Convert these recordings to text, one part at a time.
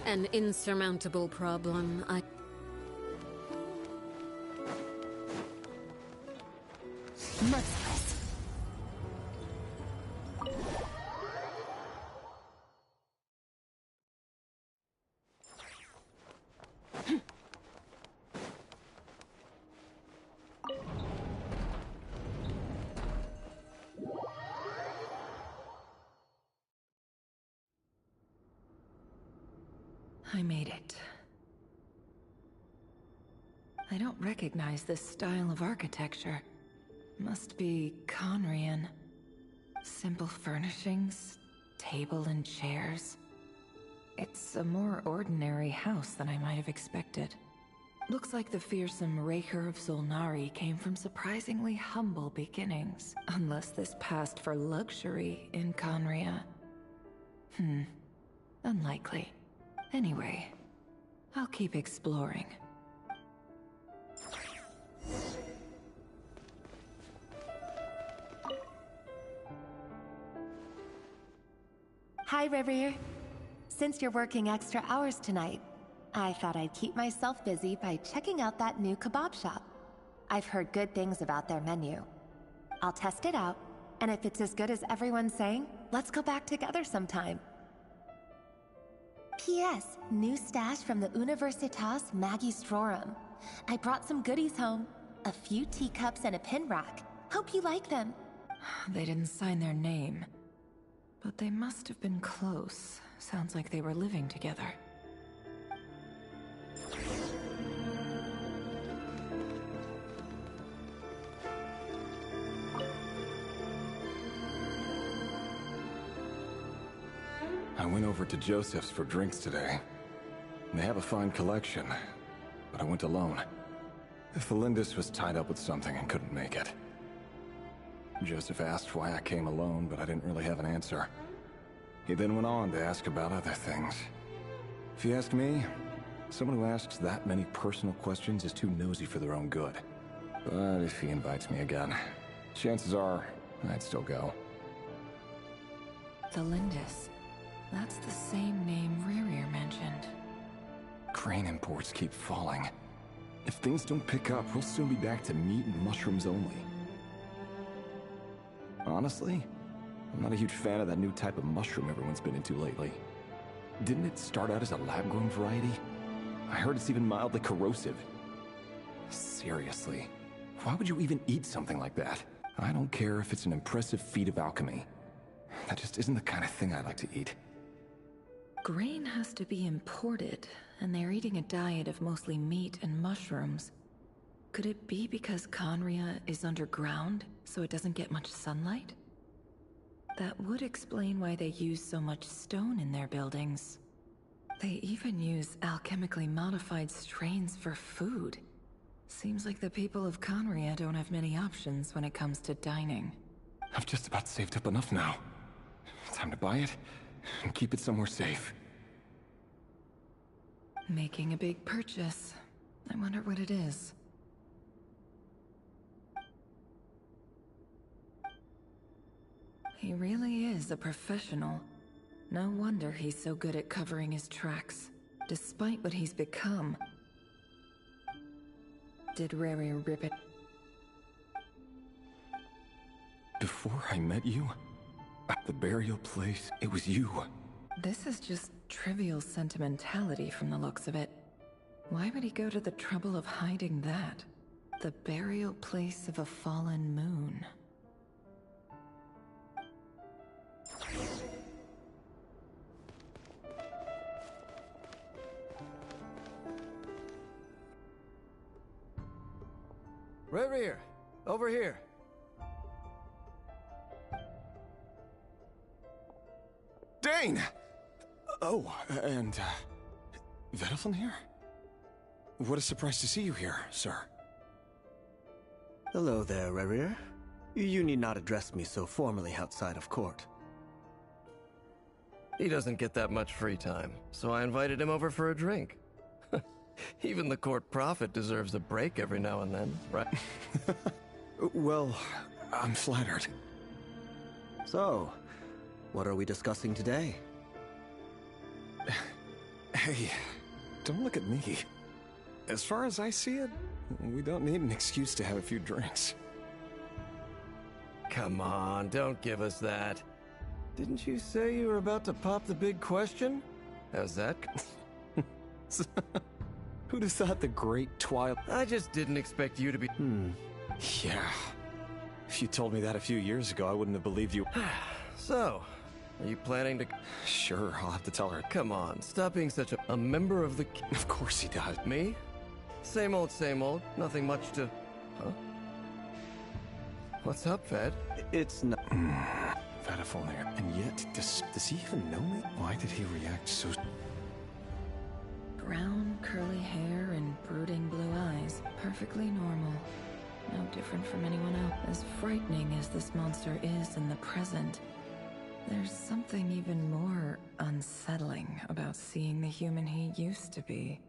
An insurmountable problem. Merciless. I made it. I don't recognize this style of architecture. Must be Conrian. Simple furnishings, table and chairs. It's a more ordinary house than I might have expected. Looks like the fearsome Raker of Zulnari came from surprisingly humble beginnings. Unless this passed for luxury in Conria. Unlikely. Anyway, I'll keep exploring. Hi, Reverie. Since you're working extra hours tonight, I thought I'd keep myself busy by checking out that new kebab shop. I've heard good things about their menu. I'll test it out, and if it's as good as everyone's saying, let's go back together sometime. P.S. New stash from the Universitas Magistrorum. I brought some goodies home. A few teacups and a pin rack. Hope you like them. They didn't sign their name. But they must have been close. Sounds like they were living together. I went over to Joseph's for drinks today. They have a fine collection, but I went alone. Felindis was tied up with something and couldn't make it. Joseph asked why I came alone, but I didn't really have an answer. He then went on to ask about other things. If you ask me, someone who asks that many personal questions is too nosy for their own good. But if he invites me again, chances are I'd still go. Felindis. That's the same name Rerir mentioned. Crane imports keep falling. If things don't pick up, we'll soon be back to meat and mushrooms only. Honestly, I'm not a huge fan of that new type of mushroom everyone's been into lately. Didn't it start out as a lab-grown variety? I heard it's even mildly corrosive. Seriously, why would you even eat something like that? I don't care if it's an impressive feat of alchemy. That just isn't the kind of thing I like to eat. Grain has to be imported, and they're eating a diet of mostly meat and mushrooms. Could it be because Conria is underground, so it doesn't get much sunlight? That would explain why they use so much stone in their buildings. They even use alchemically modified strains for food. Seems like the people of Conria don't have many options when it comes to dining. I've just about saved up enough now. Time to buy it and keep it somewhere safe. Making a big purchase. I wonder what it is. He really is a professional. No wonder he's so good at covering his tracks, despite what he's become. Did Rerir rip it? Before I met you, at the burial place, it was you. This is just trivial sentimentality from the looks of it. Why would he go to the trouble of hiding that? The burial place of a fallen moon. Rerir, over here. Dane! Oh, and, Vedelfin here? What a surprise to see you here, sir. Hello there, Rerir. You need not address me so formally outside of court. He doesn't get that much free time, so I invited him over for a drink. Even the court prophet deserves a break every now and then, right? Well, I'm flattered. So, what are we discussing today? Hey, don't look at me. As far as I see it, we don't need an excuse to have a few drinks. Come on, don't give us that. Didn't you say you were about to pop the big question? How's that? Who'd have thought the great Twilight... I just didn't expect you to be... Yeah. If you told me that a few years ago, I wouldn't have believed you. So, are you planning to... Sure, I'll have to tell her. Come on, stop being such a member of the... Of course he does. Me? Same old, nothing much to... Huh? What's up, Ved? It's not... Vedifulnir. And yet, does he even know me? Why did he react so... Brown, curly hair and brooding blue eyes. Perfectly normal. No different from anyone else. As frightening as this monster is in the present, there's something even more unsettling about seeing the human he used to be.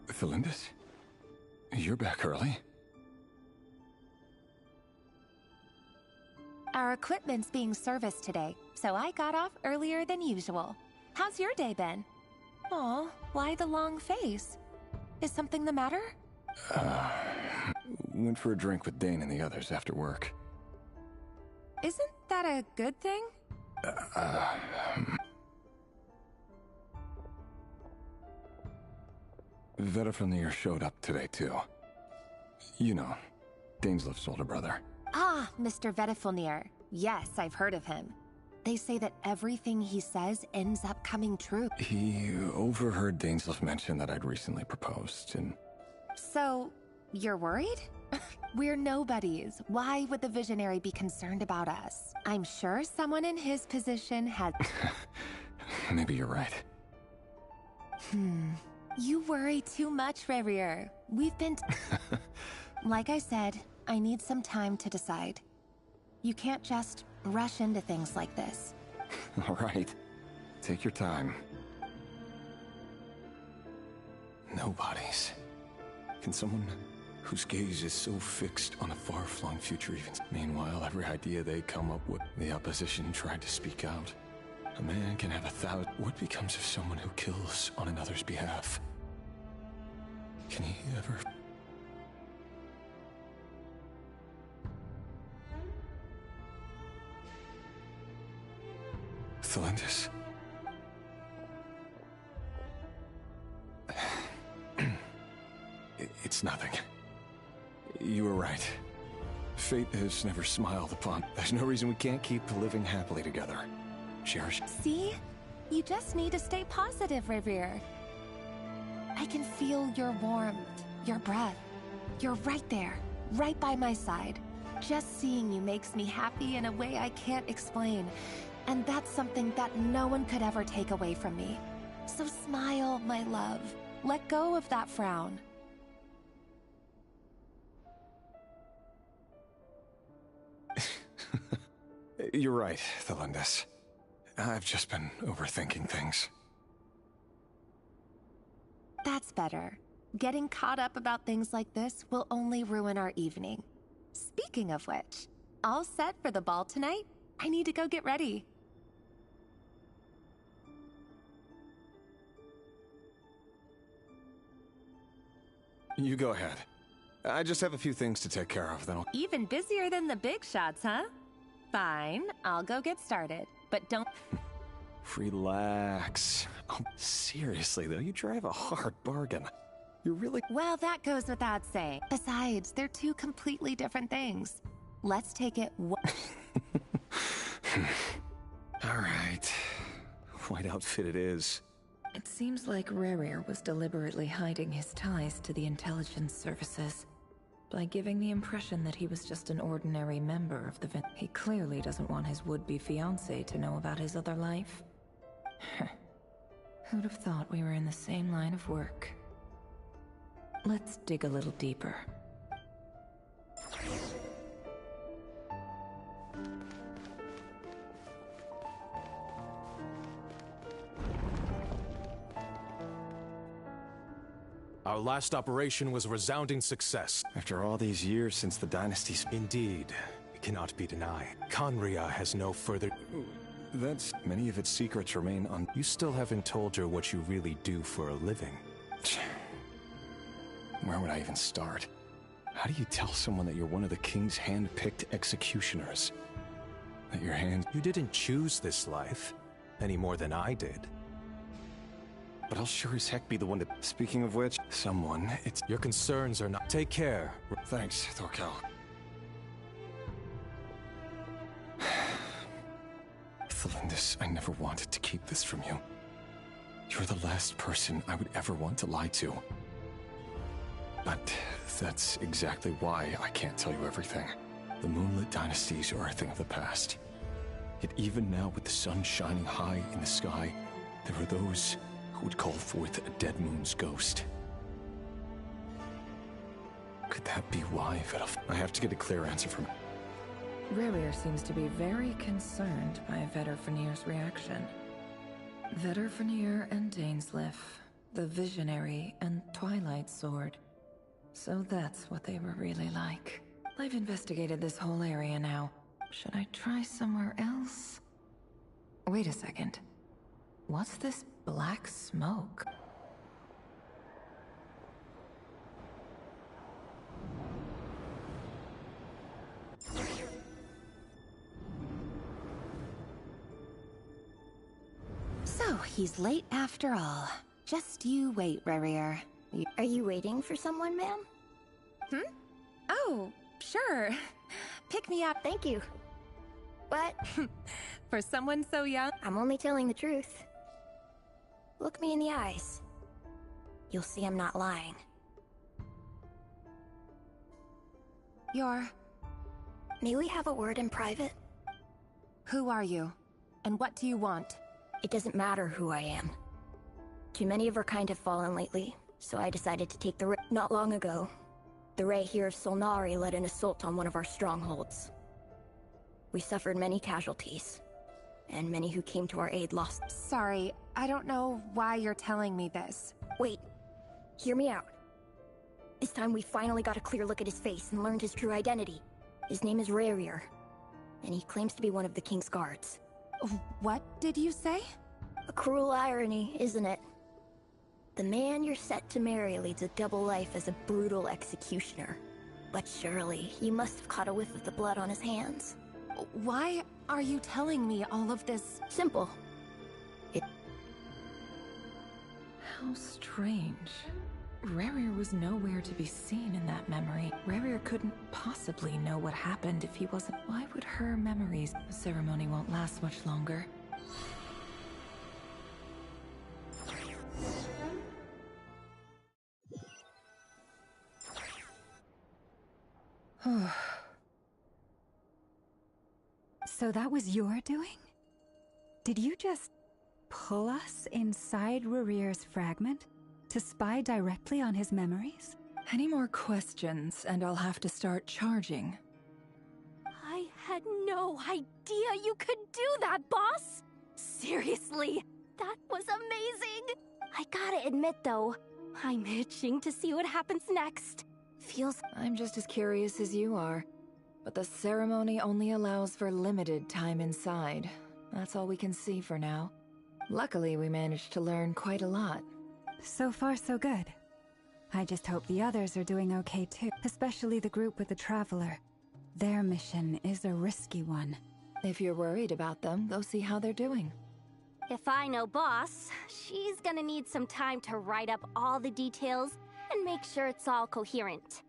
Felindis? You're back early? Our equipment's being serviced today, so I got off earlier than usual. How's your day been? Aw, why the long face? Is something the matter? Went for a drink with Dane and the others after work. Isn't that a good thing? Vedifulnir showed up today, too. You know, Daneslif's older brother. Ah, Mr. Vedifulnir. Yes, I've heard of him. They say that everything he says ends up coming true. He overheard Daneslif mention that I'd recently proposed, and... So, you're worried? We're nobodies. Why would the Visionary be concerned about us? I'm sure someone in his position has... Maybe you're right. You worry too much, Revier. We've been... Like I said, I need some time to decide. You can't just rush into things like this. All right. Take your time. Nobodies. Can someone whose gaze is so fixed on a far-flung future even... Meanwhile, every idea they come up with, the opposition tried to speak out. A man can have 1,000... What becomes of someone who kills on another's behalf? Can he ever... Felindis? It's nothing. You were right. Fate has never smiled upon. There's no reason we can't keep living happily together. Cherish. See? You just need to stay positive, Revier. I can feel your warmth, your breath. You're right there, right by my side. Just seeing you makes me happy in a way I can't explain. And that's something that no one could ever take away from me. So smile, my love. Let go of that frown. You're right, Felindis. I've just been overthinking things. That's better. Getting caught up about things like this will only ruin our evening. Speaking of which, all set for the ball tonight? I need to go get ready. You go ahead. I just have a few things to take care of, then I'll... Even busier than the big shots, huh? Fine, I'll go get started. But don't... Relax. Oh, seriously, though, you drive a hard bargain. You're really... Well, that goes without saying. Besides, they're two completely different things. Let's take it All right. White outfit it is. It seems like Rerir was deliberately hiding his ties to the intelligence services. by giving the impression that he was just an ordinary member of the He clearly doesn't want his would-be fiancé to know about his other life. Who'd have thought we were in the same line of work? Let's dig a little deeper. Our last operation was a resounding success. After all these years since the dynasty's... Indeed, it cannot be denied. Conria has no further... That's... Many of its secrets remain un... You still haven't told her what you really do for a living. Where would I even start? How do you tell someone that you're one of the king's hand-picked executioners? That your hands... You didn't choose this life, any more than I did. But I'll sure as heck be the one to... Speaking of which, someone, it's... Your concerns are not... Take care. Thanks, Thorkel. Felindis, I never wanted to keep this from you. You're the last person I would ever want to lie to. But that's exactly why I can't tell you everything. The moonlit dynasties are a thing of the past. Yet even now, with the sun shining high in the sky, there are those who would call forth a dead moon's ghost. Could that be why, Vedalf? I have to get a clear answer from... Rerir seems to be very concerned by Vedderfanir's reaction. Vedderfanir and Dainsleif, the Visionary and Twilight Sword. So that's what they were really like. I've investigated this whole area now. Should I try somewhere else? Wait a second. What's this black smoke? So, he's late after all. Just you wait, Rerir. Are you waiting for someone, ma'am? Oh, sure. Pick me up. Thank you. But For someone so young? I'm only telling the truth. Look me in the eyes. You'll see I'm not lying. May we have a word in private? Who are you? And what do you want? It doesn't matter who I am. Too many of our kind have fallen lately, so I decided to take the risk. Not long ago, the Ray here of Solnari led an assault on one of our strongholds. We suffered many casualties, and many who came to our aid lost. Sorry, I don't know why you're telling me this. Wait, hear me out. This time we finally got a clear look at his face and learned his true identity. His name is Rerir, and he claims to be one of the King's guards. What did you say? A cruel irony, isn't it? The man you're set to marry leads a double life as a brutal executioner. But surely, you must have caught a whiff of the blood on his hands. Why are you telling me all of this? Simple. How strange. Rerir was nowhere to be seen in that memory. Rerir couldn't possibly know what happened if he wasn't. Why would her memories? The ceremony won't last much longer. So that was your doing? Did you just pull us inside Rerir's fragment to spy directly on his memories? Any more questions, and I'll have to start charging. I had no idea you could do that, boss! Seriously, that was amazing! I gotta admit though, I'm itching to see what happens next. I'm just as curious as you are. But the ceremony only allows for limited time inside. That's all we can see for now. Luckily, we managed to learn quite a lot. So far, so good. I just hope the others are doing okay too, especially the group with the Traveler. Their mission is a risky one. If you're worried about them, go see how they're doing. If I know boss, she's gonna need some time to write up all the details and make sure it's all coherent.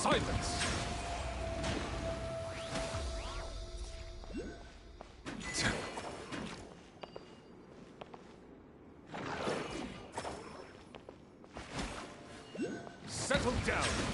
Silence! Settle down!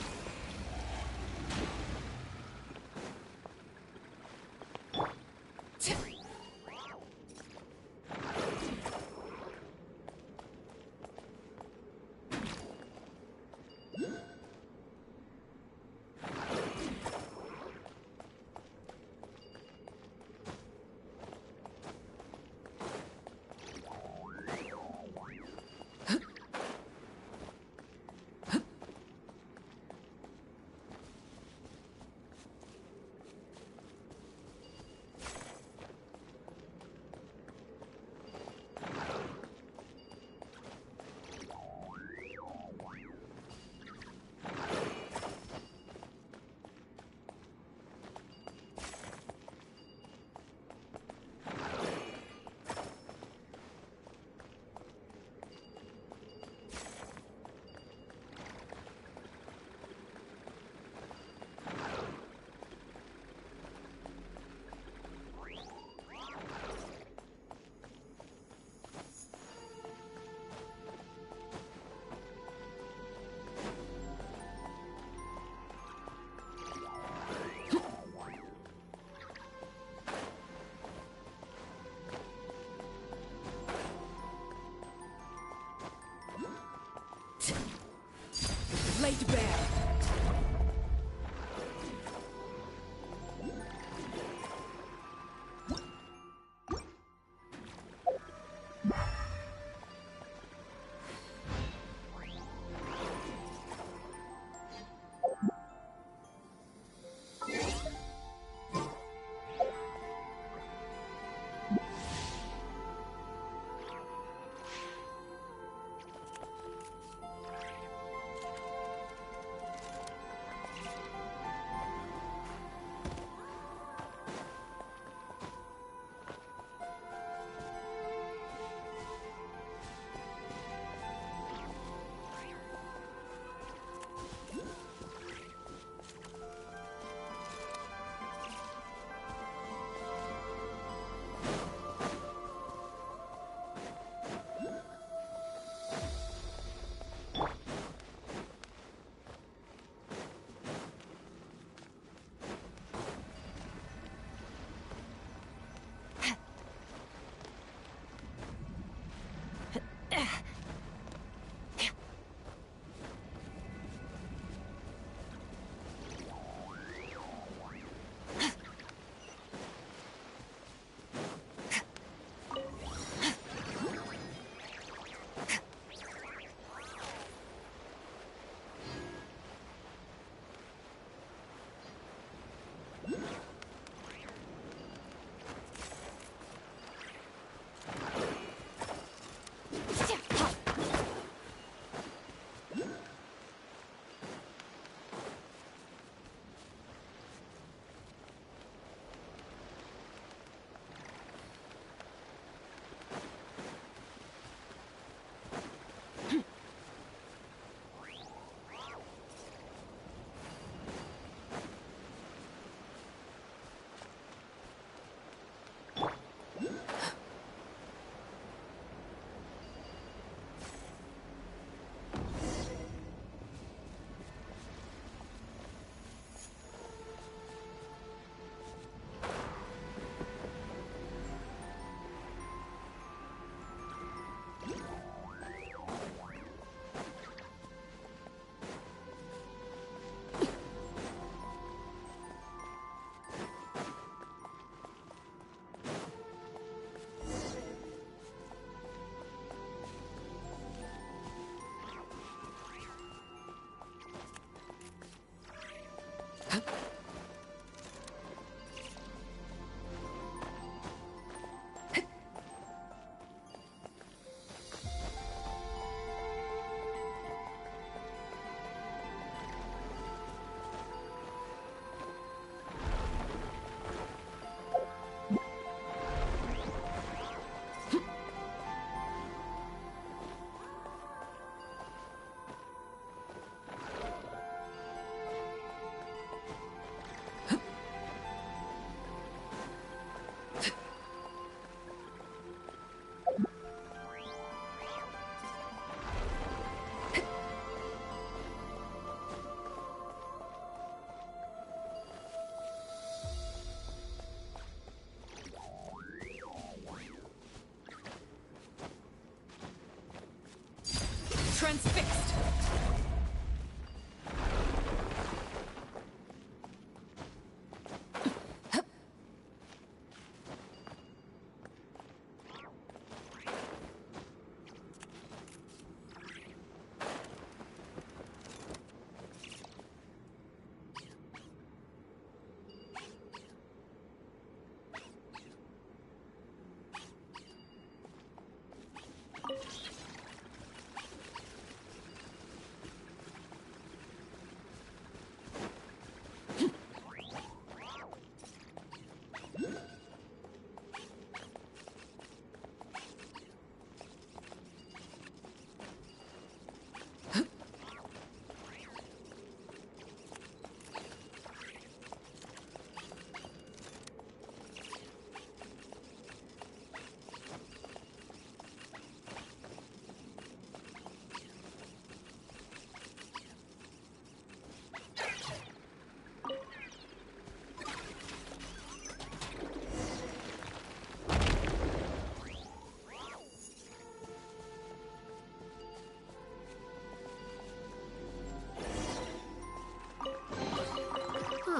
Transfixed!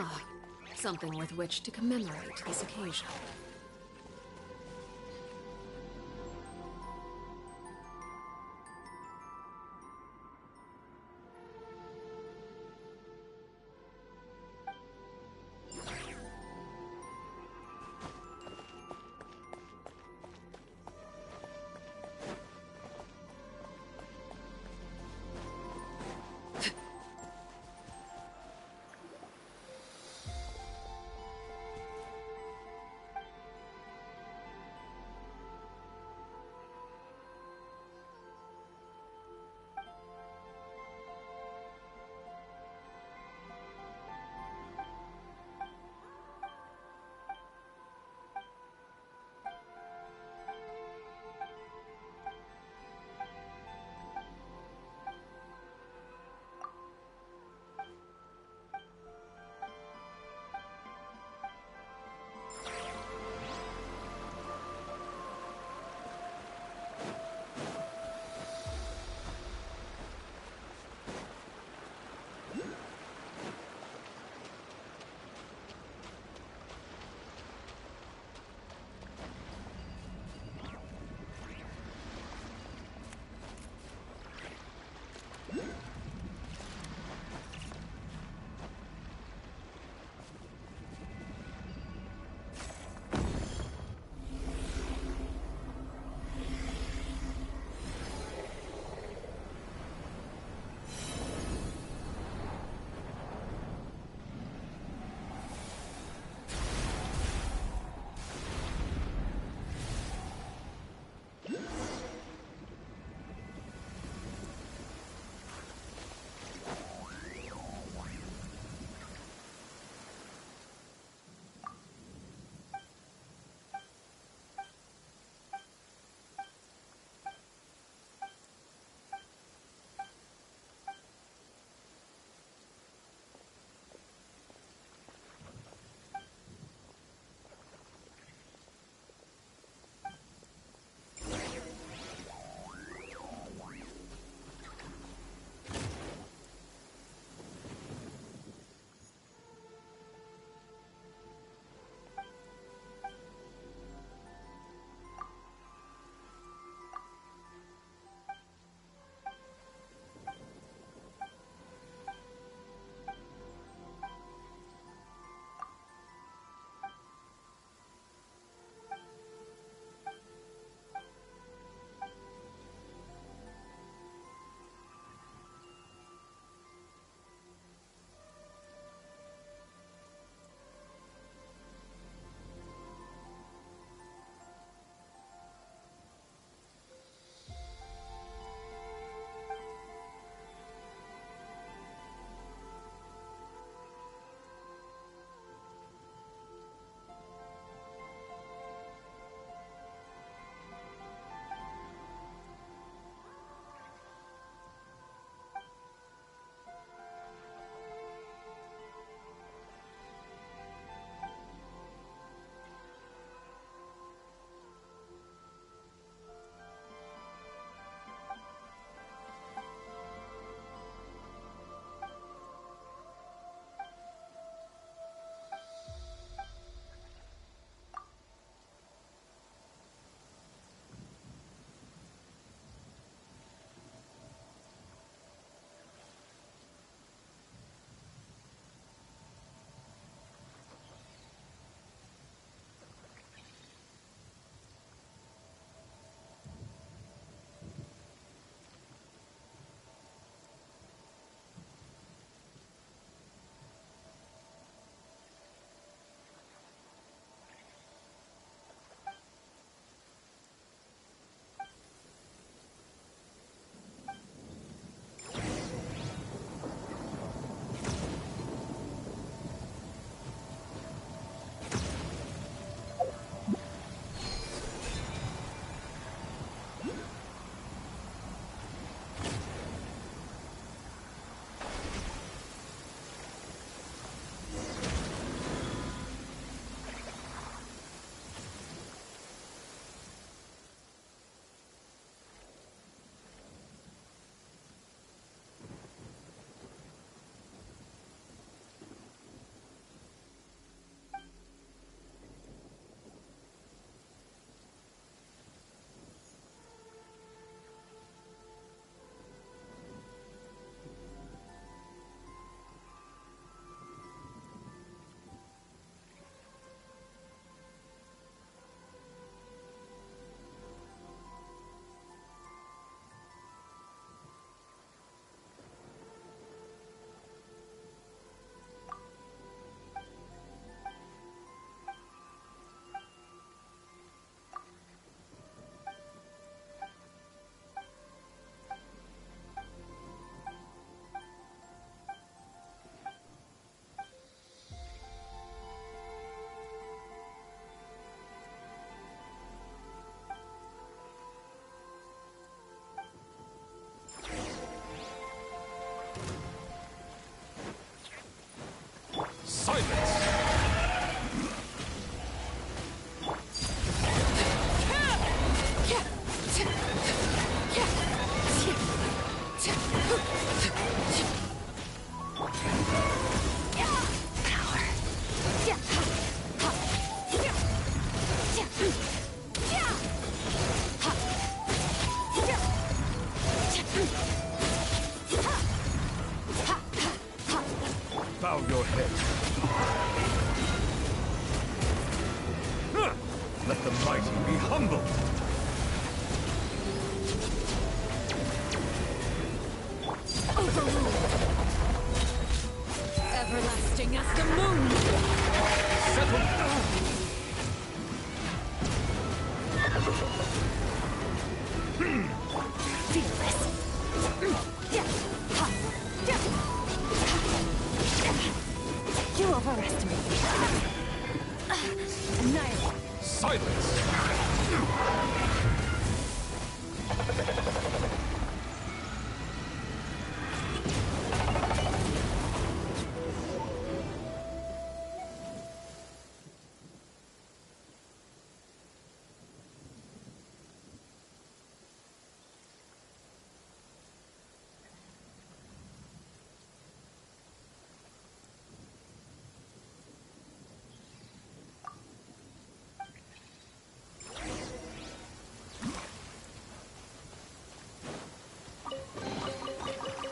Ah, something with which to commemorate this occasion. humbled. Overruled. Everlasting as the moon. Settle. Fearless. You overestimate me. Annihilate. Silence.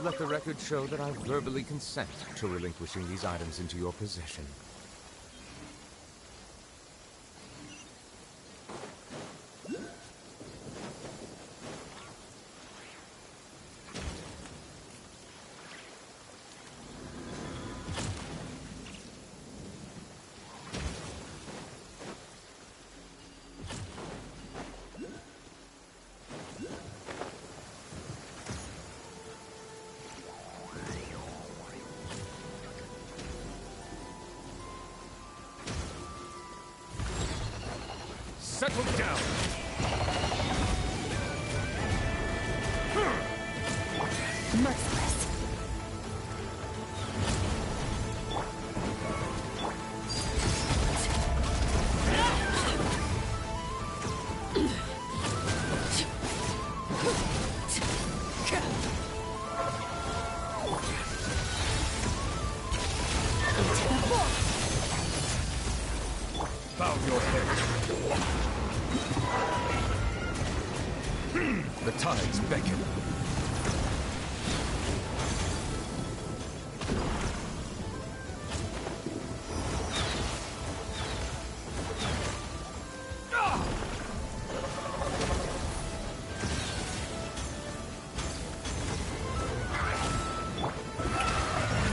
Let the record show that I verbally consent to relinquishing these items into your possession. Settle down! Merciless. Bow your head. The tides beckon.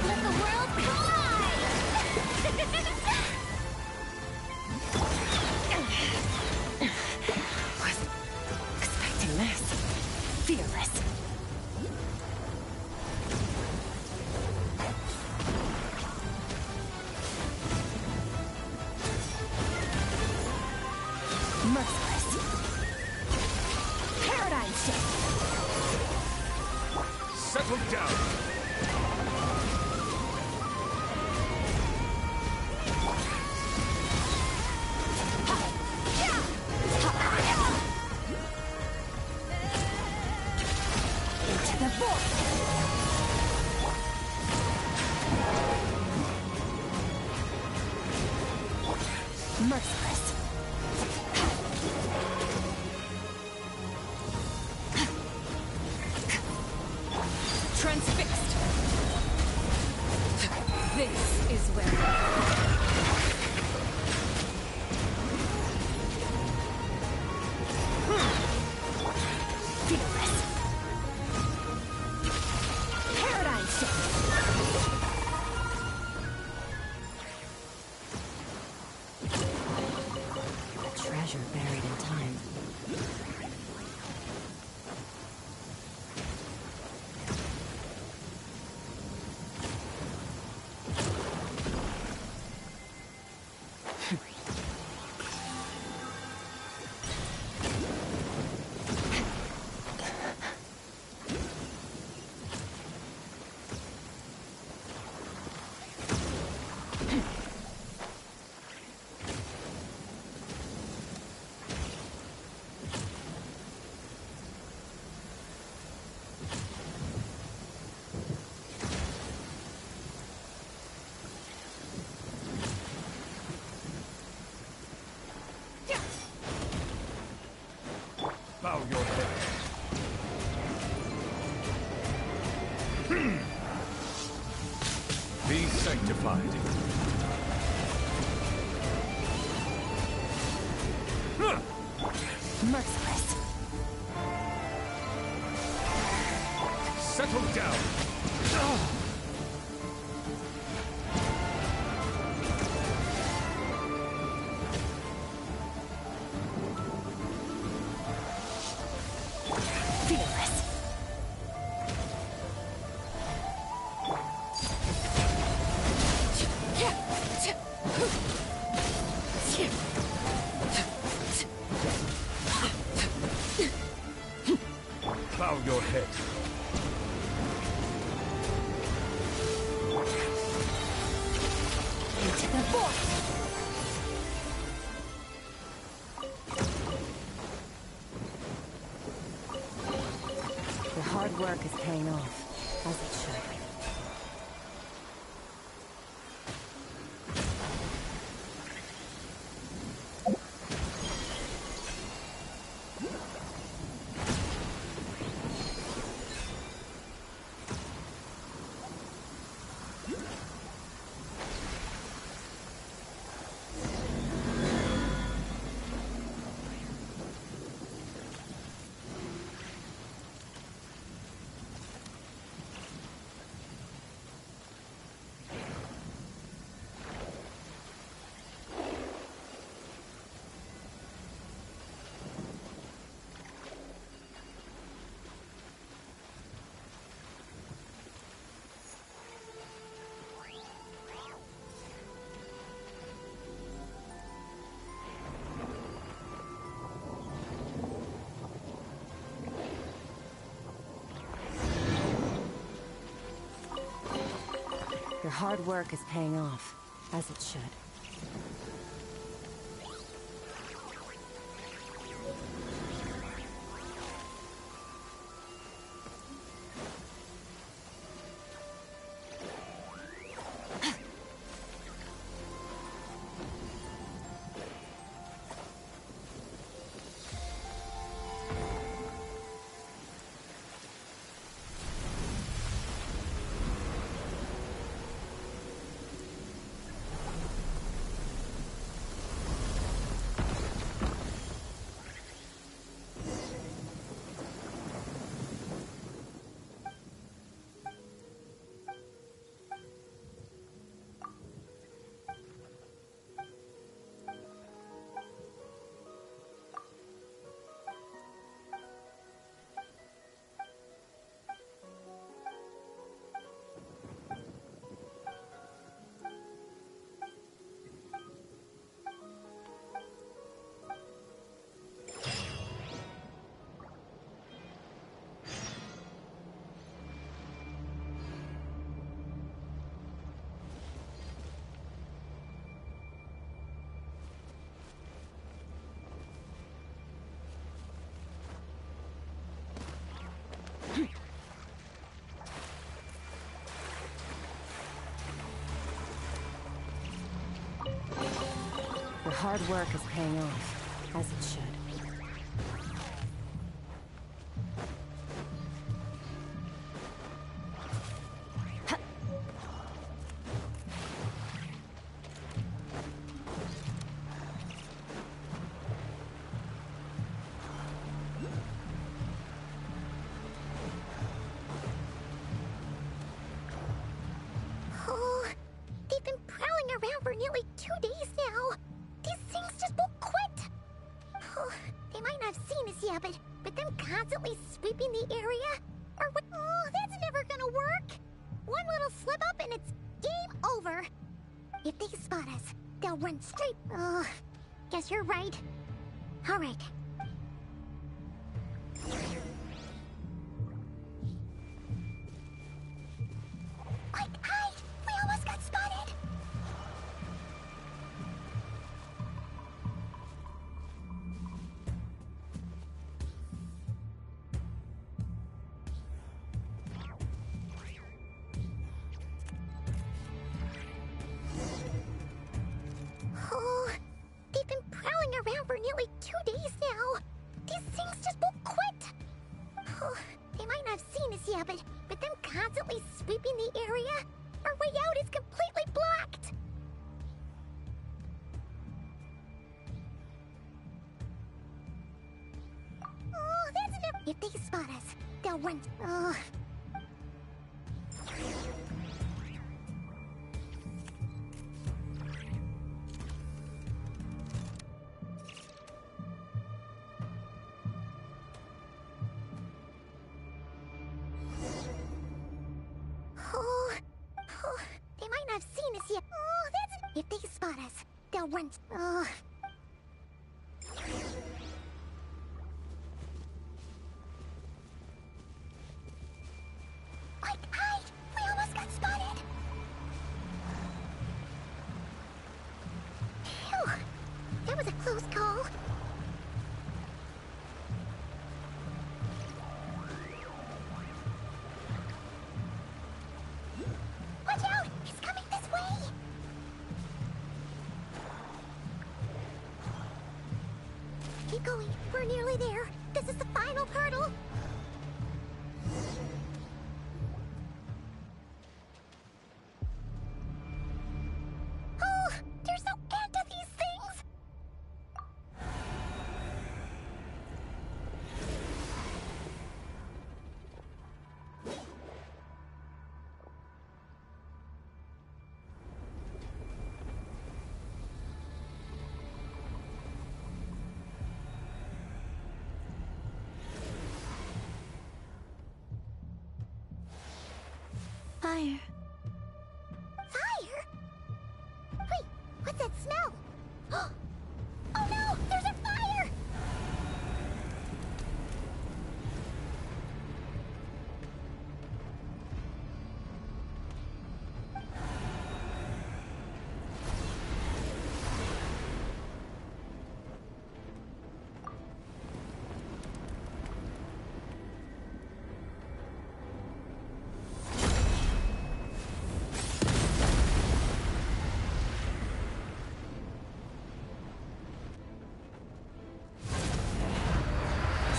Let the world collide! Wasn't expecting this. Fearless. Merciless. Paradigm shift. Settle down! Into the void. Merciless. Transfixed. This is where... Fearless. Paradigm shift. A treasure buried in time. Bow your head. Be sanctified. Huh. merciless. Settle down! Fearless. Bow your head. Into the void. Your hard work is paying off, as it should. Your hard work is paying off, as it should. Your hard work is paying off, as it should. Oh, they've been prowling around for nearly 2 days now. These things just won't quit. Oh, they might not have seen us yet, but them constantly sweeping the area? Or what? Oh, that's never gonna work. One little slip up and it's game over. If they spot us, they'll run straight. Oh, guess you're right. All right. Quick, hide! We almost got spotted! Oh, they've been prowling around for nearly 2 days now. These things just won't quit. Oh, they might not have seen us yet, but them constantly sweeping the area? Our way out is completely blocked! If they spot us, they'll run. Ugh. They might not have seen us yet. Oh, that's... If they spot us, they'll run. Ugh. Hide! We almost got spotted! Phew. That was a close call. Watch out! He's coming this way! Keep going. We're nearly there. This is the final hurdle. Oh, there's no end to these things! Fire. Fire? Wait, what's that smell? Oh no! There's a fire!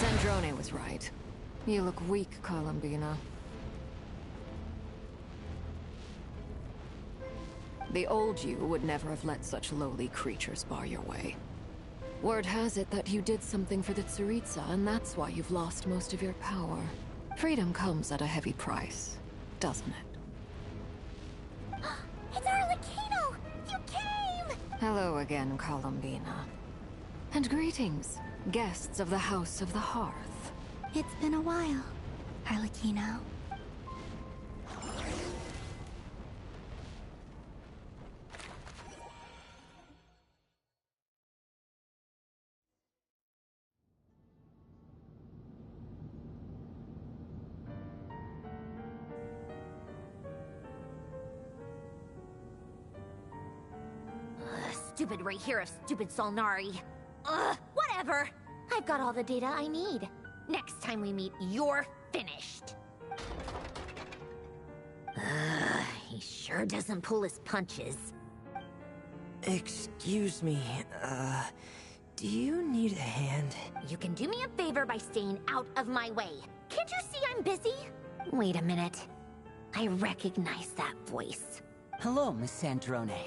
Sandrone was right. You look weak, Columbina. The old you would never have let such lowly creatures bar your way. Word has it that you did something for the Tsaritsa, and that's why you've lost most of your power. Freedom comes at a heavy price, doesn't it? It's Arlecchino! You came! Hello again, Columbina. And greetings, guests of the House of the Hearth. It's been a while, Arlecchino. Stupid right here of stupid Solnari. Ugh, whatever. I've got all the data I need. Next time we meet, you're finished. He sure doesn't pull his punches. Excuse me, do you need a hand? You can do me a favor by staying out of my way. Can't you see I'm busy? Wait a minute. I recognize that voice. Hello, Miss Sandrone.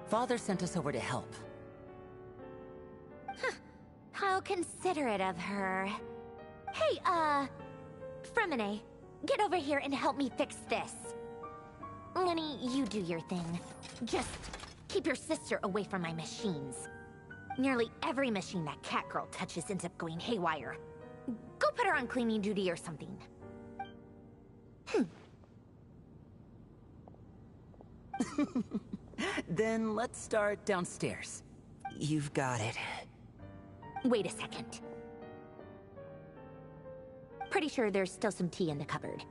Father sent us over to help. Huh. How considerate of her. Hey, Fremine, get over here and help me fix this. Lenny, you do your thing. Just keep your sister away from my machines. Nearly every machine that cat girl touches ends up going haywire. Go put her on cleaning duty or something. Then let's start downstairs. You've got it. Wait a second. Pretty sure there's still some tea in the cupboard.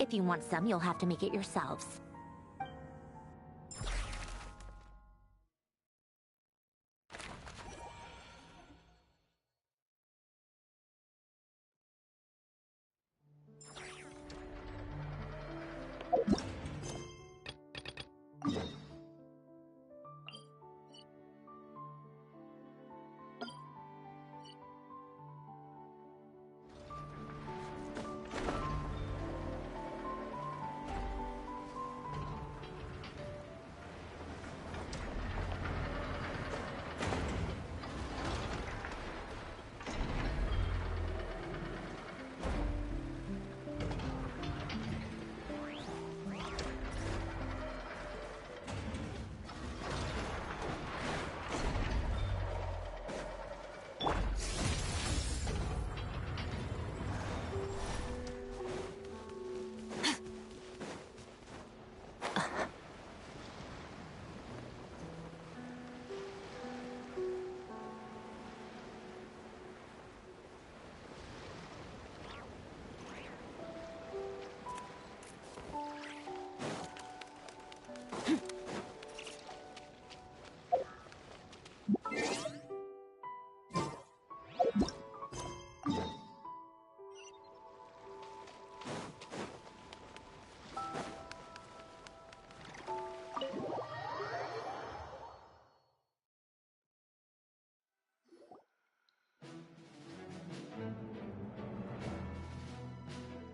If you want some, you'll have to make it yourselves.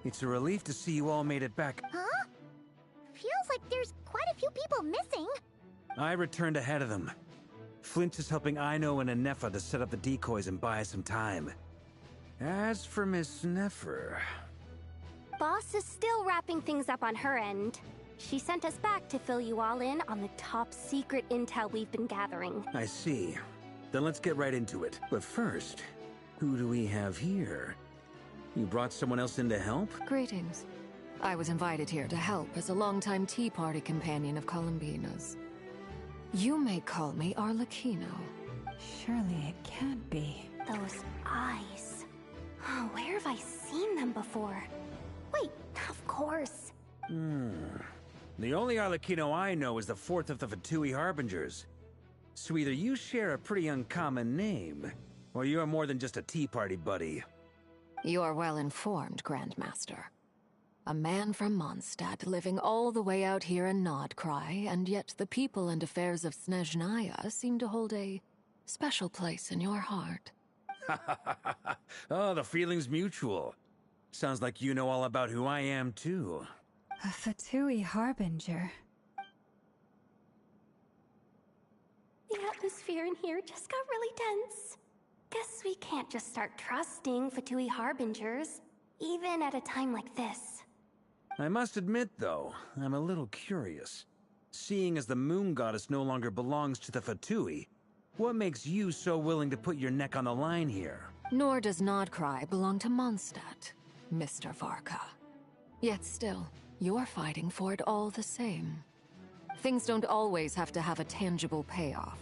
It's a relief to see you all made it back. Huh? Feels like there's quite a few people missing. I returned ahead of them. Flint is helping Aino and Anefa to set up the decoys and buy us some time. As for Miss Nefer... Boss is still wrapping things up on her end. She sent us back to fill you all in on the top secret intel we've been gathering. I see. Then let's get right into it. But first, who do we have here? You brought someone else in to help? Greetings. I was invited here to help as a longtime Tea Party companion of Columbina's. You may call me Arlecchino. Surely it can't be. Those eyes. Oh, where have I seen them before? Wait, of course. The only Arlecchino I know is the fourth of the Fatui Harbingers. So either you share a pretty uncommon name, or you're more than just a Tea Party buddy. You are well informed, Grandmaster. A man from Mondstadt living all the way out here in Nodcry, and yet the people and affairs of Snezhnaya seem to hold a special place in your heart. Oh, the feeling's mutual. Sounds like you know all about who I am, too. A Fatui Harbinger. The atmosphere in here just got really tense. Guess we can't just start trusting Fatui Harbingers, even at a time like this. I must admit, though, I'm a little curious. Seeing as the Moon Goddess no longer belongs to the Fatui, what makes you so willing to put your neck on the line here? Nor does Nodcry belong to Mondstadt, Mr. Varka. Yet still, you're fighting for it all the same. Things don't always have to have a tangible payoff.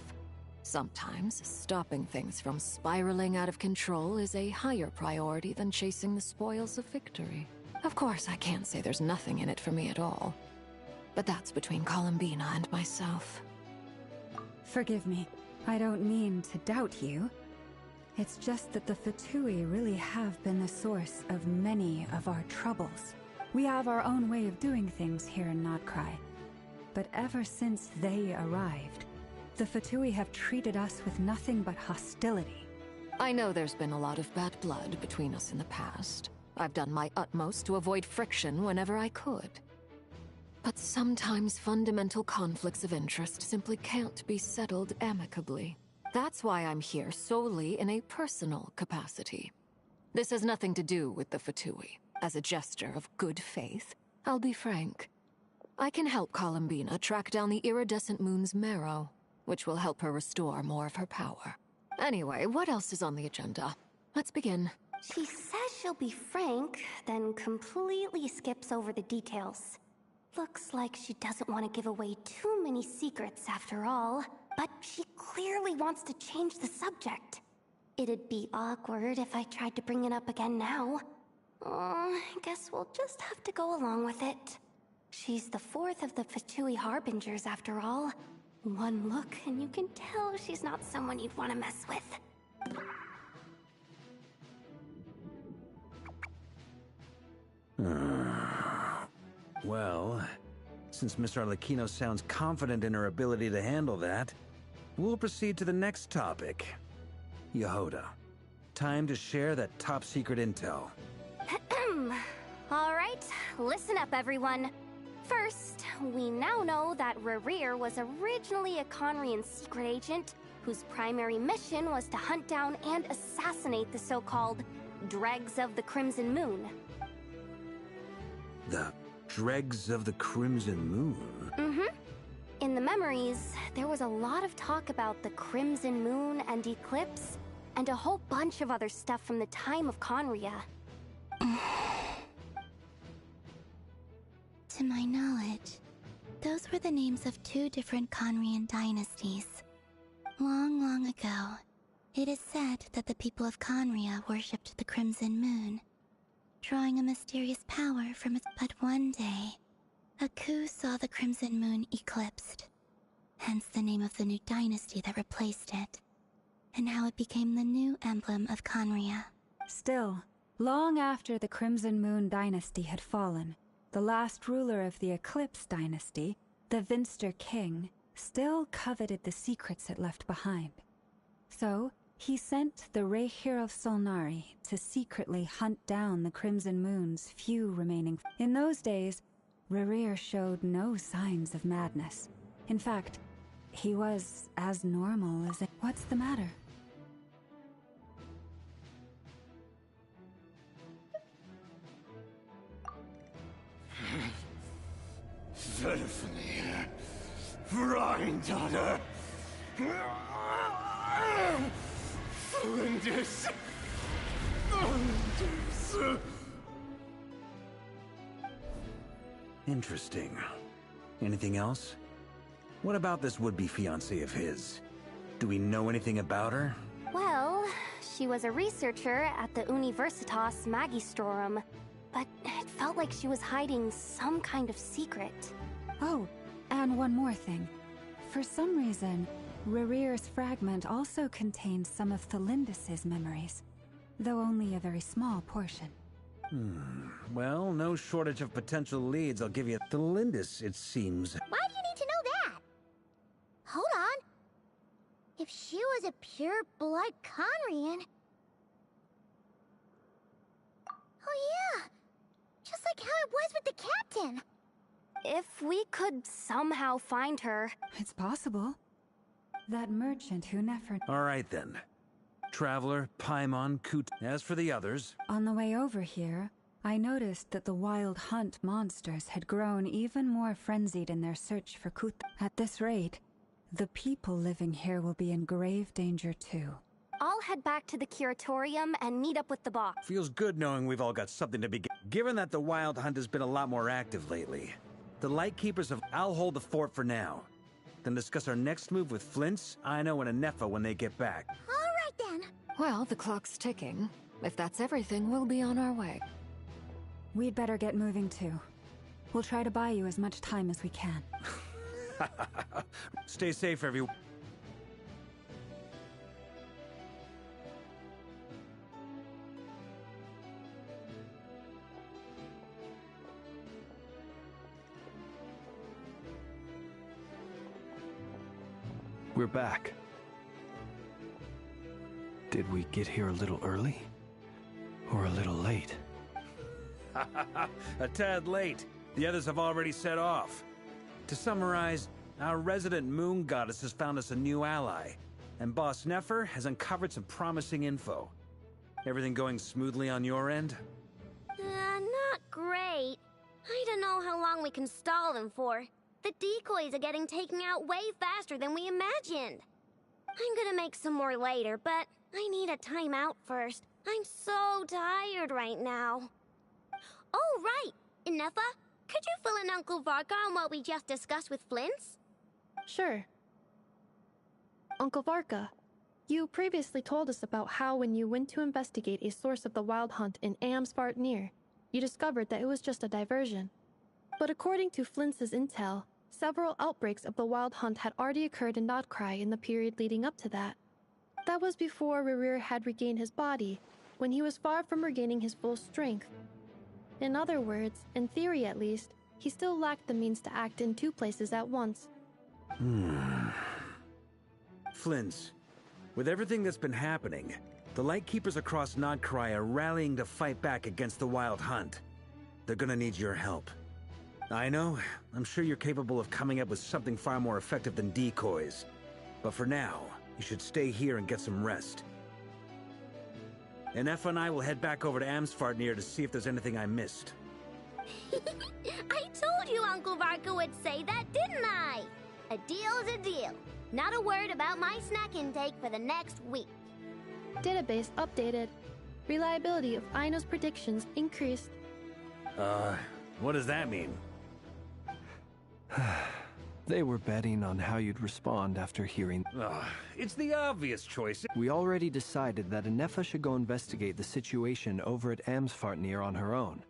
Sometimes, stopping things from spiraling out of control is a higher priority than chasing the spoils of victory. Of course, I can't say there's nothing in it for me at all. But that's between Columbina and myself. Forgive me. I don't mean to doubt you. It's just that the Fatui really have been the source of many of our troubles. We have our own way of doing things here in Nodcry. But ever since they arrived, the Fatui have treated us with nothing but hostility. I know there's been a lot of bad blood between us in the past. I've done my utmost to avoid friction whenever I could. But sometimes fundamental conflicts of interest simply can't be settled amicably. That's why I'm here solely in a personal capacity. This has nothing to do with the Fatui. As a gesture of good faith, I'll be frank. I can help Columbina track down the iridescent moon's marrow, which will help her restore more of her power. Anyway, what else is on the agenda? Let's begin. She says she'll be frank, then completely skips over the details. Looks like she doesn't want to give away too many secrets after all, but she clearly wants to change the subject. It'd be awkward if I tried to bring it up again now. I guess we'll just have to go along with it. She's the fourth of the Fatui Harbingers after all. One look and you can tell she's not someone you'd want to mess with. Well, since Miss Arlecchino sounds confident in her ability to handle that, we'll proceed to the next topic. Yehoda, time to share that top-secret intel. Alright, listen up everyone. First, we now know that Rerir was originally a Conrian secret agent whose primary mission was to hunt down and assassinate the so-called Dregs of the Crimson Moon. The Dregs of the Crimson Moon? In the memories, there was a lot of talk about the Crimson Moon and Eclipse, and a whole bunch of other stuff from the time of Conria. To my knowledge, those were the names of two different Conrian dynasties. Long, long ago, it is said that the people of Conria worshipped the Crimson Moon, drawing a mysterious power from it. But one day, a coup saw the Crimson Moon eclipsed, hence the name of the new dynasty that replaced it, and how it became the new emblem of Conria. Still, long after the Crimson Moon dynasty had fallen, the last ruler of the Eclipse dynasty, the Vinster King, still coveted the secrets it left behind. So, He sent the Rehir of Solnari to secretly hunt down the Crimson Moon's few remaining. In those days, Rerir showed no signs of madness. In fact, he was as normal as What's the matter? Zerfnir, Rhine-daughter, Flinders. Interesting. Anything else? What about this would-be fiancée of his? Do we know anything about her? Well, she was a researcher at the Universitas Magistrorum, but it felt like she was hiding some kind of secret. Oh, and one more thing. For some reason, Rerir's fragment also contains some of Thelindis' memories, though only a very small portion. Well, no shortage of potential leads, I'll give you. Thelindis, it seems. Why do you need to know that? Hold on. If she was a pure-blood Conrian... Oh yeah! Just like how it was with the captain! If we could somehow find her... It's possible. That merchant who never... Alright then. Traveler, Paimon, Kut... As for the others... On the way over here, I noticed that the Wild Hunt monsters had grown even more frenzied in their search for Kut. At this rate, the people living here will be in grave danger too. I'll head back to the curatorium and meet up with the boss. Feels good knowing we've all got something to be... Given that the Wild Hunt has been a lot more active lately, the Lightkeepers of... I'll hold the fort for now. Then discuss our next move with Flints, Aino, and Anefa when they get back. All right then. Well, the clock's ticking. If that's everything, we'll be on our way. We'd better get moving too. We'll try to buy you as much time as we can. Stay safe, everyone. We're back. Did we get here a little early? Or a little late? A tad late. The others have already set off. To summarize, our resident moon goddess has found us a new ally, and Boss Nefer has uncovered some promising info. Everything going smoothly on your end? Not great. I don't know how long we can stall them for. The decoys are getting taken out way faster than we imagined. I'm gonna make some more later, but I need a timeout first. I'm so tired right now. Oh, right! Inefa, could you fill in Uncle Varka on what we just discussed with Flints? Sure. Uncle Varka, you previously told us about how when you went to investigate a source of the Wild Hunt in Amsvartnir, you discovered that it was just a diversion. But according to Flints' intel, several outbreaks of the Wild Hunt had already occurred in Nodcry in the period leading up to that. That was before Rerir had regained his body, when he was far from regaining his full strength. In other words, in theory at least, he still lacked the means to act in two places at once. Flints, with everything that's been happening, the Lightkeepers across Nodcry are rallying to fight back against the Wild Hunt. They're gonna need your help. I know, I'm sure you're capable of coming up with something far more effective than decoys. But for now, you should stay here and get some rest. Anefa and I will head back over to Amsvartnir to see if there's anything I missed. I told you Uncle Varka would say that, didn't I? A deal is a deal. Not a word about my snack intake for the next week. Database updated. Reliability of Aino's predictions increased. What does that mean? They were betting on how you'd respond after hearing... It's the obvious choice. We already decided that Anefa should go investigate the situation over at Amsvartnir on her own.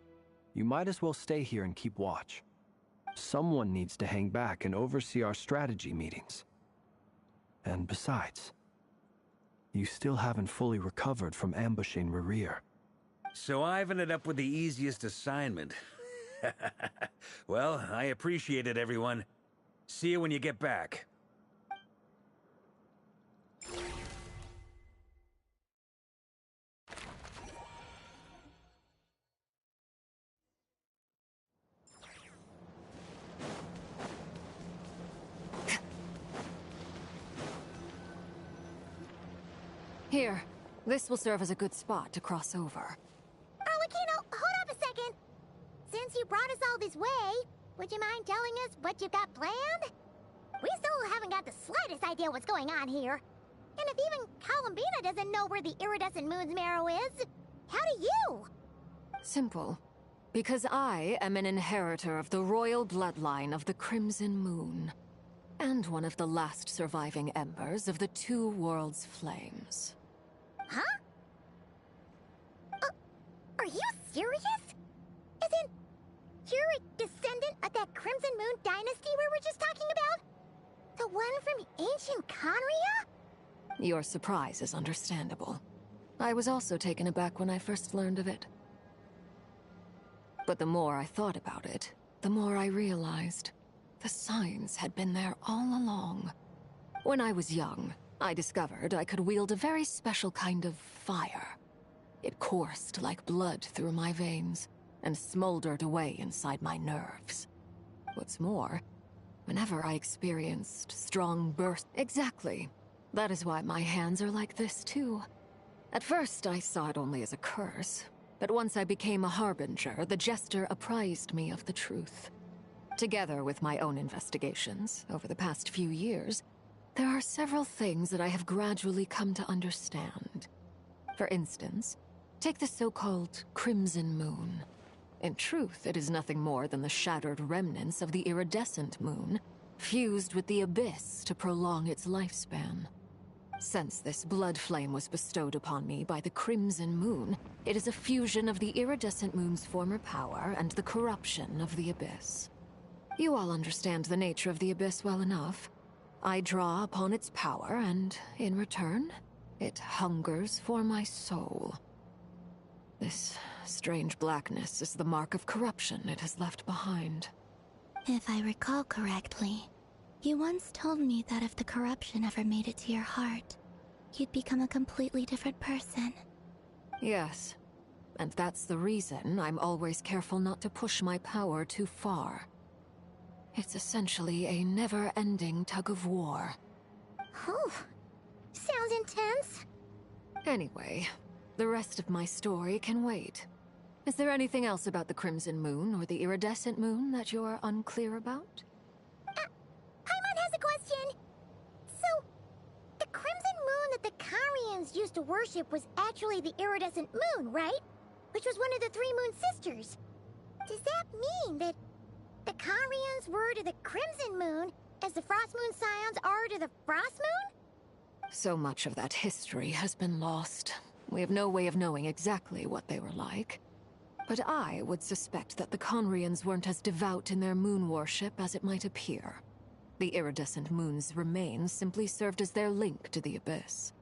You might as well stay here and keep watch. Someone needs to hang back and oversee our strategy meetings. And besides, you still haven't fully recovered from ambushing Rerir. So I've ended up with the easiest assignment. Well, I appreciate it, everyone. See you when you get back. Here, this will serve as a good spot to cross over. Arlecchino, hold up a second. Since you brought us all this way, would you mind telling us what you've got planned? We still haven't got the slightest idea what's going on here. And if even Columbina doesn't know where the iridescent moon's marrow is, how do you? Simple. Because I am an inheritor of the royal bloodline of the Crimson Moon. And one of the last surviving embers of the Two Worlds' flames. Huh? Are you serious? As in, you're a descendant of that Crimson Moon dynasty we were just talking about? The one from ancient Conria? Your surprise is understandable. I was also taken aback when I first learned of it. But the more I thought about it, the more I realized the signs had been there all along. When I was young, I discovered I could wield a very special kind of fire. It coursed like blood through my veins and smoldered away inside my nerves. What's more, whenever I experienced strong bursts... Exactly. That is why my hands are like this, too. At first, I saw it only as a curse, but once I became a harbinger, the Jester apprised me of the truth. Together with my own investigations, over the past few years, there are several things that I have gradually come to understand. For instance, take the so-called Crimson Moon. In truth, it is nothing more than the shattered remnants of the iridescent moon, fused with the abyss to prolong its lifespan. Since this blood flame was bestowed upon me by the Crimson Moon, it is a fusion of the iridescent moon's former power and the corruption of the abyss. You all understand the nature of the abyss well enough. I draw upon its power, and in return, it hungers for my soul. This strange blackness is the mark of corruption it has left behind. If I recall correctly, you once told me that if the corruption ever made it to your heart, you'd become a completely different person. Yes, and that's the reason I'm always careful not to push my power too far. It's essentially a never-ending tug-of-war. Oh, sounds intense. Anyway, the rest of my story can wait. Is there anything else about the Crimson Moon or the Iridescent Moon that you're unclear about? Paimon has a question. So, the Crimson Moon that the Carians used to worship was actually the Iridescent Moon, right? Which was one of the three Moon Sisters. Does that mean that the Carians were to the Crimson Moon as the Frost Moon Scions are to the Frost Moon? So much of that history has been lost. We have no way of knowing exactly what they were like. But I would suspect that the Conrians weren't as devout in their moon worship as it might appear. The iridescent moon's remains simply served as their link to the Abyss.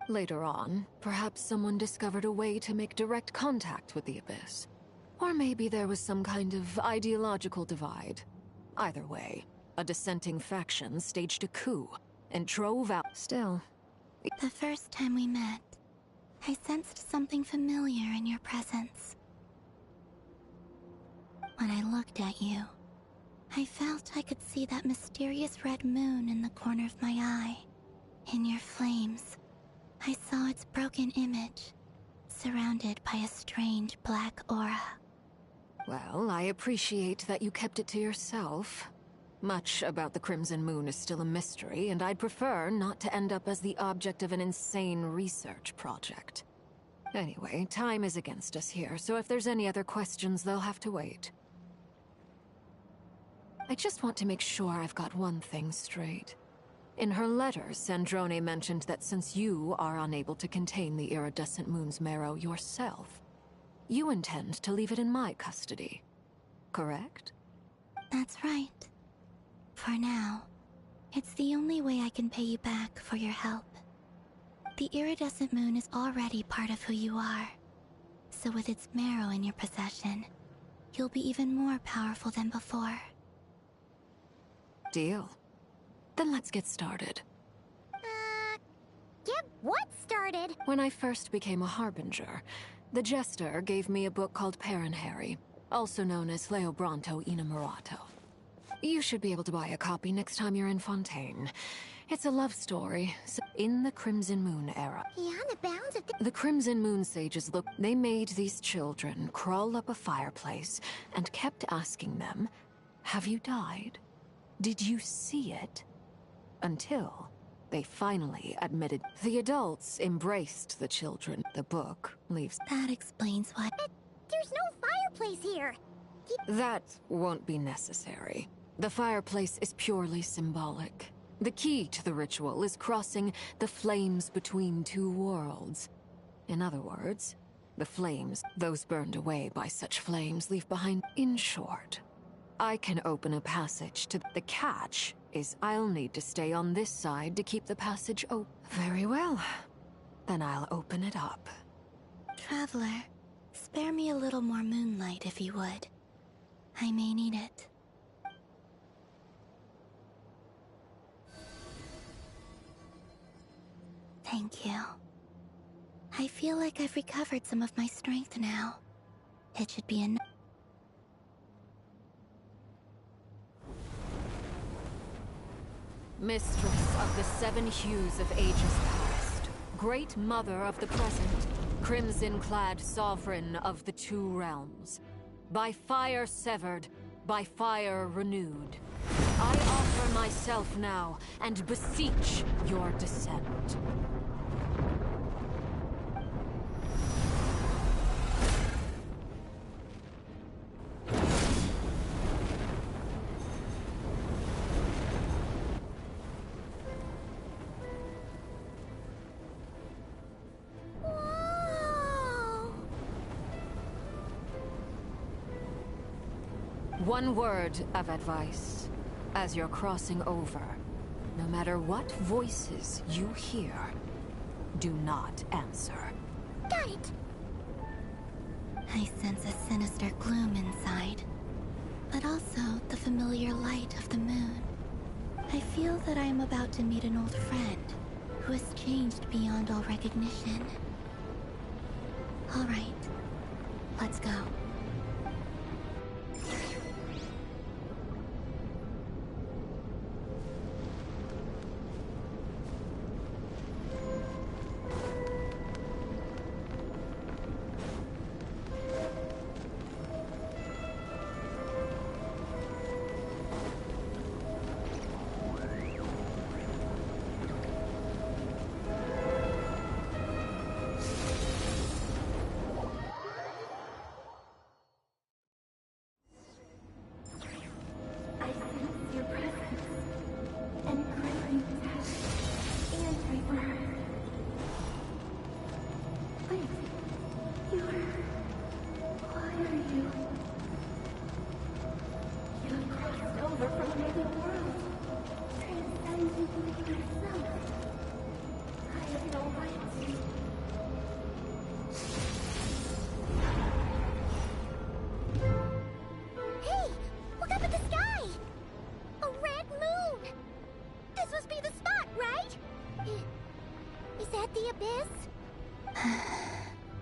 Later on, perhaps someone discovered a way to make direct contact with the Abyss. Or maybe there was some kind of ideological divide. Either way, a dissenting faction staged a coup and drove out... Still... The first time we met, I sensed something familiar in your presence. When I looked at you, I felt I could see that mysterious red moon in the corner of my eye. In your flames, I saw its broken image, surrounded by a strange black aura. Well, I appreciate that you kept it to yourself. Much about the Crimson Moon is still a mystery, and I'd prefer not to end up as the object of an insane research project. Anyway, time is against us here, so if there's any other questions, they'll have to wait. I just want to make sure I've got one thing straight. In her letters, Sandrone mentioned that since you are unable to contain the iridescent moon's marrow yourself, you intend to leave it in my custody. Correct? That's right. For now, it's the only way I can pay you back for your help. The iridescent moon is already part of who you are, so with its marrow in your possession, you'll be even more powerful than before. Deal. Then let's get started. Get what started? When I first became a Harbinger, the Jester gave me a book called Paranhari, also known as Leobranto Innamorato. You should be able to buy a copy next time you're in Fontaine. It's a love story. In the Crimson Moon era. Beyond the bounds of The Crimson Moon sages they made these children crawl up a fireplace and kept asking them, have you died? Did you see it? Until they finally admitted. The adults embraced the children. The book leaves. That explains why. There's no fireplace here. That won't be necessary. The fireplace is purely symbolic. The key to the ritual is crossing the flames between two worlds. In other words, the flames, those burned away by such flames, leave behind. In short, I can open a passage to. The catch is I'll need to stay on this side to keep the passage open. Very well. Then I'll open it up. Traveler, spare me a little more moonlight if you would. I may need it. Thank you. I feel like I've recovered some of my strength now. It should be enough. Mistress of the seven hues of ages past, great mother of the present, crimson-clad sovereign of the two realms, by fire severed, by fire renewed, I offer myself now and beseech your descent. One word of advice. As you're crossing over, no matter what voices you hear, do not answer. Got it! I sense a sinister gloom inside, but also the familiar light of the moon. I feel that I am about to meet an old friend who has changed beyond all recognition. All right, let's go.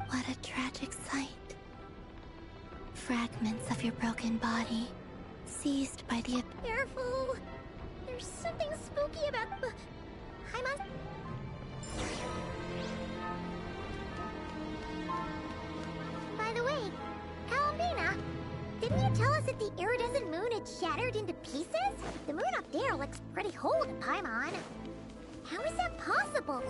What a tragic sight. Fragments of your broken body, seized by the... Careful! There's something spooky about... I'm on... By the way, Almina, didn't you tell us that the iridescent moon had shattered into pieces? The moon up there looks pretty whole to Paimon. How is that possible?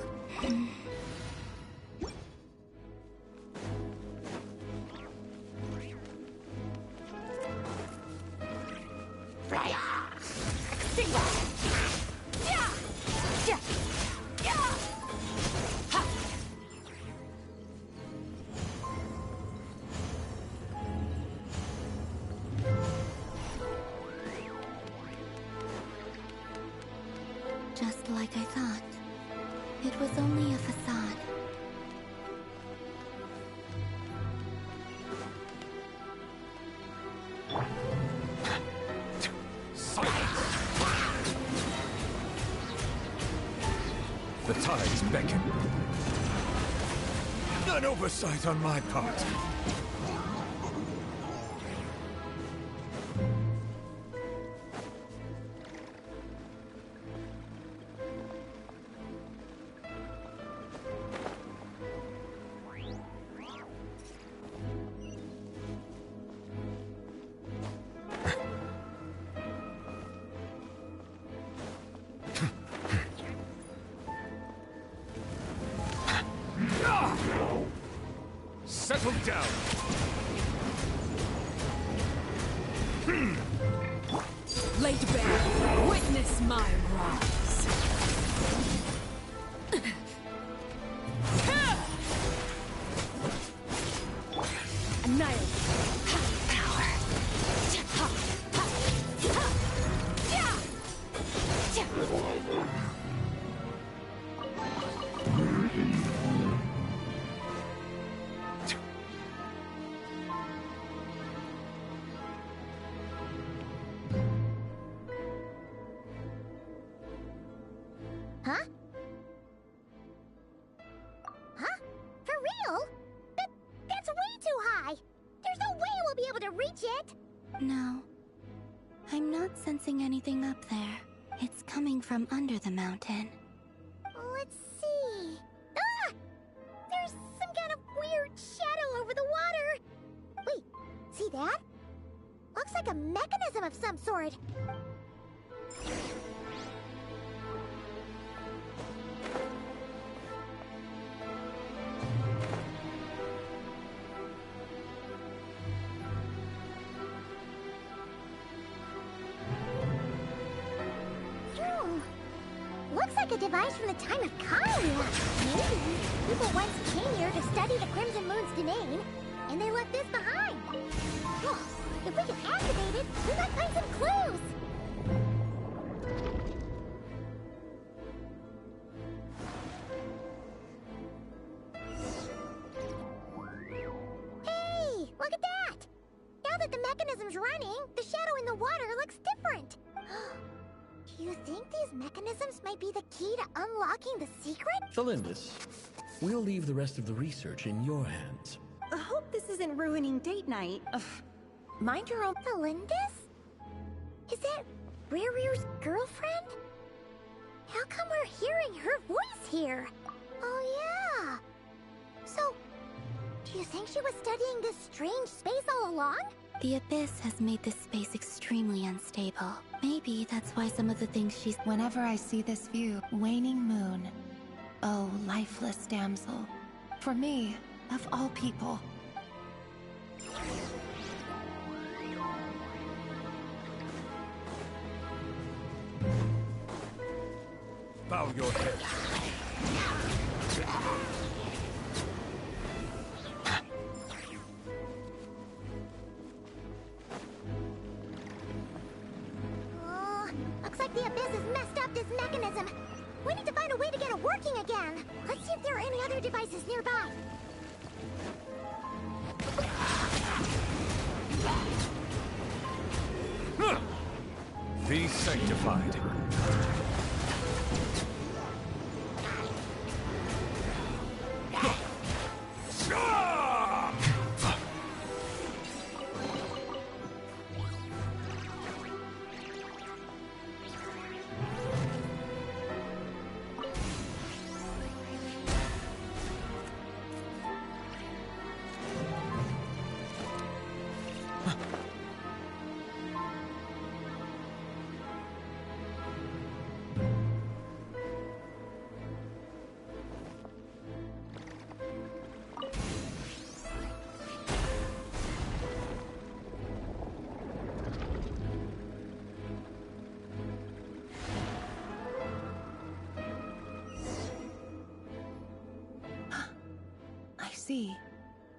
Just like I thought. It was only a facade. The tides beckon. An oversight on my part. down! Laid bare, witness my rise. Annihilate. Power. Huh? Huh? For real? That's way too high! There's no way we'll be able to reach it! No. I'm not sensing anything up there. It's coming from under the mountain. Let's see... Ah! There's some kind of weird shadow over the water! Wait, see that? Looks like a mechanism of some sort. Looks like a device from the time of Kalia. Maybe. People once came here to study the Crimson Moon's domain, and they left this behind. Oh, if we can activate it, we might find some clues. Hey, look at that! Now that the mechanism's running, the shadow in the water looks different. Do you think these mechanisms might be the key to unlocking the secret? Felindis, we'll leave the rest of the research in your hands. I hope this isn't ruining date night. Mind your own... Felindis? Is that Rear's girlfriend? How come we're hearing her voice here? Oh yeah. So, do you think she was studying this strange space all along? The Abyss has made this space extremely unstable. Maybe that's why some of the things she's... Whenever I see this view, waning moon. Oh, lifeless damsel. For me, of all people. Bow your head. Looks like the Abyss has messed up this mechanism. We need to find a way to get it working again. Let's see if there are any other devices nearby. Be sanctified.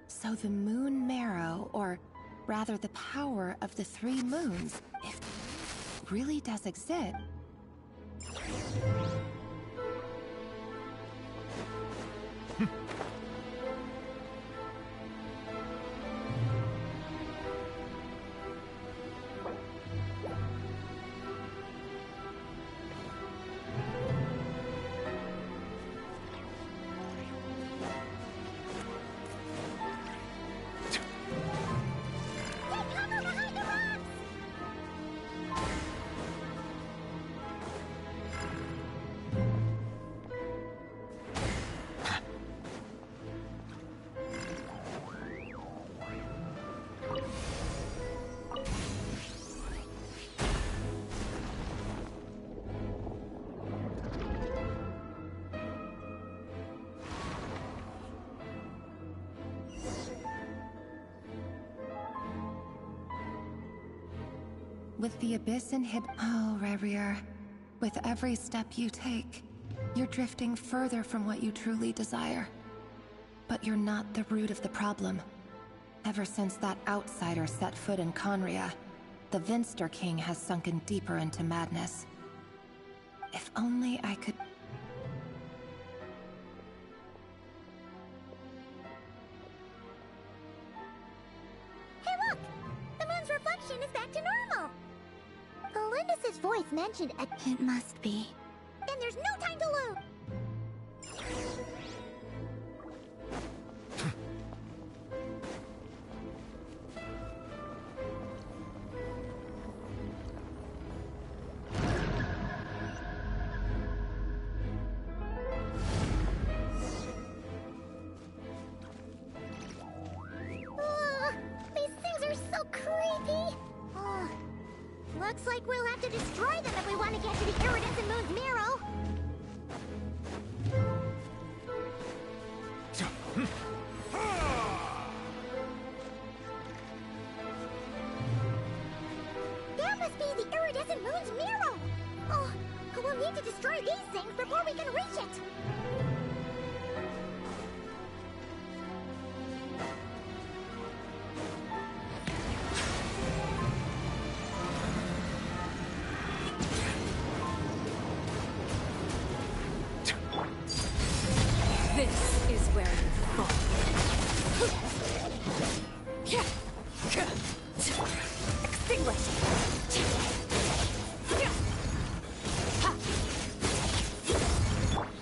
So the moon marrow, or rather the power of the 3 moons, if it really does exist. With the Abyss Oh, Revier. With every step you take, you're drifting further from what you truly desire. But you're not the root of the problem. Ever since that outsider set foot in Conria, the Vinster King has sunken deeper into madness. If only I could... Hey look! The moon's reflection is back to normal! Felindus's voice mentioned a... It must be. Then there's no time to lose! These things are so creepy! Looks like we'll have to destroy them if we want to get to the iridescent moon's marrow. That must be the iridescent moon's marrow! Oh, we'll need to destroy these things before we can reach it! This is where you fall. Extinguish!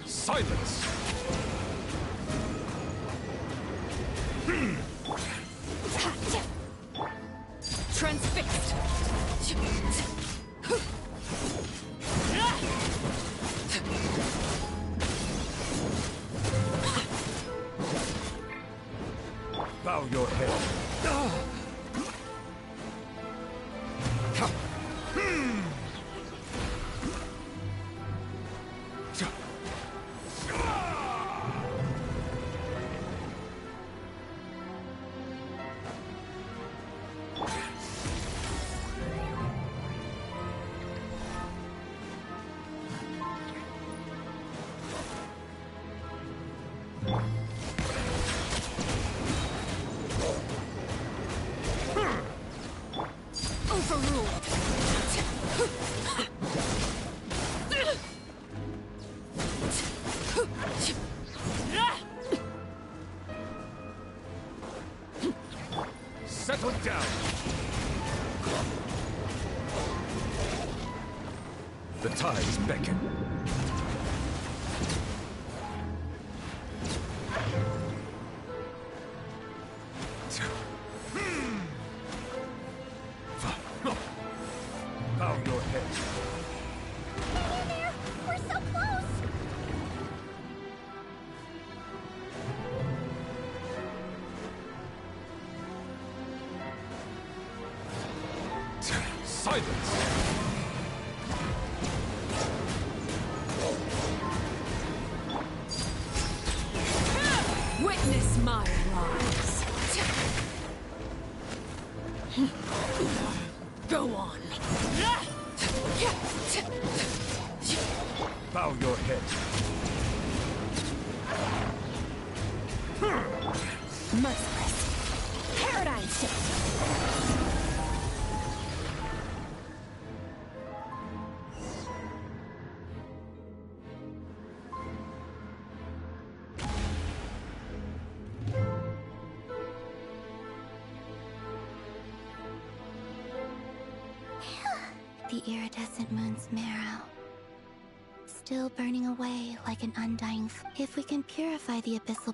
Silence! Transfixed. Bow your head. Settle down. The tides beckon. Bow your head. Hang in there! We're so close! Silence! Witness my rise. Go on. Bow your head. Merciless. Paradigm shift. The iridescent moon's marrow. Still burning away like an undying if we can purify the abyssal...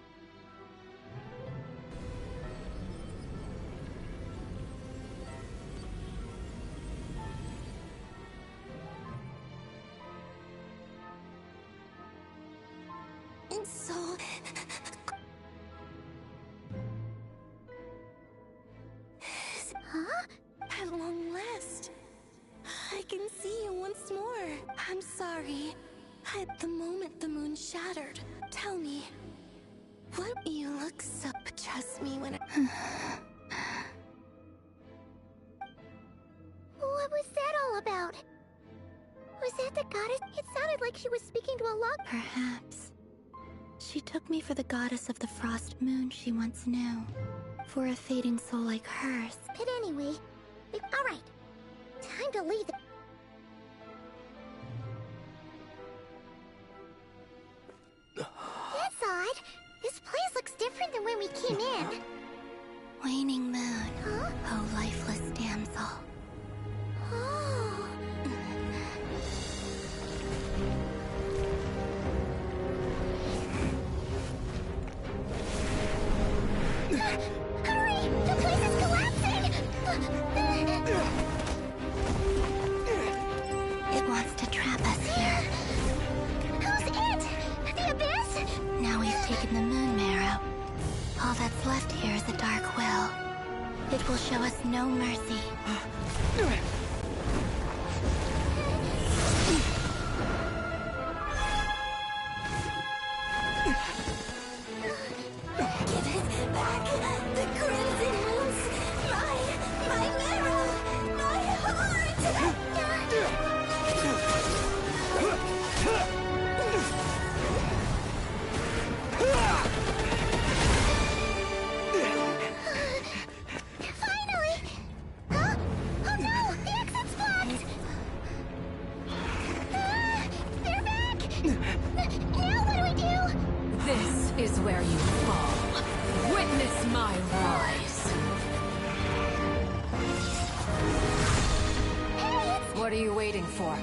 And so... Huh? At long last. I can see you once more. I'm sorry. At the moment the moon shattered. Tell me, what you look so... Trust me when I... What was that? all about? Was that the goddess? It sounded like she was speaking to a log. Perhaps. She took me for the goddess of the frost moon she once knew. For a fading soul like hers. But anyway, alright. Time to leave the... That's odd. This place looks different than when we came in. Waning moon. Huh? Oh, lifeless damsel. Oh. Hurry! The place is collapsing! It wants to trap us here. Who's it? The Abyss? Now we've taken the moon marrow. All that's left here is a dark will. It will show us no mercy. Give it back! The crimson moons! My marrow! My heart! Finally! Huh? Oh no! The exit's blocked! They're back! Now what do we do? This is where you fall. Witness my rise. What are you waiting for?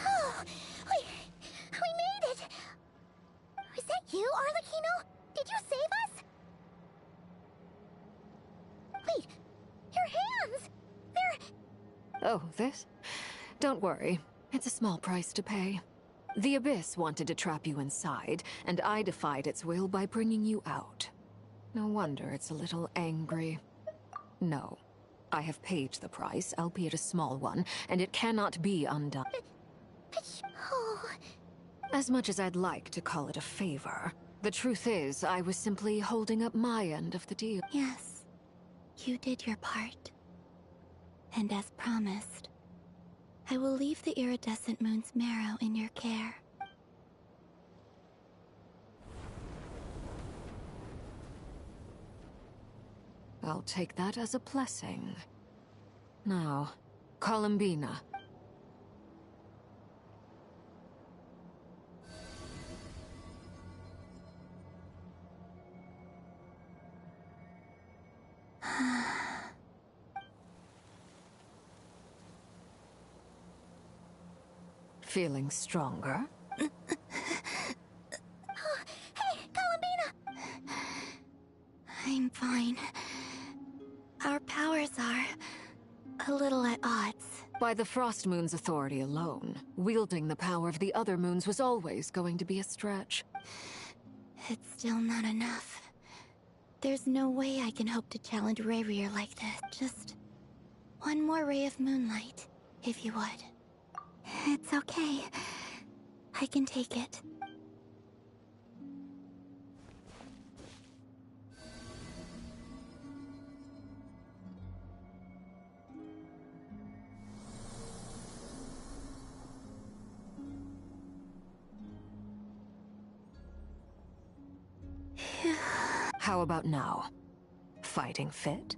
Oh, we made it! Was that you, Arlecchino? Did you save us? Wait, your hands! They're... Oh, this? Don't worry. It's a small price to pay. The Abyss wanted to trap you inside, and I defied its will by bringing you out. No wonder it's a little angry. No. I have paid the price, albeit a small one, and it cannot be undone. Oh... As much as I'd like to call it a favor, the truth is I was simply holding up my end of the deal. Yes, you did your part. And as promised, I will leave the iridescent moon's marrow in your care. I'll take that as a blessing. Now, Columbina. Feeling stronger? Hey, Columbina! I'm fine. Our powers are a little at odds. By the Frost Moon's authority alone, wielding the power of the other moons was always going to be a stretch. It's still not enough. There's no way I can hope to challenge Rayrier like this. Just one more ray of moonlight, if you would. It's okay. I can take it. How about now? Fighting fit?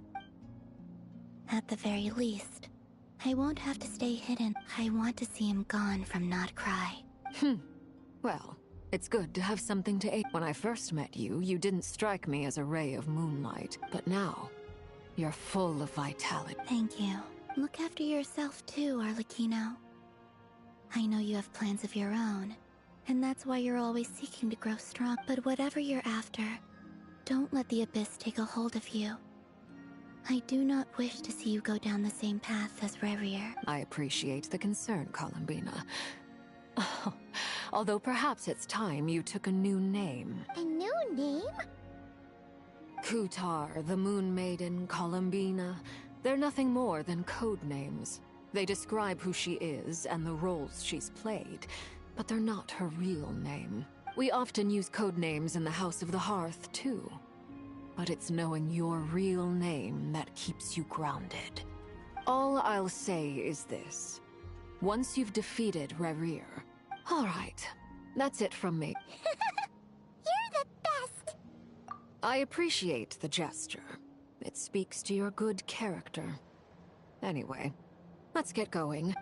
At the very least, I won't have to stay hidden. I want to see him gone from Not Cry. Well, it's good to have something to aid. When I first met you, you didn't strike me as a ray of moonlight. But now, you're full of vitality. Thank you. Look after yourself too, Arlecchino. I know you have plans of your own, and that's why you're always seeking to grow strong. But whatever you're after, don't let the Abyss take a hold of you. I do not wish to see you go down the same path as Rayrier. I appreciate the concern, Columbina. Oh, Although perhaps it's time you took a new name. A new name? Kutar, the Moon Maiden, Columbina. They're nothing more than code names. They describe who she is and the roles she's played, but they're not her real name. We often use code names in the House of the Hearth, too. But it's knowing your real name that keeps you grounded. All I'll say is this. Once you've defeated Rerir... All right, that's it from me. You're the best! I appreciate the gesture. It speaks to your good character. Anyway, let's get going.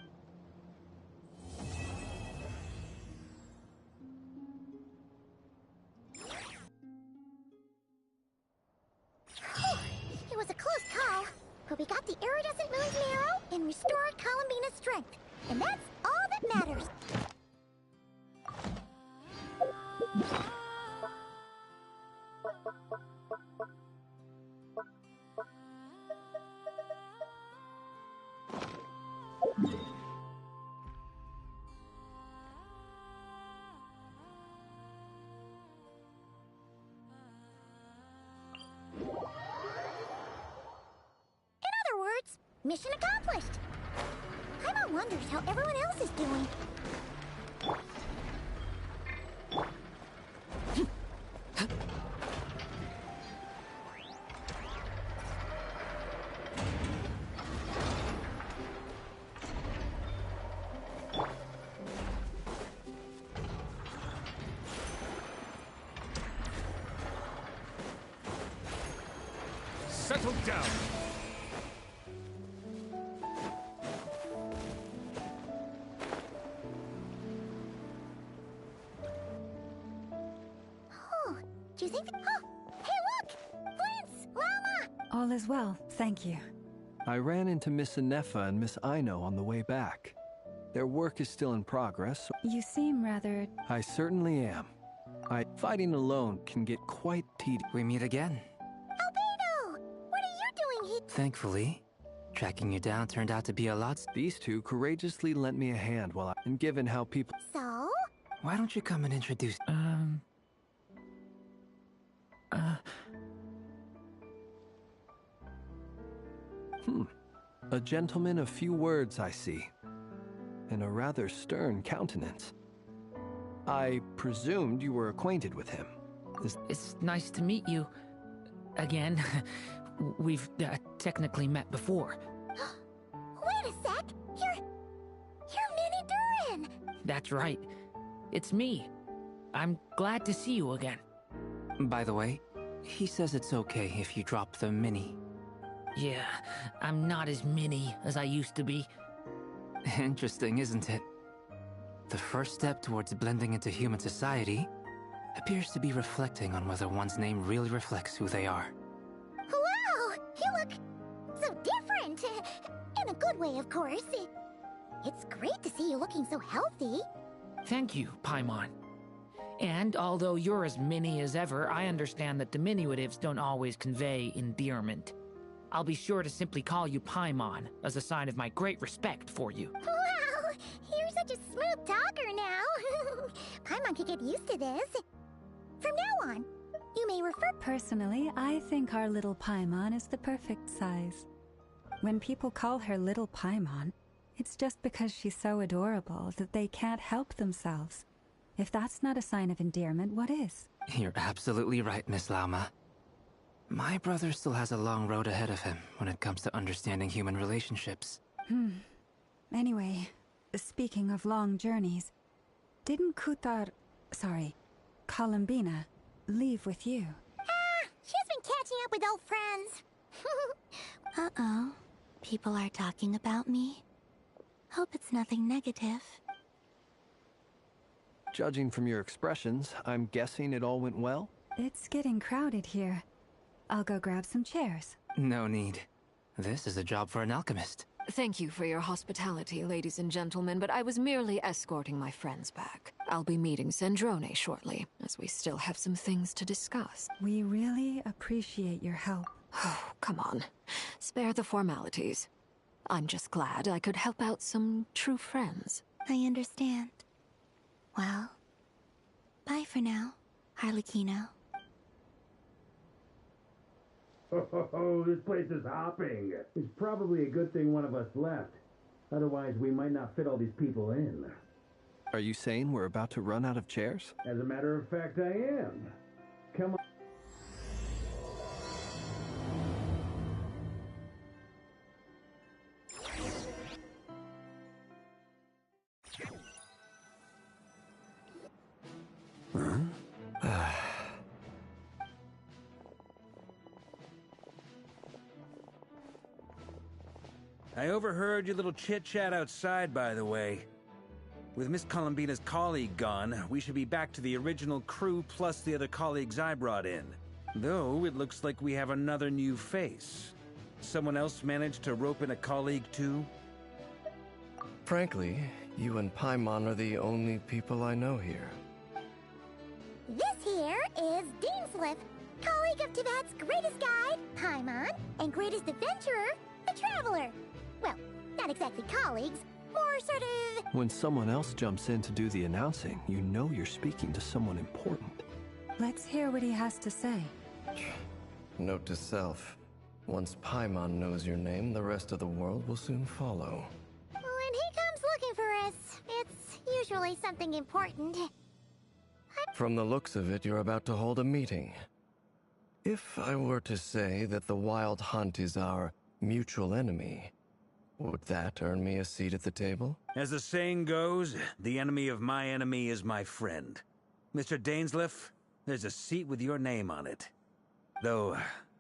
It was a close call, but we got the iridescent moon's marrow and restored Columbina's strength, and that's all that matters. Mission accomplished! Paimon wonders how everyone else is doing. Settle down! Do you think that... Oh! Hey, look! Prince! Llama! All is well, thank you. I ran into Miss Anefa and Miss Aino on the way back. Their work is still in progress. You seem rather... I certainly am. Fighting alone can get quite tedious. We meet again. Albedo! What are you doing here? Thankfully, tracking you down turned out to be a lot. These two courageously lent me a hand while and given how people... So? Why don't you come and introduce... A gentleman of few words, I see. And a rather stern countenance. I presumed you were acquainted with him. It's nice to meet you. Again. We've technically met before. Wait a sec! You're Mini Durin! That's right. It's me. I'm glad to see you again. By the way, he says it's okay if you drop the mini. Yeah, I'm not as mini as I used to be. Interesting, isn't it? The first step towards blending into human society appears to be reflecting on whether one's name really reflects who they are. Wow! You look so different! In a good way, of course. It's great to see you looking so healthy. Thank you, Paimon. And although you're as mini as ever, I understand that diminutives don't always convey endearment. I'll be sure to simply call you Paimon, as a sign of my great respect for you. Wow! You're such a smooth talker now! Paimon could get used to this. From now on, you may refer... Personally, I think our little Paimon is the perfect size. When people call her Little Paimon, it's just because she's so adorable that they can't help themselves. If that's not a sign of endearment, what is? You're absolutely right, Miss Lauma. My brother still has a long road ahead of him when it comes to understanding human relationships. Anyway, speaking of long journeys, didn't Columbina, leave with you? She's been catching up with old friends. Uh-oh. People are talking about me. Hope it's nothing negative. Judging from your expressions, I'm guessing it all went well? It's getting crowded here. I'll go grab some chairs. No need. This is a job for an alchemist. Thank you for your hospitality, ladies and gentlemen, but I was merely escorting my friends back. I'll be meeting Sandrone shortly, as we still have some things to discuss. We really appreciate your help. Oh, come on. Spare the formalities. I'm just glad I could help out some true friends. I understand. Well, Bye for now, Harlequino. Oh, this place is hopping. It's probably a good thing one of us left. Otherwise, we might not fit all these people in. Are you saying we're about to run out of chairs? As a matter of fact, I am. Come on. I overheard your little chit-chat outside, by the way. With Miss Columbina's colleague gone, we should be back to the original crew plus the other colleagues I brought in. Though, it looks like we have another new face. Someone else managed to rope in a colleague too? Frankly, you and Paimon are the only people I know here. This here is Deansliff, colleague of Tibet's greatest guide, Paimon, and greatest adventurer, the Traveler. Well, not exactly colleagues, more sort of... When someone else jumps in to do the announcing, you know you're speaking to someone important. Let's hear what he has to say. Note to self. Once Paimon knows your name, the rest of the world will soon follow. When he comes looking for us, it's usually something important. From the looks of it, you're about to hold a meeting. If I were to say that the Wild Hunt is our mutual enemy, would that earn me a seat at the table? As the saying goes, the enemy of my enemy is my friend. Mr. Dainsliff, there's a seat with your name on it. Though,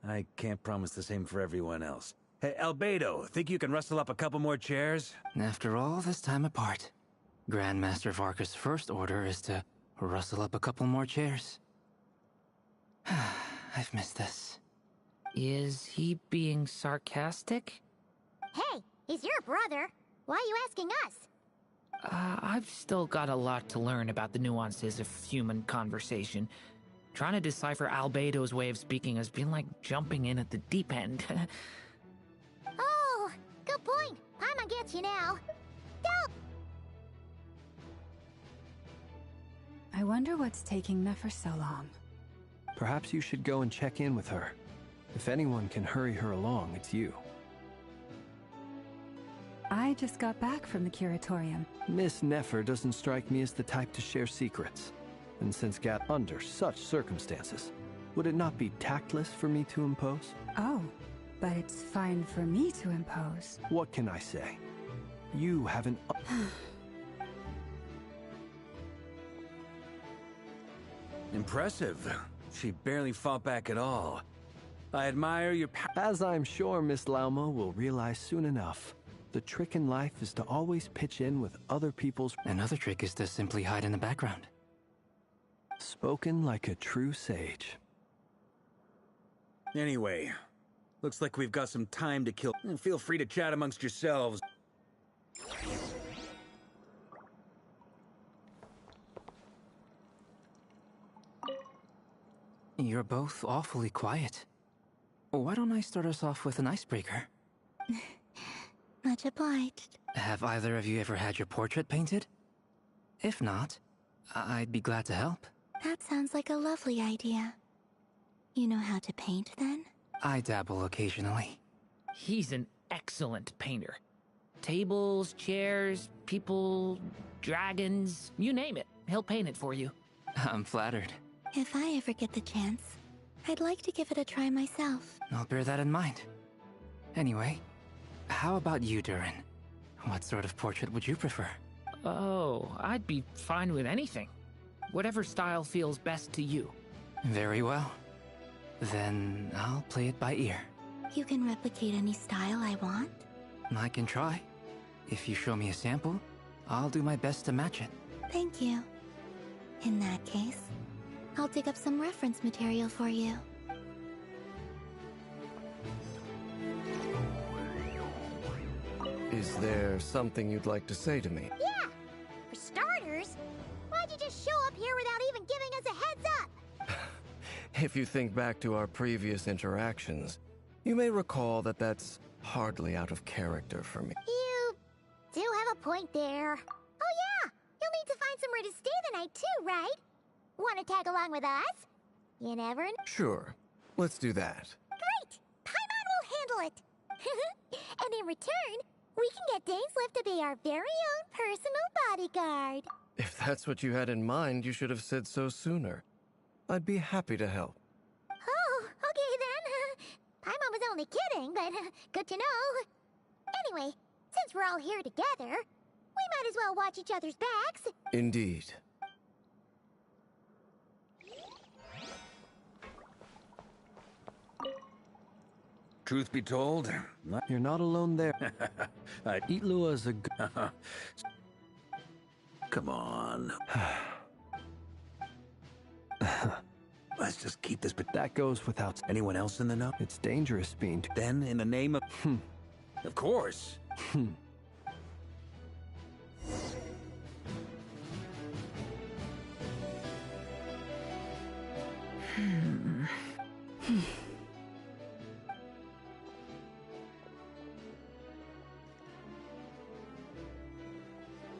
I can't promise the same for everyone else. Hey, Albedo, think you can rustle up a couple more chairs? After all this time apart, Grandmaster Varka's first order is to rustle up a couple more chairs. I've missed this. Is he being sarcastic? Hey, he's your brother. Why are you asking us? I've still got a lot to learn about the nuances of human conversation. Trying to decipher Albedo's way of speaking has been like jumping in at the deep end. Oh, good point. Paimon gets you now. Don't! I wonder what's taking Nefer so long. Perhaps you should go and check in with her. If anyone can hurry her along, it's you. I just got back from the curatorium. Miss Nefer doesn't strike me as the type to share secrets. And since got under such circumstances, would it not be tactless for me to impose? Oh, but it's fine for me to impose. What can I say? You haven't... Impressive. She barely fought back at all. I admire your As I'm sure Miss Lauma will realize soon enough, the trick in life is to always pitch in with other people's... Another trick is to simply hide in the background. Spoken like a true sage. Anyway, looks like we've got some time to kill. Feel free to chat amongst yourselves. You're both awfully quiet. Why don't I start us off with an icebreaker? Much obliged. Have either of you ever had your portrait painted? If not, I'd be glad to help. That sounds like a lovely idea. You know how to paint, then? I dabble occasionally. He's an excellent painter. Tables, chairs, people, dragons, you name it. He'll paint it for you. I'm flattered. If I ever get the chance, I'd like to give it a try myself. I'll bear that in mind. Anyway, how about you, Durin? What sort of portrait would you prefer? Oh, I'd be fine with anything. Whatever style feels best to you. Very well. Then I'll play it by ear. You can replicate any style I want? I can try. If you show me a sample, I'll do my best to match it. Thank you. In that case, I'll dig up some reference material for you. Is there something you'd like to say to me? Yeah! For starters, why'd you just show up here without even giving us a heads up? If you think back to our previous interactions, you may recall that that's hardly out of character for me. You do have a point there. Oh yeah! You'll need to find somewhere to stay the night too, right? Want to tag along with us? You never know. Sure, let's do that. Great! Paimon will handle it! And in return, we can get Dainslift to be our very own personal bodyguard. If that's what you had in mind, you should have said so sooner. I'd be happy to help. Oh, okay then. Paimon was only kidding, but good to know. Anyway, since we're all here together, we might as well watch each other's backs. Indeed. Truth be told, you're not alone there. Itlua's a Come on. Let's just keep this, but that goes without anyone else in the know. It's dangerous being Then, in the name of... Of course.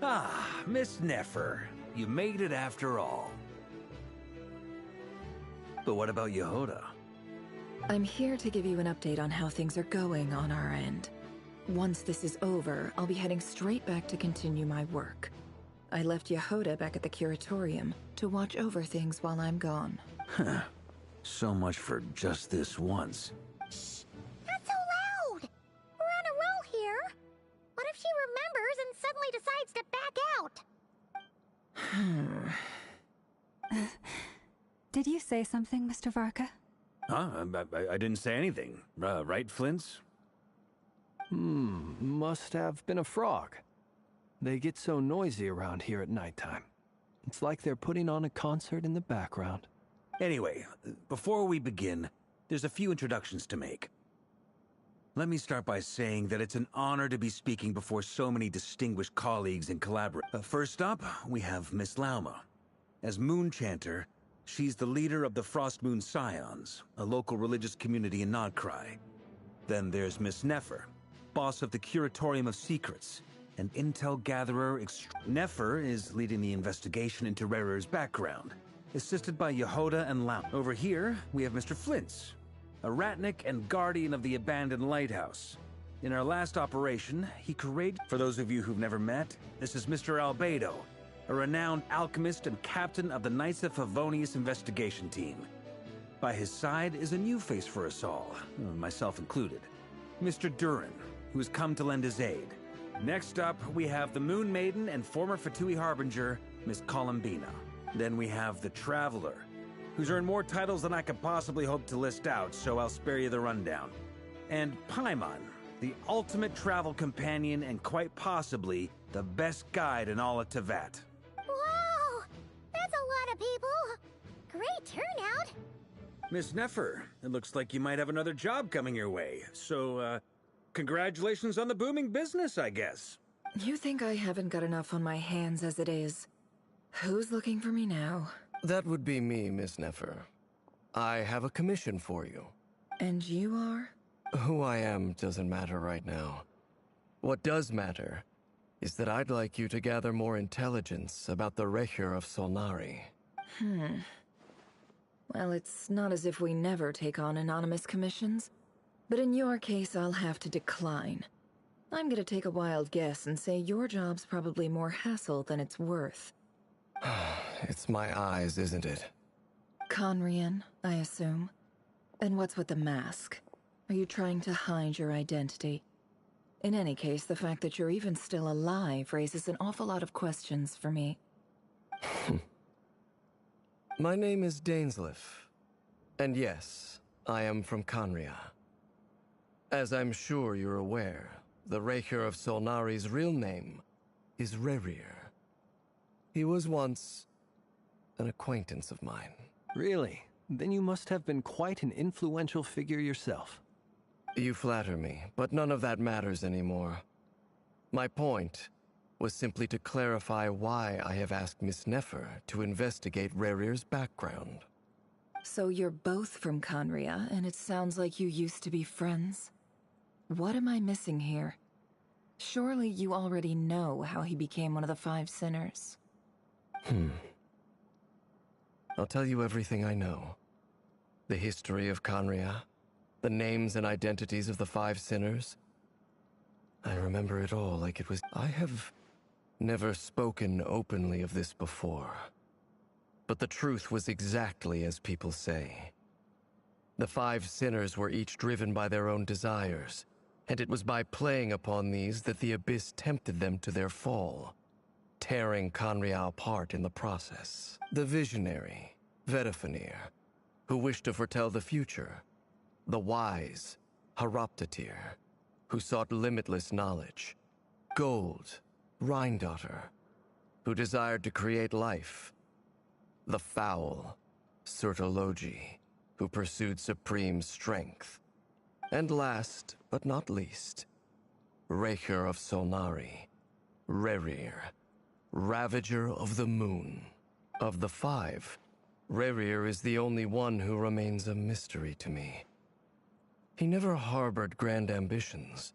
Ah, Miss Nefer. You made it after all. But what about Yehoda? I'm here to give you an update on how things are going on our end. Once this is over, I'll be heading straight back to continue my work. I left Yehoda back at the curatorium to watch over things while I'm gone. Huh. So much for just this once. Shh! Not so loud! We're on a roll here. What if she remembers and suddenly decides to back out? Did you say something, Mr. Varka? Huh? I didn't say anything. Right, Flints? Must have been a frog. They get so noisy around here at nighttime. It's like they're putting on a concert in the background. Anyway, before we begin, there's a few introductions to make. Let me start by saying that it's an honor to be speaking before so many distinguished colleagues and collaborators. First up, we have Miss Lauma. As Moon Chanter, she's the leader of the Frost Moon Scions, a local religious community in Nodcry. Then there's Miss Nefer, boss of the Curatorium of Secrets, and intel gatherer. Nefer is leading the investigation into Rerer's background, assisted by Yehoda and Lam. Over here, we have Mr. Flintz, a ratnik and guardian of the abandoned lighthouse. In our last operation, he courageously... For those of you who've never met, this is Mr. Albedo, a renowned alchemist and captain of the Knights of Favonius investigation team. By his side is a new face for us all, myself included, Mr. Durin, who has come to lend his aid. Next up, we have the Moon Maiden and former Fatui Harbinger, Miss Columbina. Then we have the Traveler, who's earned more titles than I could possibly hope to list out, so I'll spare you the rundown. And Paimon, the ultimate travel companion and quite possibly the best guide in all of Teyvat. Wow! That's a lot of people! Great turnout! Miss Nefer, it looks like you might have another job coming your way, so, congratulations on the booming business, I guess. You think I haven't got enough on my hands as it is? Who's looking for me now? That would be me, Miss Nefer. I have a commission for you. And you are? Who I am doesn't matter right now. What does matter is that I'd like you to gather more intelligence about the Rehyr of Solnari. Well, it's not as if we never take on anonymous commissions. But in your case, I'll have to decline. I'm gonna take a wild guess and say your job's probably more hassle than it's worth. It's my eyes, isn't it? Conrian, I assume. And what's with the mask? Are you trying to hide your identity? In any case, the fact that you're even still alive raises an awful lot of questions for me. My name is Dainsliff. And yes, I am from Conria. As I'm sure you're aware, the Rehyr of Solnari's real name is Rerir. He was once an acquaintance of mine. Really? Then you must have been quite an influential figure yourself. You flatter me, but none of that matters anymore. My point was simply to clarify why I have asked Miss Nefer to investigate Rerir's background. So you're both from Conria, and it sounds like you used to be friends? What am I missing here? Surely you already know how he became one of the Five Sinners. I'll tell you everything I know. The history of Conria, the names and identities of the five sinners. I remember it all like it was... I have never spoken openly of this before. But the truth was exactly as people say. The five sinners were each driven by their own desires, and it was by playing upon these that the Abyss tempted them to their fall, tearing Conria apart in the process. The visionary, Vedifenir, who wished to foretell the future. The wise, Horoptatir, who sought limitless knowledge. Gold, Rhindaughter, who desired to create life. The foul, Sertologi, who pursued supreme strength. And last, but not least, Raker of Solnari, Rerir, Ravager of the Moon. Of the five, Rerir is the only one who remains a mystery to me. He never harbored grand ambitions.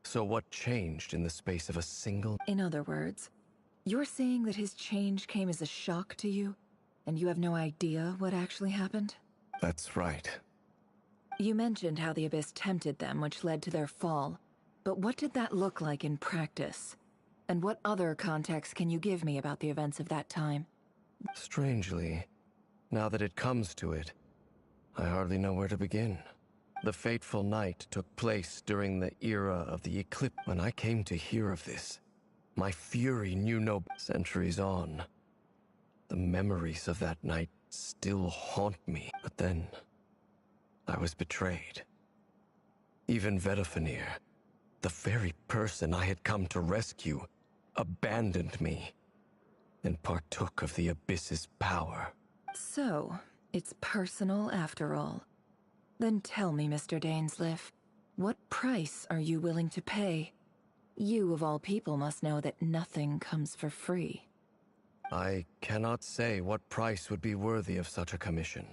So what changed in the space of a single... In other words, you're saying that his change came as a shock to you, and you have no idea what actually happened? That's right. You mentioned how the Abyss tempted them, which led to their fall. But what did that look like in practice? And what other context can you give me about the events of that time? Strangely, now that it comes to it, I hardly know where to begin. The fateful night took place during the era of the eclipse. When I came to hear of this, my fury knew no centuries on. The memories of that night still haunt me. But then, I was betrayed. Even Vedifenir, the very person I had come to rescue, abandoned me and partook of the Abyss's power. So, it's personal after all. Then tell me, Mr. Dainsleif, what price are you willing to pay? You, of all people, must know that nothing comes for free. I cannot say what price would be worthy of such a commission.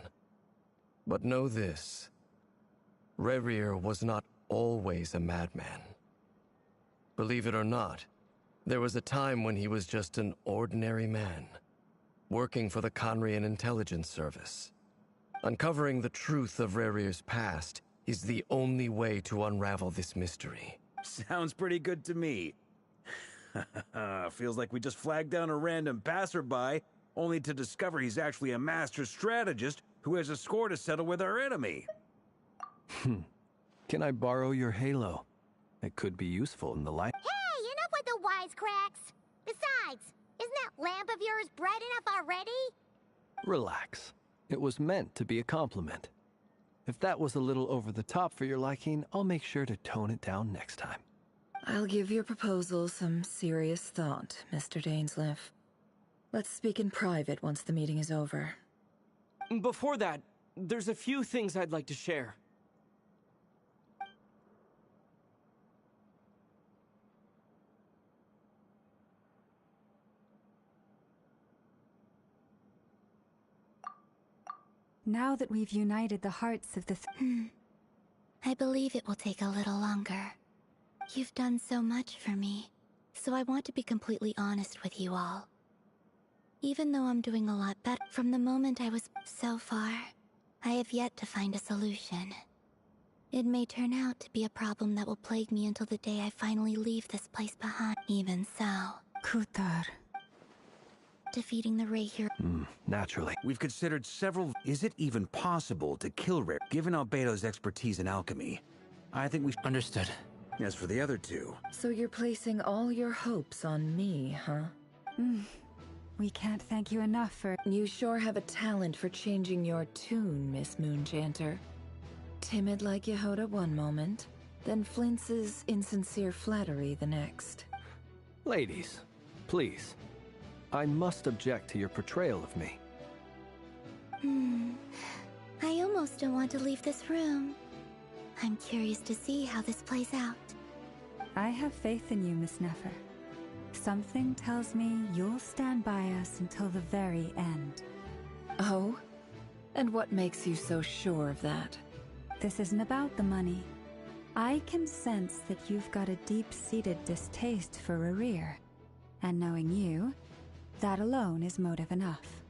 But know this. Rerir was not always a madman. Believe it or not, there was a time when he was just an ordinary man, working for the Conrian Intelligence Service. Uncovering the truth of Rerir's past is the only way to unravel this mystery. Sounds pretty good to me. Feels like we just flagged down a random passerby, only to discover he's actually a master strategist who has a score to settle with our enemy. Can I borrow your halo? It could be useful in the light. Hey, enough with the wisecracks! Besides, isn't that lamp of yours bright enough already? Relax. It was meant to be a compliment. If that was a little over the top for your liking, I'll make sure to tone it down next time. I'll give your proposal some serious thought, Mr. Dainsleif. Let's speak in private once the meeting is over. Before that, there's a few things I'd like to share. Now that we've united the hearts of the I believe it will take a little longer. You've done so much for me, so I want to be completely honest with you all. Even though I'm doing a lot better from the moment I was so far, I have yet to find a solution. It may turn out to be a problem that will plague me until the day I finally leave this place behind. Even so, Kutar. Defeating the Ray here. Naturally. We've considered several... Is it even possible to kill Ray, given Albedo's expertise in alchemy? I think we... Understood. As for the other two... So you're placing all your hopes on me, huh? We can't thank you enough for... You sure have a talent for changing your tune, Miss Moonchanter. Timid like Yehoda one moment, then flinches insincere flattery the next. Ladies, please. I must object to your portrayal of me. I almost don't want to leave this room. I'm curious to see how this plays out. I have faith in you, Miss Nefer. Something tells me you'll stand by us until the very end. Oh? And what makes you so sure of that? This isn't about the money. I can sense that you've got a deep-seated distaste for Rerir. And knowing you, that alone is motive enough.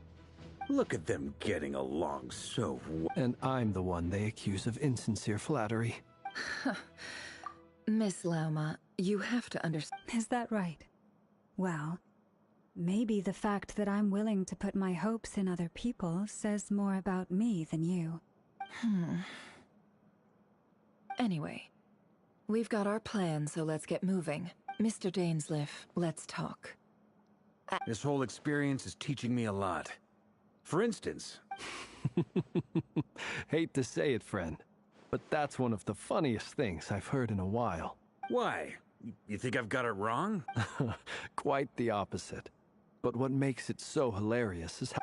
Look at them getting along so well. And I'm the one they accuse of insincere flattery. Miss Lauma, you have to understand. Is that right? Well, maybe the fact that I'm willing to put my hopes in other people says more about me than you. Anyway, we've got our plan, so let's get moving. Mr. Dainsleif, let's talk. This whole experience is teaching me a lot. For instance... Hate to say it, friend, but that's one of the funniest things I've heard in a while. Why? You think I've got it wrong? Quite the opposite. But what makes it so hilarious is how...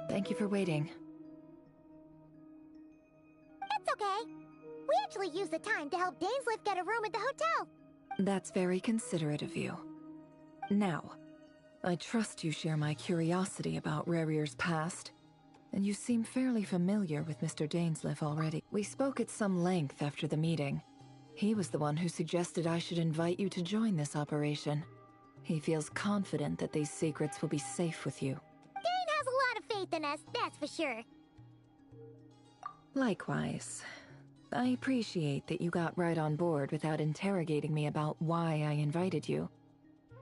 Thank you for waiting. It's okay. We actually used the time to help Dainsleif get a room at the hotel. That's very considerate of you. Now, I trust you share my curiosity about Rarier's past, and you seem fairly familiar with Mr. Dainsleif already. We spoke at some length after the meeting. He was the one who suggested I should invite you to join this operation. He feels confident that these secrets will be safe with you. Dane has a lot of faith in us, that's for sure. Likewise. I appreciate that you got right on board without interrogating me about why I invited you.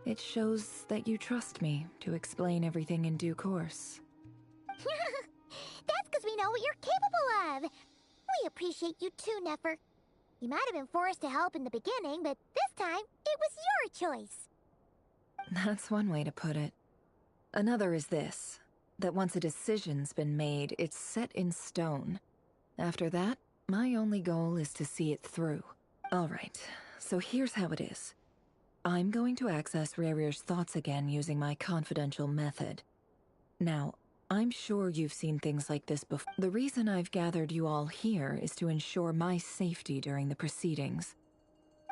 It shows that you trust me to explain everything in due course. That's because we know what you're capable of. We appreciate you too, Nefer. You might have been forced to help in the beginning, but this time, it was your choice. That's one way to put it. Another is this, that once a decision's been made, it's set in stone. After that, my only goal is to see it through. Alright, so here's how it is. I'm going to access Rarier's thoughts again using my confidential method. Now, I'm sure you've seen things like this before. The reason I've gathered you all here is to ensure my safety during the proceedings.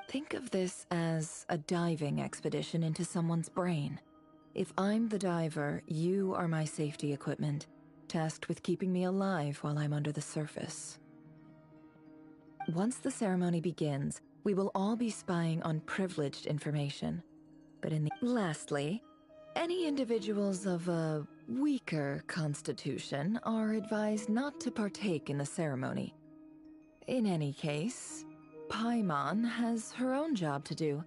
Think of this as a diving expedition into someone's brain. If I'm the diver, you are my safety equipment, tasked with keeping me alive while I'm under the surface. Once the ceremony begins, we will all be spying on privileged information. But Lastly, any individuals of a weaker constitution are advised not to partake in the ceremony. In any case, Paimon has her own job to do.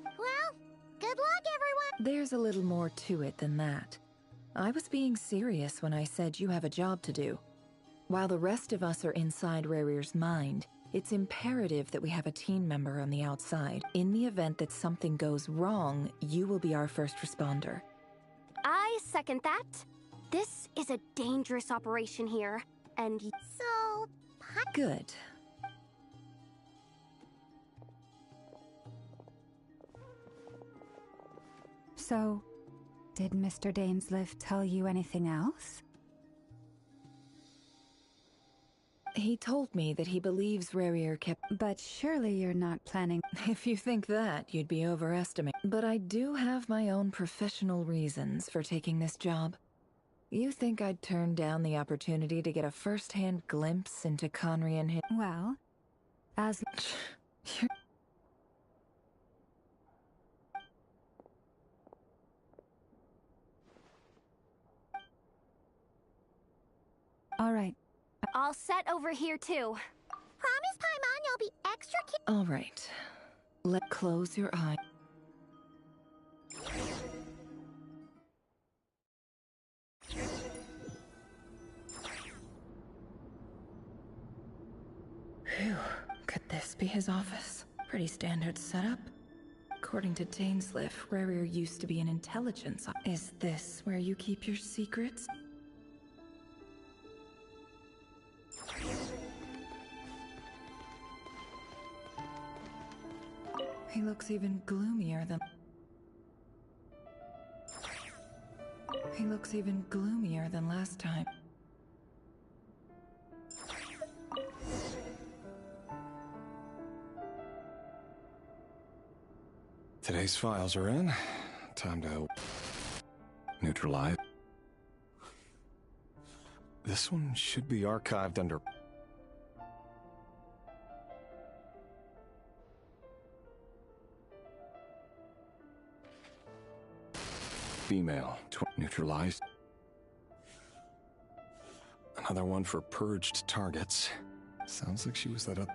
Well, good luck, everyone! There's a little more to it than that. I was being serious when I said you have a job to do. While the rest of us are inside Rarier's mind, it's imperative that we have a team member on the outside. In the event that something goes wrong, you will be our first responder. I second that. This is a dangerous operation here, and so... Good. So, did Mr. Dainsleif tell you anything else? He told me that he believes Rarier kept... But surely you're not planning... If you think that, you'd be overestimating. But I do have my own professional reasons for taking this job. You think I'd turn down the opportunity to get a first-hand glimpse into Conrian... Well, as... All right. All set over here, too. Promise, Paimon, you'll be extra All right. Close your eye. Phew. Could this be his office? Pretty standard setup. According to Dainsleif, Rarier used to be an intelligence. Is this where you keep your secrets? He looks even gloomier than... He looks even gloomier than last time. Today's files are in. Time to neutralize. This one should be archived under... Female, neutralized. Another one for purged targets. Sounds like she was that up.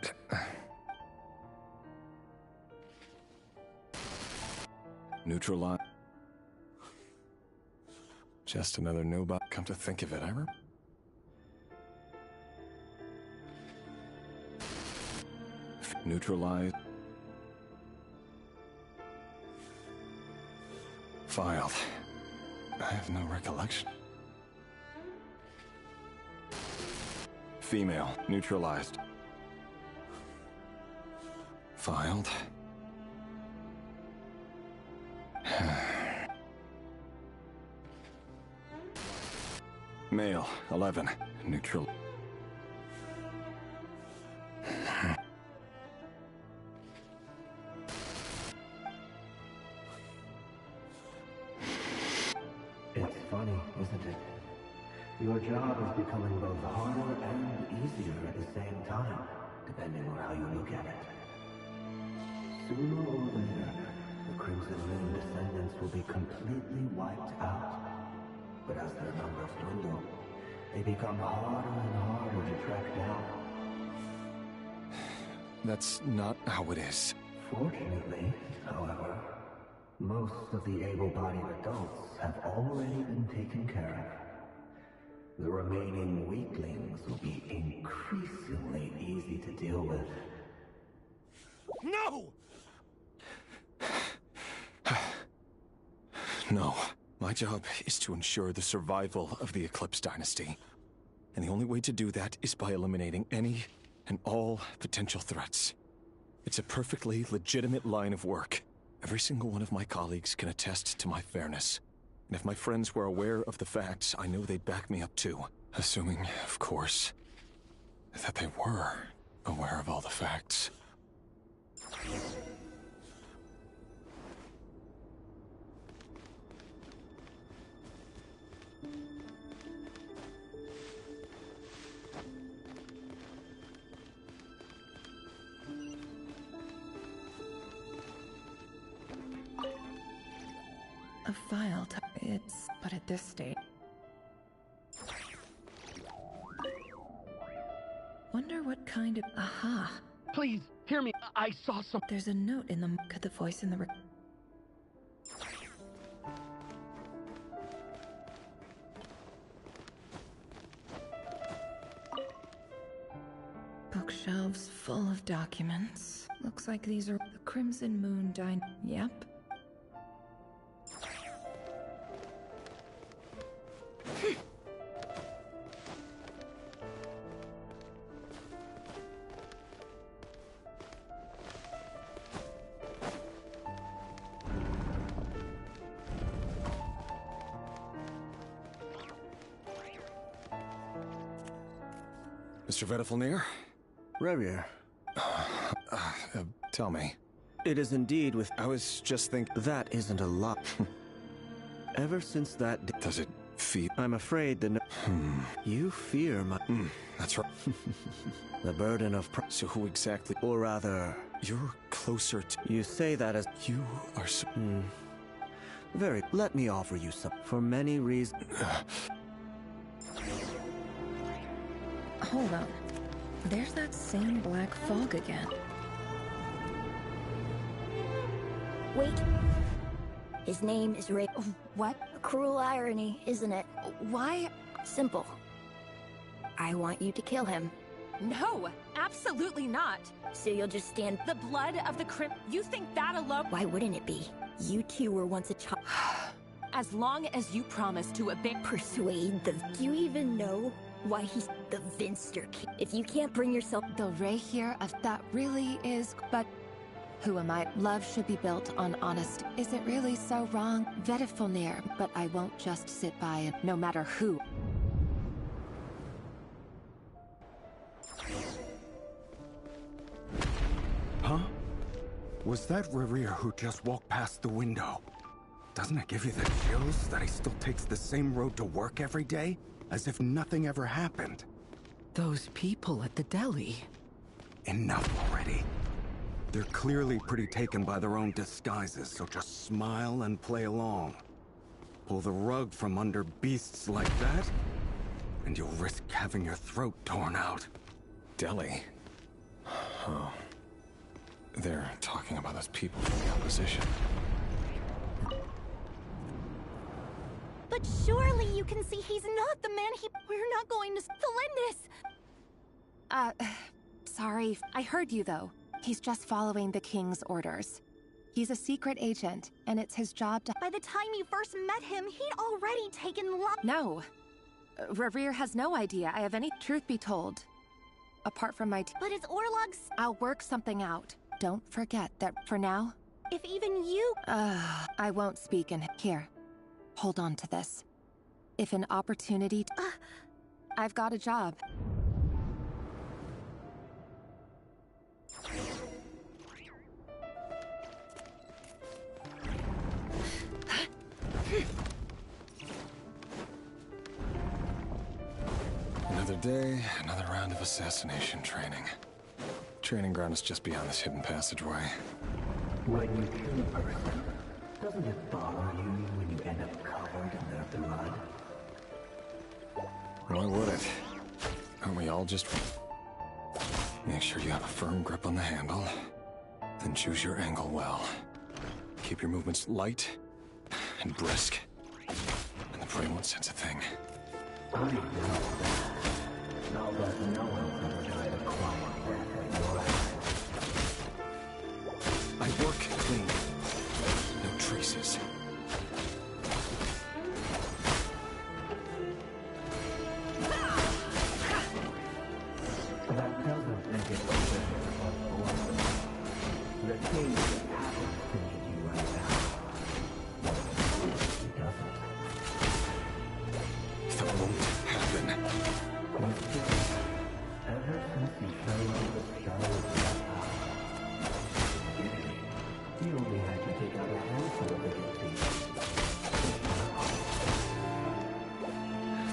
Neutralize. Just another noob. Come to think of it, neutralize. Filed. I have no recollection. Female, neutralized. Filed. Male, 11, neutral. It's funny, isn't it? Your job is becoming both harder and easier at the same time, depending on how you look at it. Sooner or later, the Crimson Moon descendants will be completely wiped out. But as their numbers dwindle, they become harder and harder to track down. That's not how it is. Fortunately, however, most of the able-bodied adults have already been taken care of. The remaining weaklings will be increasingly easy to deal with. No! No. My job is to ensure the survival of the Eclipse Dynasty. And the only way to do that is by eliminating any and all potential threats. It's a perfectly legitimate line of work. Every single one of my colleagues can attest to my fairness. And if my friends were aware of the facts, I know they'd back me up too. Assuming, of course, that they were aware of all the facts. A file it's... but at this stage... Wonder what kind of... Aha! Please, hear me. I saw some... There's a note in the... Could the voice in the... Bookshelves full of documents. Looks like these are the Crimson Moon Yep. Mr. Vedifalnir? Revier. Tell me. It is indeed with... I was just thinking... That isn't a lot. Ever since that... Does it feel... I'm afraid that... You fear my... That's right. The burden of... So who exactly... Or rather... You're closer to... You say that as... You are so... Very... Let me offer you some... For many reasons... Hold on. There's that same black fog again. Wait. His name is Ray. What? A cruel irony, isn't it? Why? Simple. I want you to kill him. No, absolutely not. So you'll just stand... The blood of the crim... You think that alone... Why wouldn't it be? You two were once a child. As long as you promise to obey... Persuade the... Do you even know why he's the Vinster King? If you can't bring yourself... The Ray here of that really is... But Who am I? Love should be built on honesty. Is it really so wrong? Vedifulnir, but I won't just sit by and no matter who. Huh? Was that Rerir who just walked past the window? Doesn't it give you the chills that he still takes the same road to work every day? As if nothing ever happened. Those people at the deli. Enough already. They're clearly pretty taken by their own disguises, so just smile and play along. Pull the rug from under beasts like that, and you'll risk having your throat torn out. Deli? Oh. They're talking about those people from the opposition. But surely you can see he's not the man We're not going to... Thelindis! Sorry. I heard you, though. He's just following the King's orders. He's a secret agent, and it's his job to... By the time you first met him, he'd already taken No. Rerir has no idea I have any... Truth be told. Apart from my... But it's Orlog's... I'll work something out. Don't forget that for now... If even you... I won't speak in... Here. Hold on to this. If an opportunity... I've got a job. Another day, another round of assassination training. Training ground is just beyond this hidden passageway. When you kill a person, doesn't it bother you when you end up covered in their blood? Why would it? Aren't we all just... Make sure you have a firm grip on the handle, then choose your angle well. Keep your movements light and brisk, and the prey won't sense a thing. I know that. Now that no one's ever died a quiet death at your hands. I work clean. No traces. That doesn't make it better or worse. The thing that happens to you right now. It doesn't. That won't happen. Ever since you fell into the Charlotte's bathhouse, you only had to take out a handful of the guilty.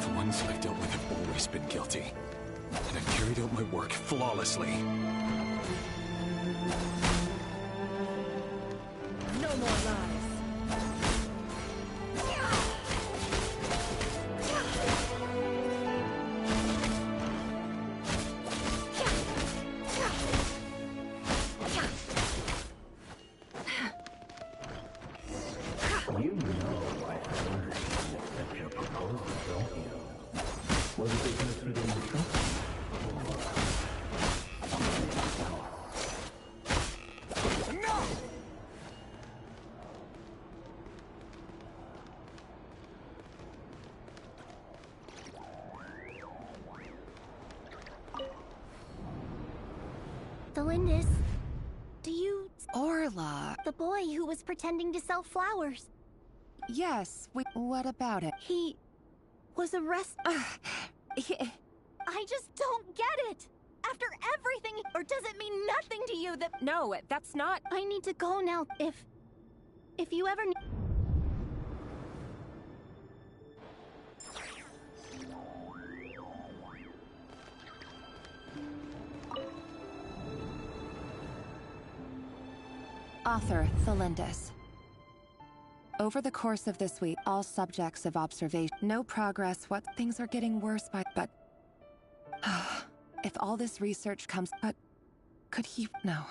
The ones I've dealt with have always been guilty, and I've carried out my work flawlessly. No more lies. You know I wonder if you accept your proposal, don't you? Was it because you didn't trust me? Or something else? No! Thelindis, do you... Orla. The boy who was pretending to sell flowers. Yes, what about it? He... was arrested. I just don't get it! After everything, or does it mean nothing to you that... No, that's not... I need to go now. If you ever... Author Thelindis. Over the course of this week, all subjects of observation, no progress, what things are getting worse but if all this research comes, but could he, no.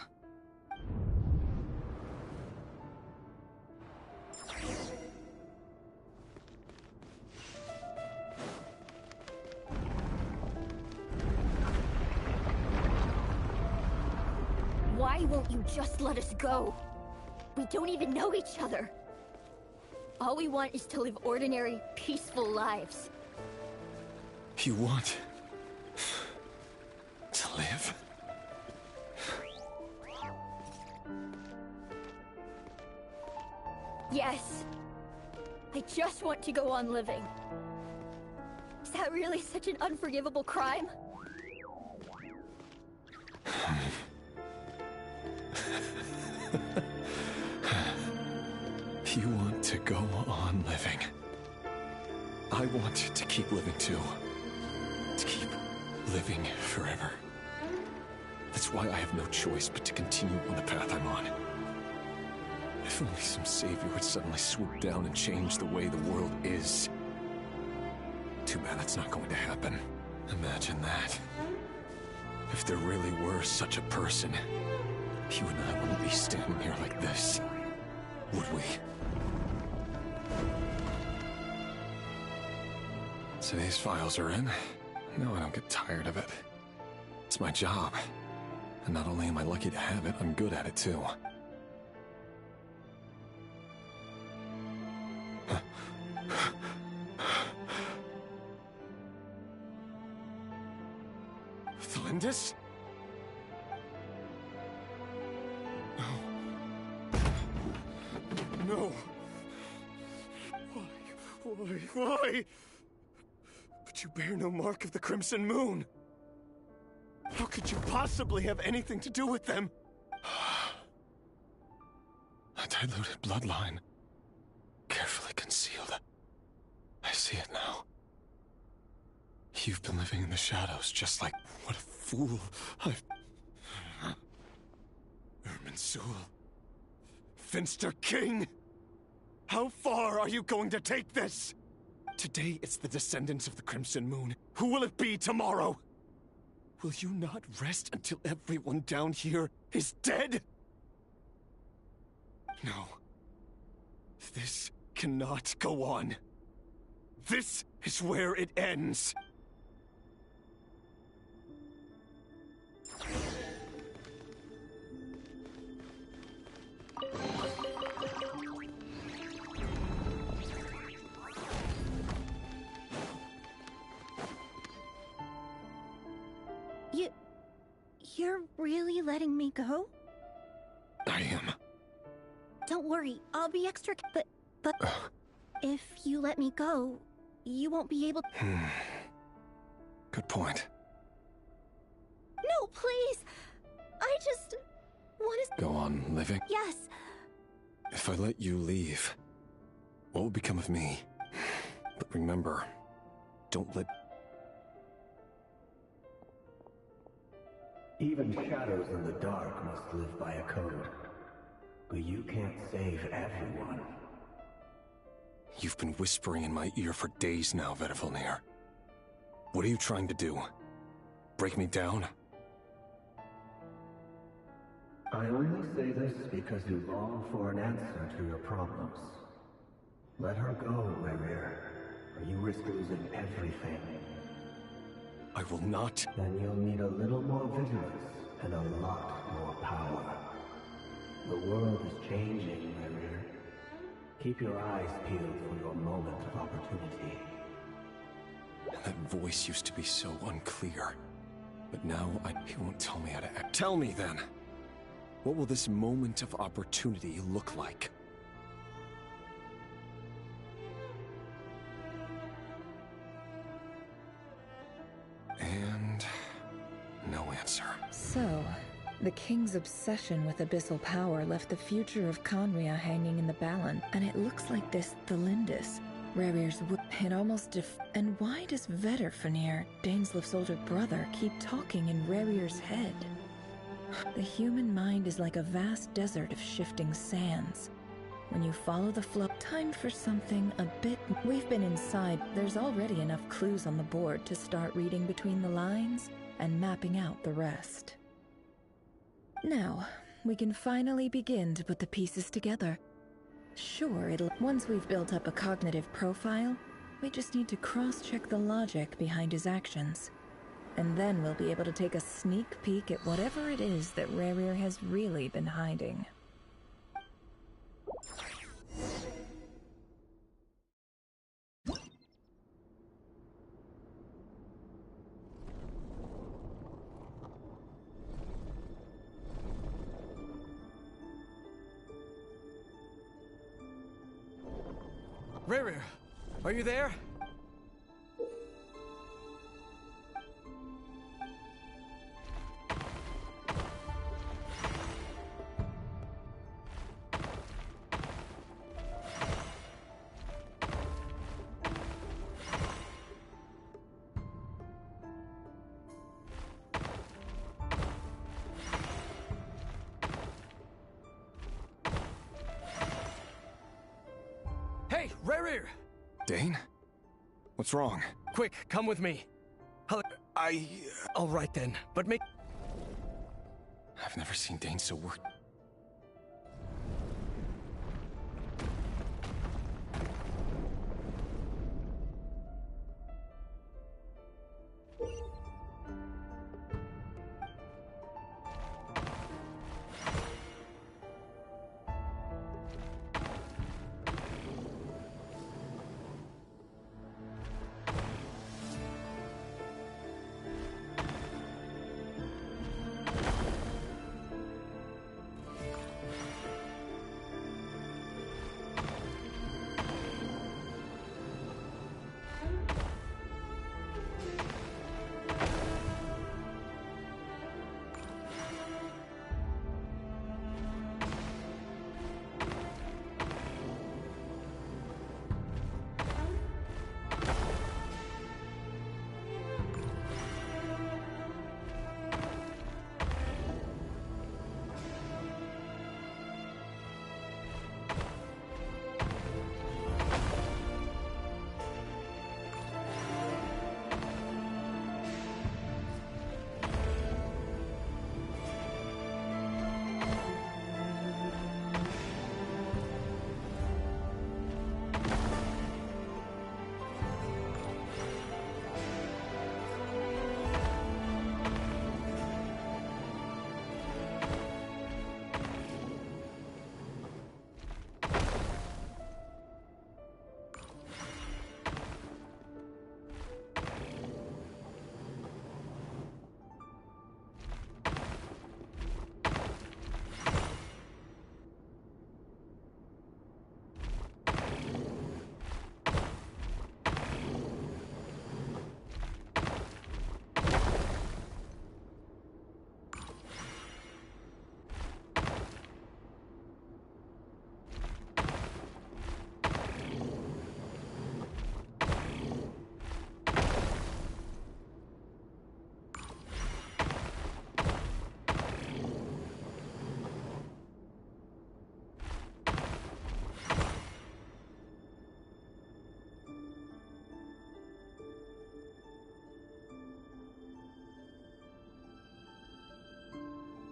Why won't you just let us go? We don't even know each other. All we want is to live ordinary, peaceful lives. You want... to live? Yes. I just want to go on living. Is that really such an unforgivable crime? You want to go on living. I want to keep living too. To keep living forever. That's why I have no choice but to continue on the path I'm on. If only some savior would suddenly swoop down and change the way the world is. Too bad that's not going to happen. Imagine that. If there really were such a person, you and I wouldn't be standing here like this, would we? So these files are in. No, I don't get tired of it. It's my job. And not only am I lucky to have it, I'm good at it too. Flinders? No. No. Why? But you bear no mark of the Crimson Moon. How could you possibly have anything to do with them? A diluted bloodline. Carefully concealed. I see it now. You've been living in the shadows just like... What a fool I've... Irminsul. Finster King! How far are you going to take this? Today it's the descendants of the Crimson Moon. Who will it be tomorrow? Will you not rest until everyone down here is dead? No. This cannot go on. This is where it ends. You're really letting me go? I am. Don't worry, I'll be extra... But if you let me go, you won't be able... Good point. No, please! I just... want to... Go on living? Yes. If I let you leave, what will become of me? But remember, don't let... Even shadows in the dark must live by a code. But you can't save everyone. You've been whispering in my ear for days now, Vedifalnir. What are you trying to do? Break me down? I only say this because you long for an answer to your problems. Let her go, Rerir, or you risk losing everything. I will not. Then you'll need a little more vigilance and a lot more power. The world is changing, Rerir. Keep your eyes peeled for your moment of opportunity. That voice used to be so unclear. But now he won't tell me how to act. Tell me then! What will this moment of opportunity look like? And... no answer. So, the king's obsession with abyssal power left the future of Conria hanging in the balance, and it looks like this Thelindis, Rerir's it almost and why does Vedifalnir, Dainslif's older brother, keep talking in Rerir's head? The human mind is like a vast desert of shifting sands. When you follow the flow, time for something a bit... We've been inside. There's already enough clues on the board to start reading between the lines and mapping out the rest. Now, we can finally begin to put the pieces together. Sure, once we've built up a cognitive profile, we just need to cross-check the logic behind his actions. And then we'll be able to take a sneak peek at whatever it is that Rerir has really been hiding. Rerir, are you there? Hey, Rerir! Dane? What's wrong? Quick, come with me. All right then, but make... I've never seen Dane so worked.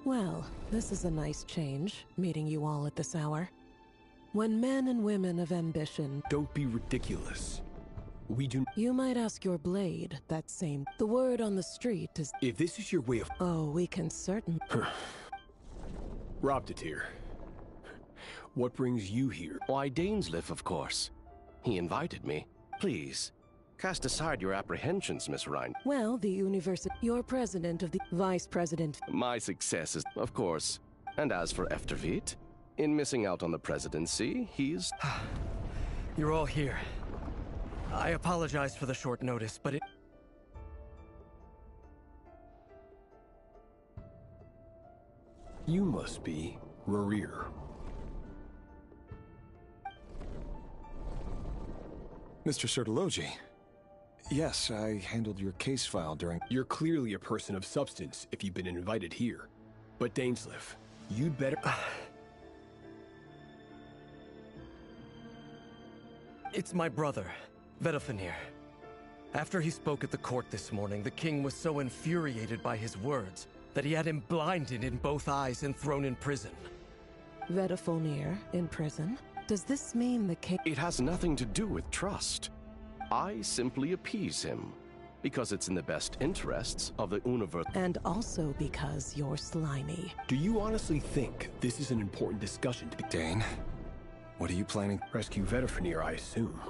Well, this is a nice change, meeting you all at this hour. When men and women of ambition... Don't be ridiculous. We do... You might ask your blade that same... The word on the street is... If this is your way of... Oh, we can certainly... Robdatir, what brings you here? Why, Dainsleif, of course. He invited me. Please, cast aside your apprehensions, Miss Rhine. Well, the university... You're president of the... Vice president. My success is, of course. And as for Eftervit, in missing out on the presidency, he's... You're all here. I apologize for the short notice, but it... You must be Rerir. Mr. Sertologi. Yes, I handled your case file during... You're clearly a person of substance if you've been invited here. But Dainsleif, you'd better... It's my brother, Vedalfenir. After he spoke at the court this morning, the king was so infuriated by his words that he had him blinded in both eyes and thrown in prison. Vedalfenir in prison? Does this mean the king... It has nothing to do with trust. I simply appease him, because it's in the best interests of the universe. And also because you're slimy. Do you honestly think this is an important discussion to be... Dane, what are you planning? Rescue Vedalfenir, I assume.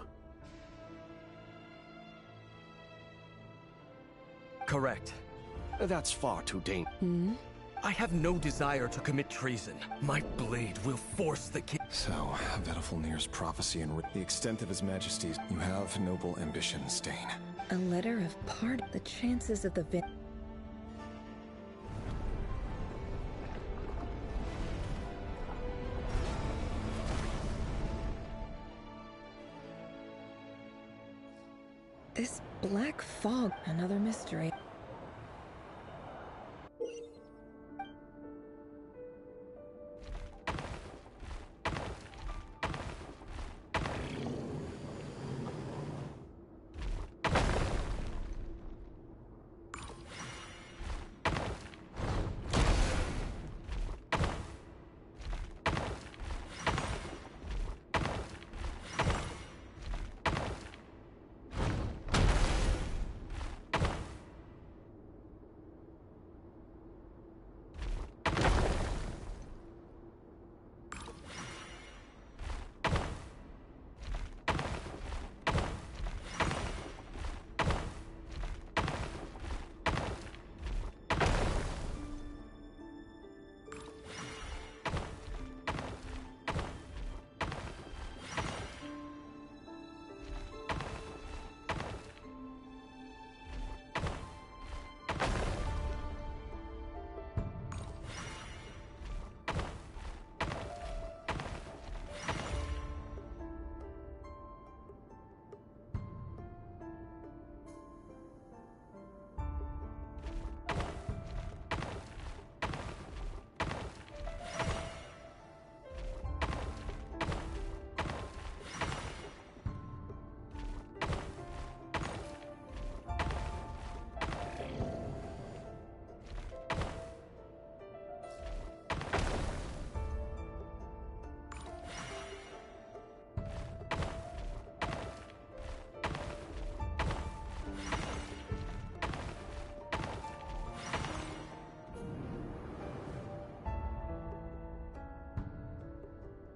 Correct. That's far too dangerous. I have no desire to commit treason. My blade will force the king. So, Vedalfnir's prophecy and the extent of his majesty's, you have noble ambitions, Dane. A letter of pardon. The chances of the This black fog, another mystery.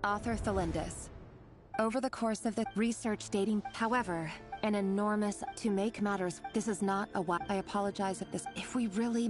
Author Thalindis. Over the course of the research dating, however, an enormous, to make matters, this is not a I apologize if we really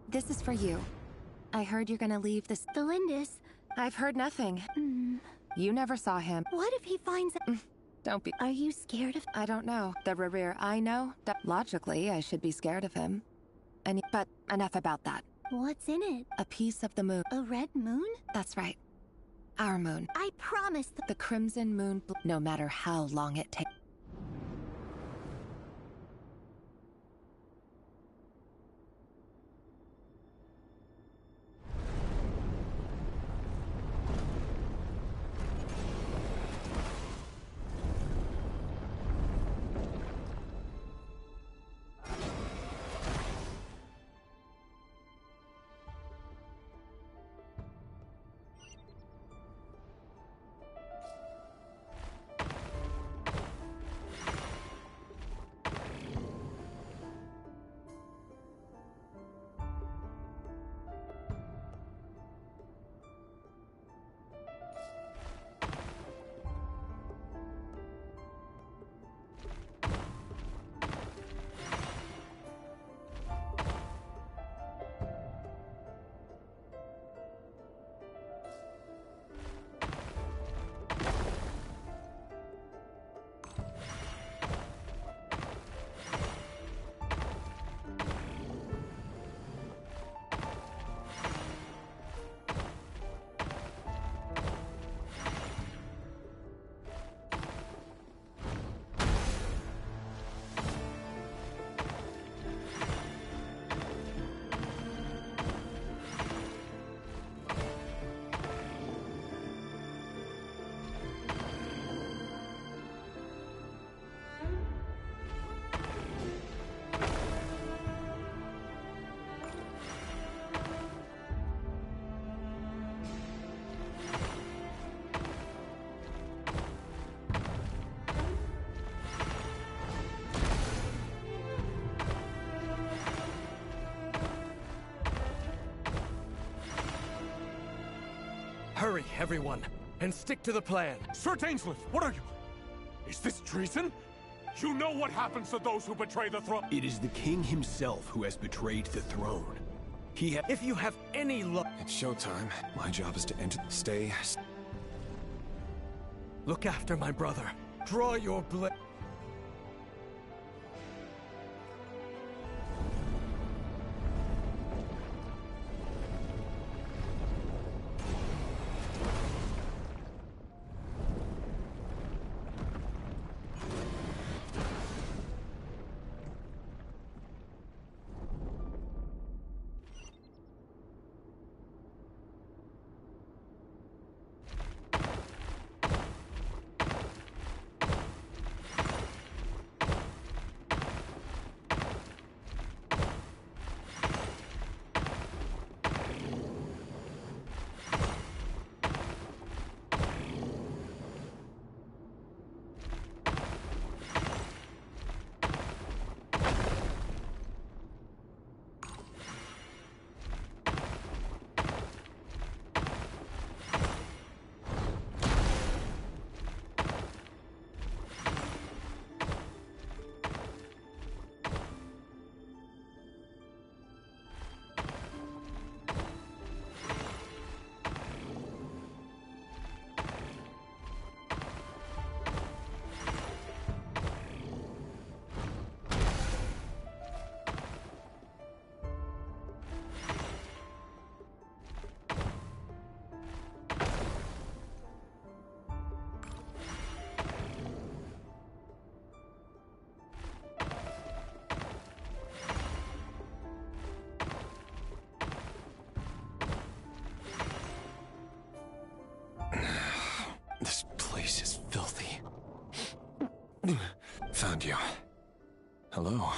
This is for you. I heard you're gonna leave this. Thalindis. I've heard nothing. You never saw him. What if he finds it? Don't be. Are you scared of? I don't know. The Rerir I know. Logically, I should be scared of him. But enough about that. What's in it? A piece of the moon. A red moon? That's right. Our moon. I promise. The crimson moon, no matter how long it takes. Hurry, everyone, and stick to the plan. Sir Dainsleif, what are you? Is this treason? You know what happens to those who betray the throne. It is the king himself who has betrayed the throne. If you have any luck... It's showtime. My job is to enter... Stay... Look after my brother. Draw your blade. This place is filthy. Found you. Hello.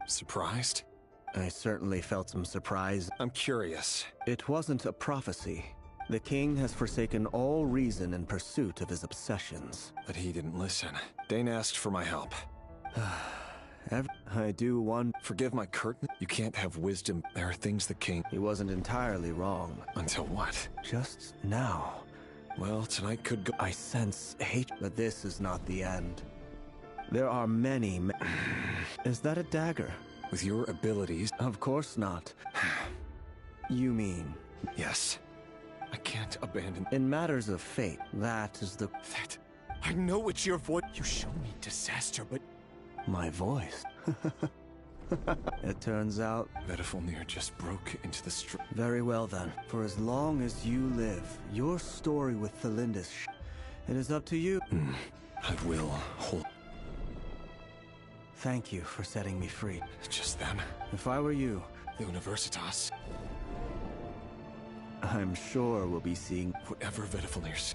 Surprised? I certainly felt some surprise. I'm curious. It wasn't a prophecy. The king has forsaken all reason in pursuit of his obsessions. But he didn't listen. Dane asked for my help. I do want... Forgive my curtain. You can't have wisdom. There are things the king... He wasn't entirely wrong. Until what? Just now. Well, tonight could go... I sense hate, but this is not the end. There are many... Is that a dagger? With your abilities... Of course not. You mean... Yes. I can't abandon... In matters of fate, that is the... That... I know it's your voice. You show me disaster, but... My voice? It turns out... Vedifalnir just broke into the street. Very well then. For as long as you live, your story with Thelindis... It is up to you. I will hold... Thank you for setting me free. Just then. If I were you... The Universitas. I'm sure we'll be seeing... Whatever Vedifalnir's...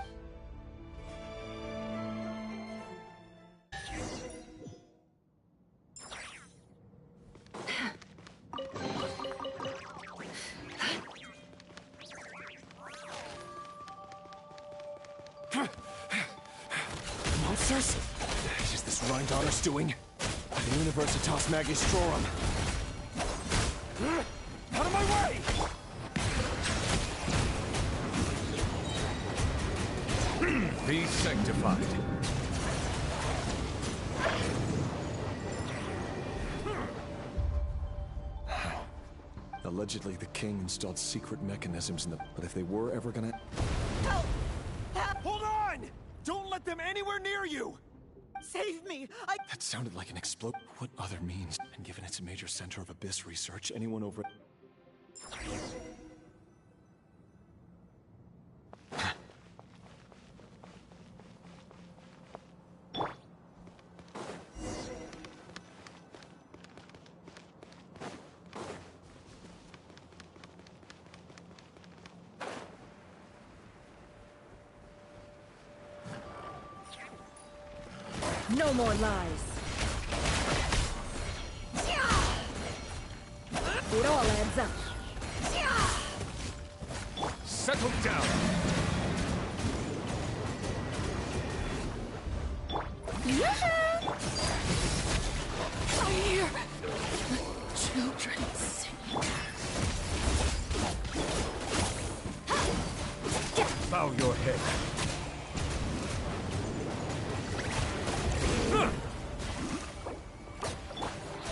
Monsters? Is this Rheindonis doing? The Universitas Magistrorum. Out of my way! Be sanctified. Allegedly, the king installed secret mechanisms in the... But if they were ever gonna... Help! Hold on! Don't let them anywhere near you! Save me! That sounded like an explode. What other means? And given it's a major center of abyss research, anyone over... No more lies. It all adds up. Settle down. I hear children sing. Bow your head.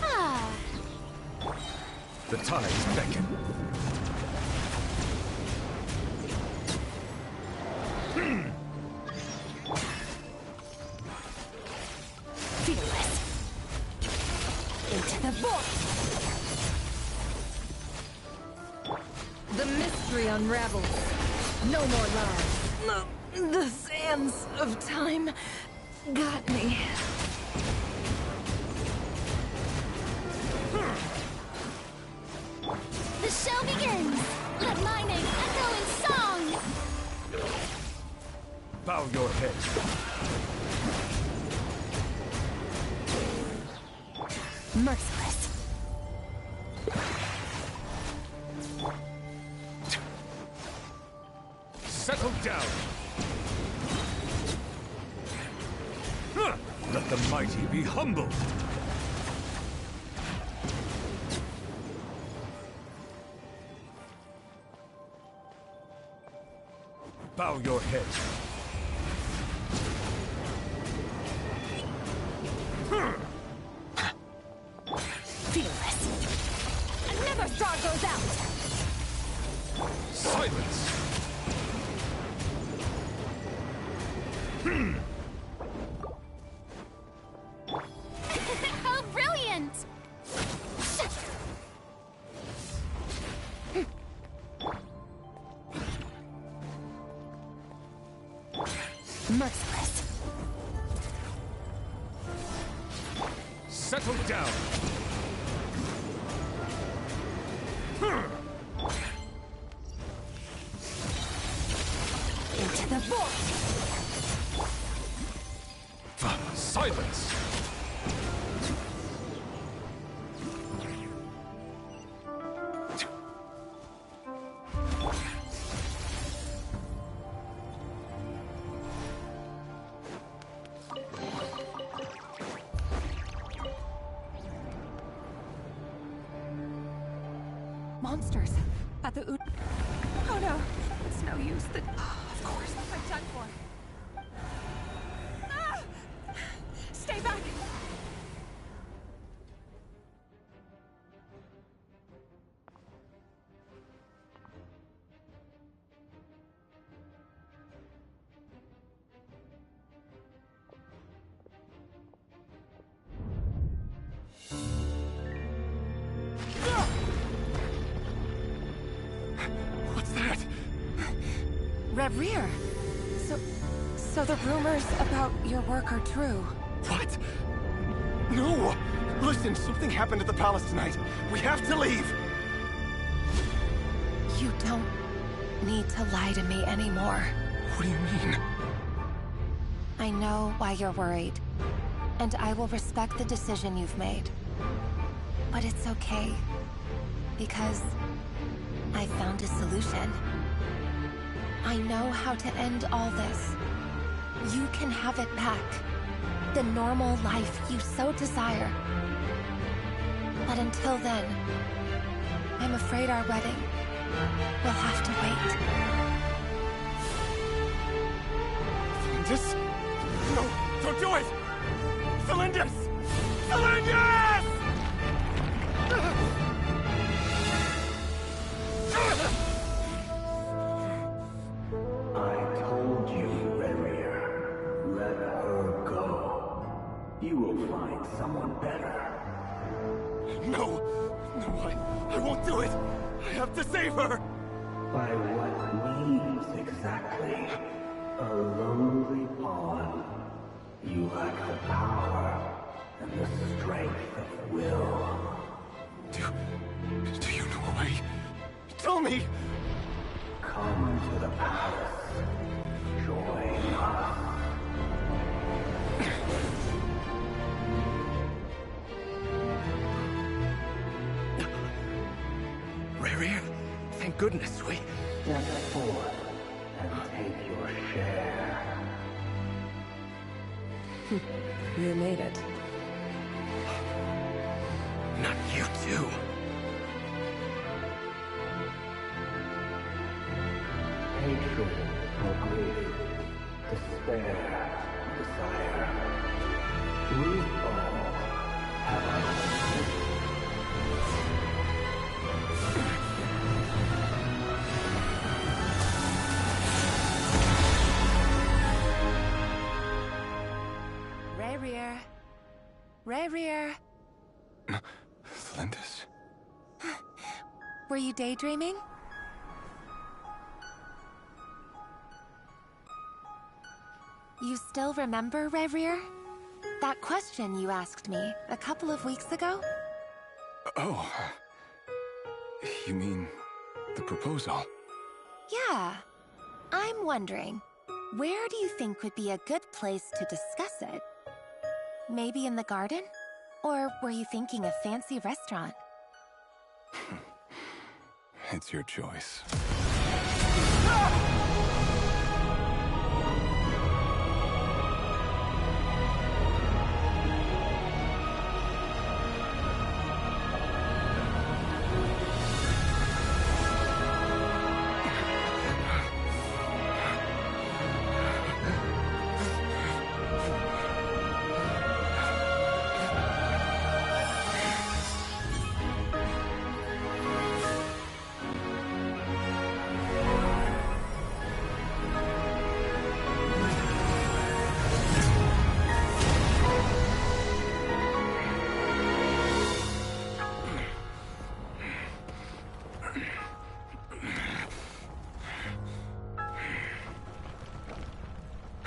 Ah. The tides beckon. Fearless. Into the void. The mystery unravels. No more lies. The sands of time got me. The show begins. Let my name echo in song. Bow your head. Merciless. Settle down. Let the mighty be humbled. Bow your head. Fearless. Another star goes out. Silence. How brilliant! Merciless. Settle down. Into the void. Silence. Monsters at the Oh no, it's no use. Of course, what have I done for? Ah! Stay back! What's that? Reverie! So the rumors about your work are true. What? No! Listen, something happened at the palace tonight. We have to leave! You don't need to lie to me anymore. What do you mean? I know why you're worried, and I will respect the decision you've made. But it's okay, because I found a solution. I know how to end all this. You can have it back. The normal life you so desire. But until then, I'm afraid our wedding will have to wait. Felindus? No, don't do it! Felindus! Felindus! I told you, Reverie. Let her go. You will find someone better. No! No, I won't do it! I have to save her! By what means exactly? A lonely pawn. You lack the power and the strength of will. Do you know a way? Tell me! Come to the palace. Join us. Reverie? Thank goodness we... Step forth and take your share. You made it. Not you too. Hatred will despair, desire. We all have our own. Rayrear. Rayrear. Lindis. Were you daydreaming? You still remember, Rayrear? That question you asked me a couple of weeks ago? Oh. You mean the proposal? Yeah. I'm wondering, where do you think would be a good place to discuss it? Maybe in the garden? Or were you thinking a fancy restaurant? It's your choice.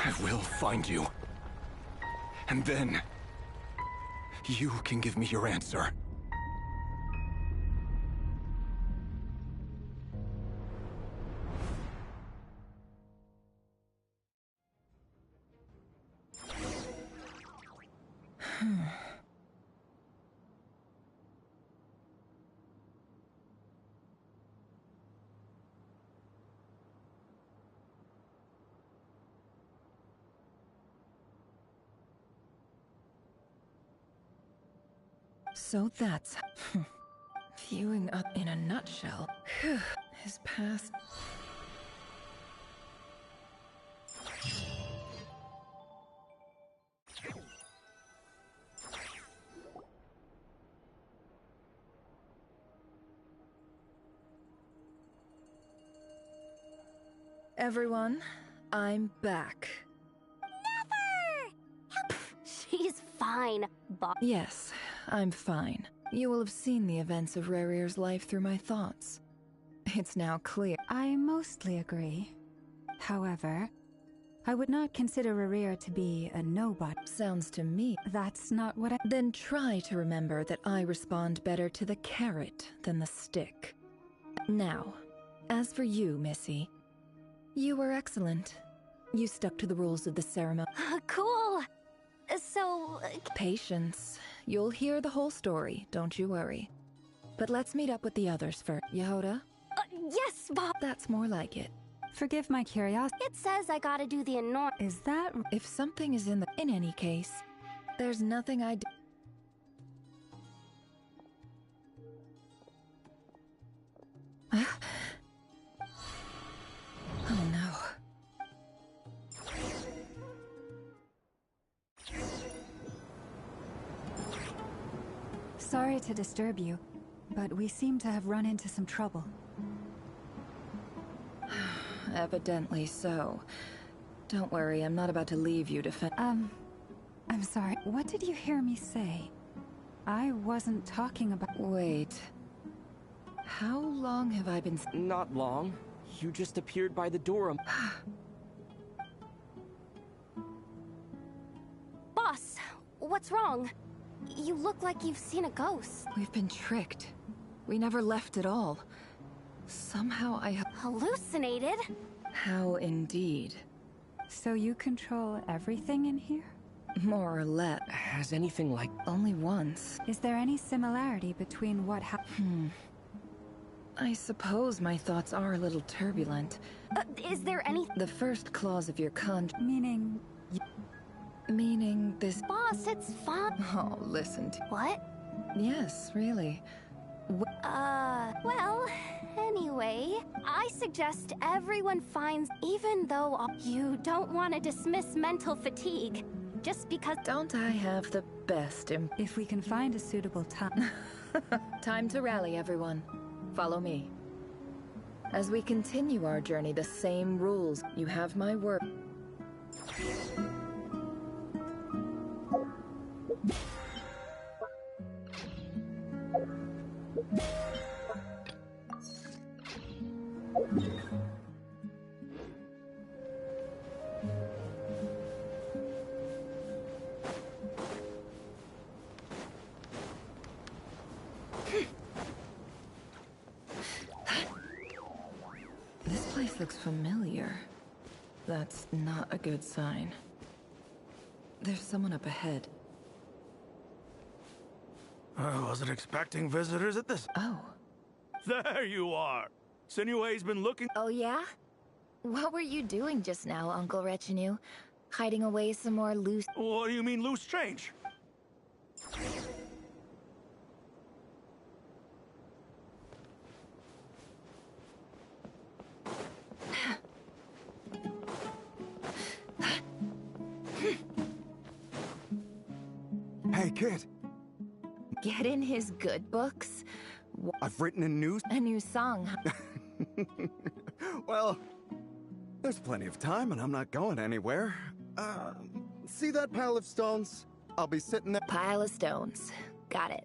I will find you. And then, you can give me your answer. So that's... Viewing up in a nutshell. His past... Everyone, I'm back. She's fine, Bob. Yes, I'm fine. You will have seen the events of Rayrear's life through my thoughts. It's now clear. I mostly agree. However, I would not consider Rayrear to be a nobody. Sounds to me. That's not what I... Then try to remember that I respond better to the carrot than the stick. Now, as for you, Missy, you were excellent. You stuck to the rules of the ceremony. Cool. So... Patience. You'll hear the whole story, don't you worry. But let's meet up with the others first. Yehoda? Yes, Bob. That's more like it. Forgive my curiosity. It says I gotta do the annoying... Is that... If something is in the... In any case, there's nothing I do... Oh no. Sorry to disturb you, but we seem to have run into some trouble. Evidently so. Don't worry, I'm not about to leave you to I'm sorry, what did you hear me say? I wasn't talking about... Wait. How long have I been... Not long. You just appeared by the door. Boss, what's wrong? You look like you've seen a ghost. We've been tricked. We never left at all. Somehow I... Hallucinated? How indeed. So you control everything in here? More or less. Has anything like... Only once. Is there any similarity between what happened? I suppose my thoughts are a little turbulent. Is there any... The first clause of your contract... Meaning... Meaning this... Boss, it's fun. Oh, listen to... What? Yes, really. Well, Anyway, I suggest everyone finds, even though you don't want to dismiss mental fatigue, just because— Don't I have the best If we can find a suitable time. Time to rally, everyone. Follow me. As we continue our journey, the same rules. You have my word. This place looks familiar. That's not a good sign. There's someone up ahead. I wasn't expecting visitors at this. Oh. There you are. Sinue's been looking. Oh, yeah? What were you doing just now, Uncle Retinue? Hiding away some more loose— What do you mean, loose change? Hey, kid. Get in his good books? I've written a new song. Well, there's plenty of time and I'm not going anywhere. See that pile of stones? I'll be sitting there. Pile of stones. Got it.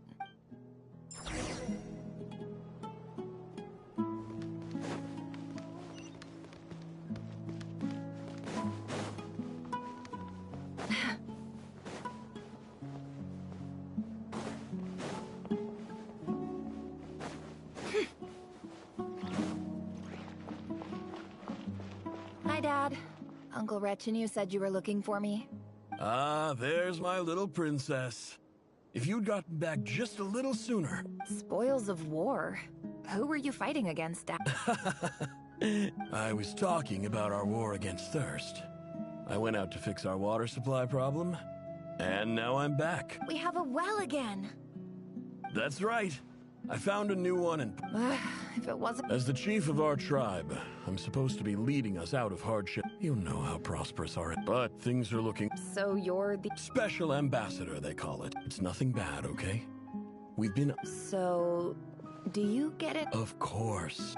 Hi, Dad. Uncle Retinue said you were looking for me. Ah, there's my little princess. If you'd gotten back just a little sooner. Spoils of war. Who were you fighting against, Dad? I was talking about our war against thirst. I went out to fix our water supply problem, and now I'm back. We have a well again. That's right. I found a new one and... If it wasn't... As the chief of our tribe, I'm supposed to be leading us out of hardship. You know how prosperous our... But things are looking... So you're the... Special ambassador, they call it. It's nothing bad, okay? We've been... So... do you get it? Of course.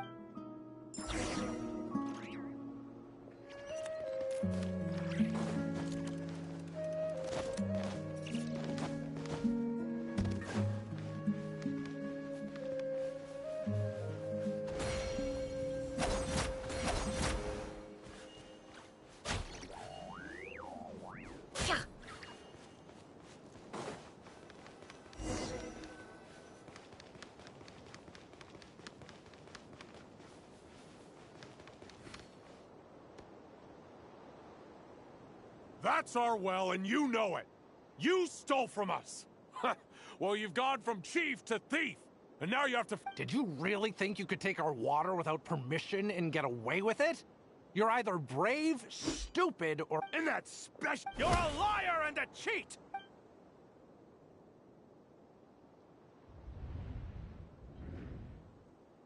That's our well, and you know it. You stole from us. Well, you've gone from chief to thief, and now you have to... Did you really think you could take our water without permission and get away with it? You're either brave, stupid, or... And that special... You're a liar and a cheat!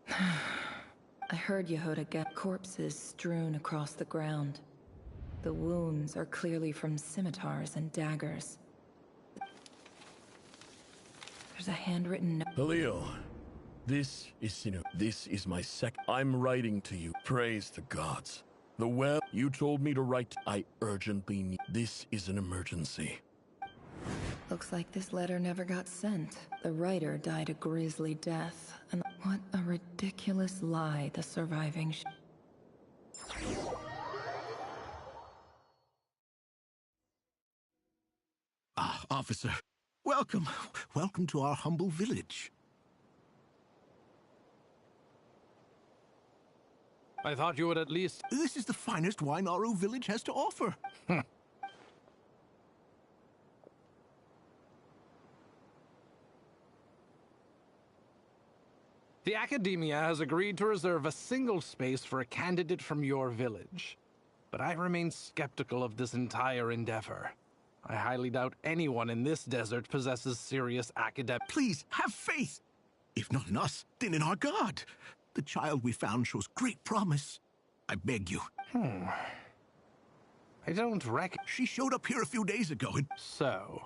I heard Yehoda get corpses strewn across the ground. The wounds are clearly from scimitars and daggers. There's a handwritten note. Halil, this is Sinu. This is my I'm writing to you. Praise the gods. The well you told me to write, I urgently need. This is an emergency. Looks like this letter never got sent. The writer died a grisly death. And what a ridiculous lie the surviving Officer, welcome. Welcome to our humble village. I thought you would at least... This is the finest wine Aru village has to offer. The Academia has agreed to reserve a single space for a candidate from your village. But I remain skeptical of this entire endeavor. I highly doubt anyone in this desert possesses serious academic... Please, have faith! If not in us, then in our god. The child we found shows great promise. I beg you. I don't reckon... She showed up here a few days ago and... So,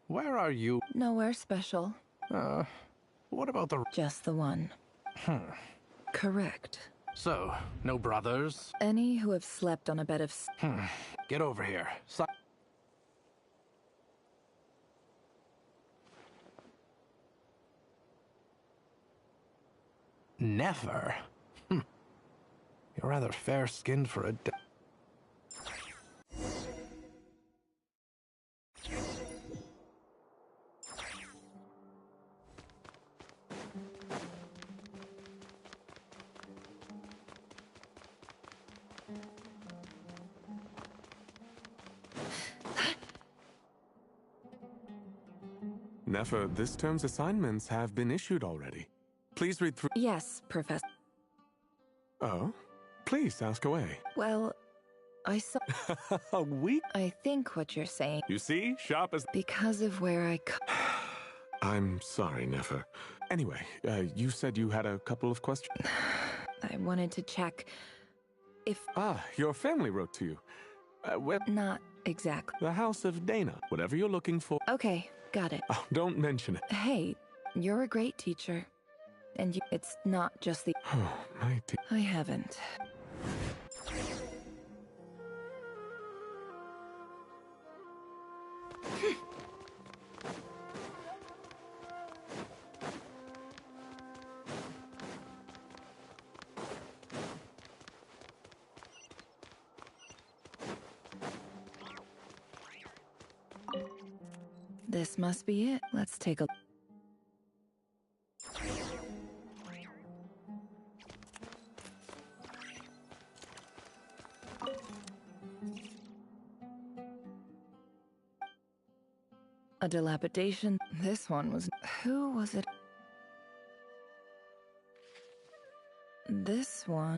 where are you? Nowhere special. What about the... Just the one. Correct. So, no brothers? Any who have slept on a bed of... Get over here. Never? You're rather fair-skinned for a... Nefer, this term's assignments have been issued already. Please read through... Yes, Professor. Oh? Please, ask away. Well, I saw... A week? I think what you're saying... You see? Sharp as... Because of where I I'm sorry, Nefer. Anyway, you said you had a couple of questions. I wanted to check if... your family wrote to you. Not exactly. The House of Dana. Whatever you're looking for. Okay, got it. Oh, don't mention it. Hey, you're a great teacher. And it's not just the... Oh, my dear. I haven't. This must be it. Let's take a... A dilapidation. This one was... Who was it? This one...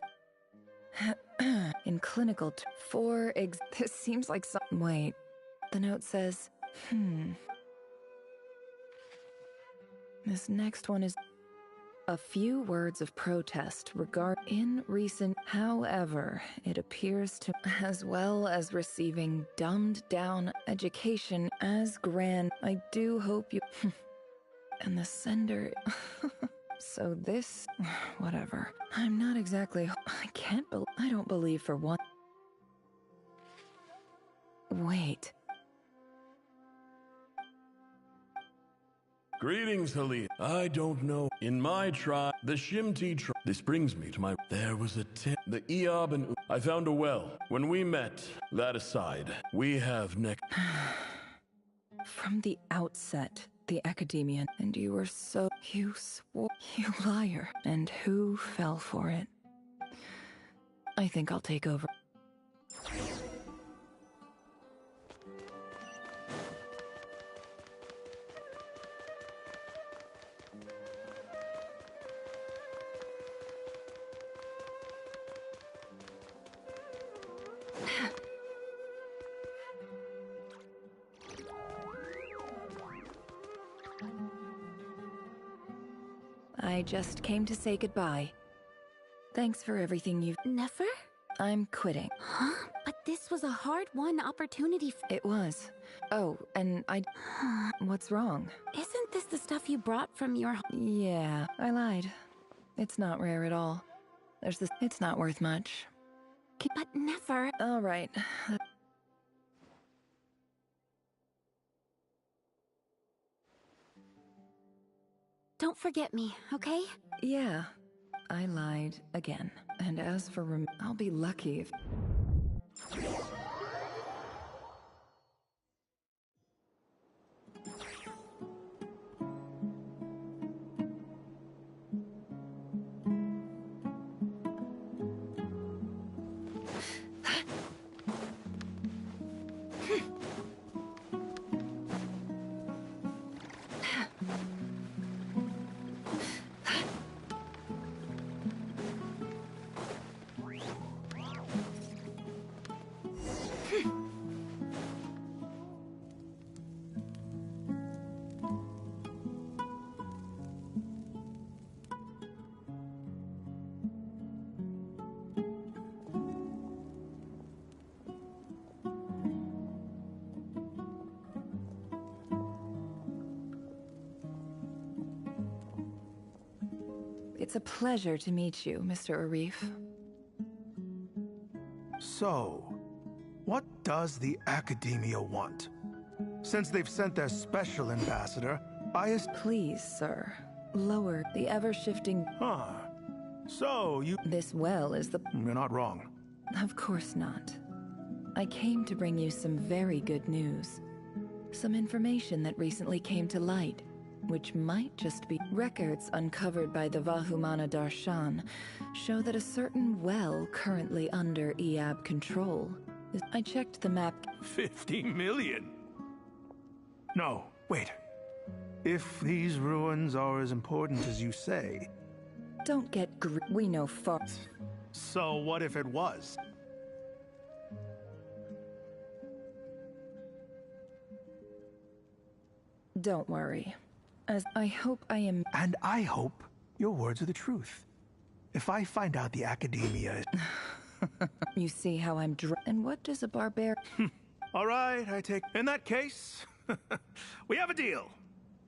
In clinical... This seems like some... Wait. The note says... This next one is... A few words of protest in recent... However, it appears to... As well as receiving dumbed-down education as grand... I do hope you... And the sender... So this... Whatever. I'm not exactly... I don't believe for one... Wait... Greetings, Halil. I don't know. In my tribe, the Shimti tribe. This brings me to my... There was a tip. The Eob and... I found a well. When we met, that aside, we have From the outset, the Academian, and you were so... You swore... You liar. And who fell for it? I think I'll take over. I just came to say goodbye. Thanks for everything you've... Nefer? I'm quitting. Huh? But this was a hard-won opportunity. It was. Oh, and What's wrong? Isn't this the stuff you brought from your... Yeah, I lied. It's not rare at all. There's this... It's not worth much. But Nefer... All right. Don't forget me, okay? Yeah, I lied again. And as for I'll be lucky if... It's a pleasure to meet you, Mr. Arif. So, what does the Academia want? Since they've sent their special ambassador, Please, sir. Lower the ever-shifting... Huh. So, This well is the... You're not wrong. Of course not. I came to bring you some very good news. Some information that recently came to light, which might just be... Records uncovered by the Vahumana Darshan show that a certain well currently under Eab control. I checked the map... 50 million? No, wait. If these ruins are as important as you say... Don't get we know far... So what if it was? Don't worry. As I hope I am... And I hope your words are the truth. If I find out the Academia is... You see how I'm And what does a barbarian... All right, I take... In that case, we have a deal.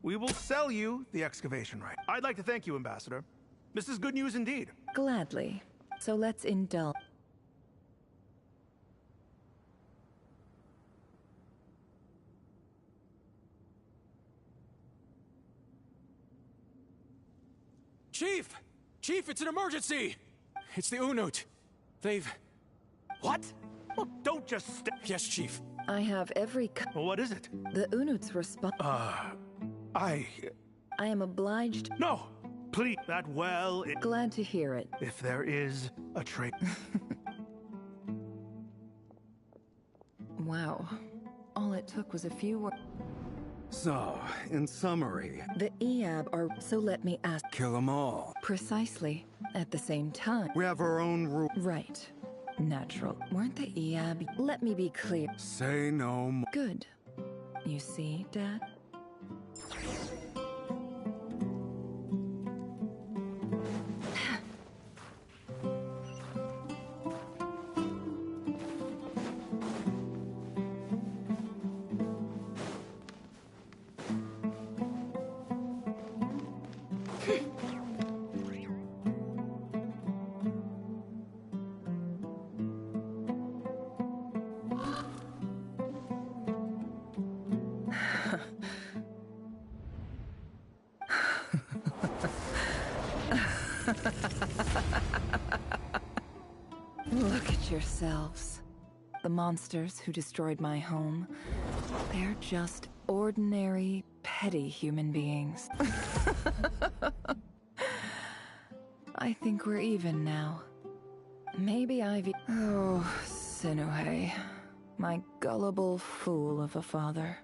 We will sell you the excavation right. I'd like to thank you, Ambassador. This is good news indeed. Gladly. So let's indulge. Chief! Chief, it's an emergency! It's the Unut. They've... What? Well, don't just Yes, Chief. I have every... What is it? The Unut's response... I am obliged... No! Please, that well... Glad to hear it. If there is a trick... Wow. All it took was a few words. So, in summary... The Eab are... So let me ask... Kill them all. Precisely. At the same time... We have our own rule. Right. Natural. Weren't the Eab... Let me be clear. Say no more. Good. You see, Dad? Look at yourselves. The monsters who destroyed my home, they're just ordinary, petty human beings. I think we're even now. Maybe I've... Oh, Sinuhe. My gullible fool of a father.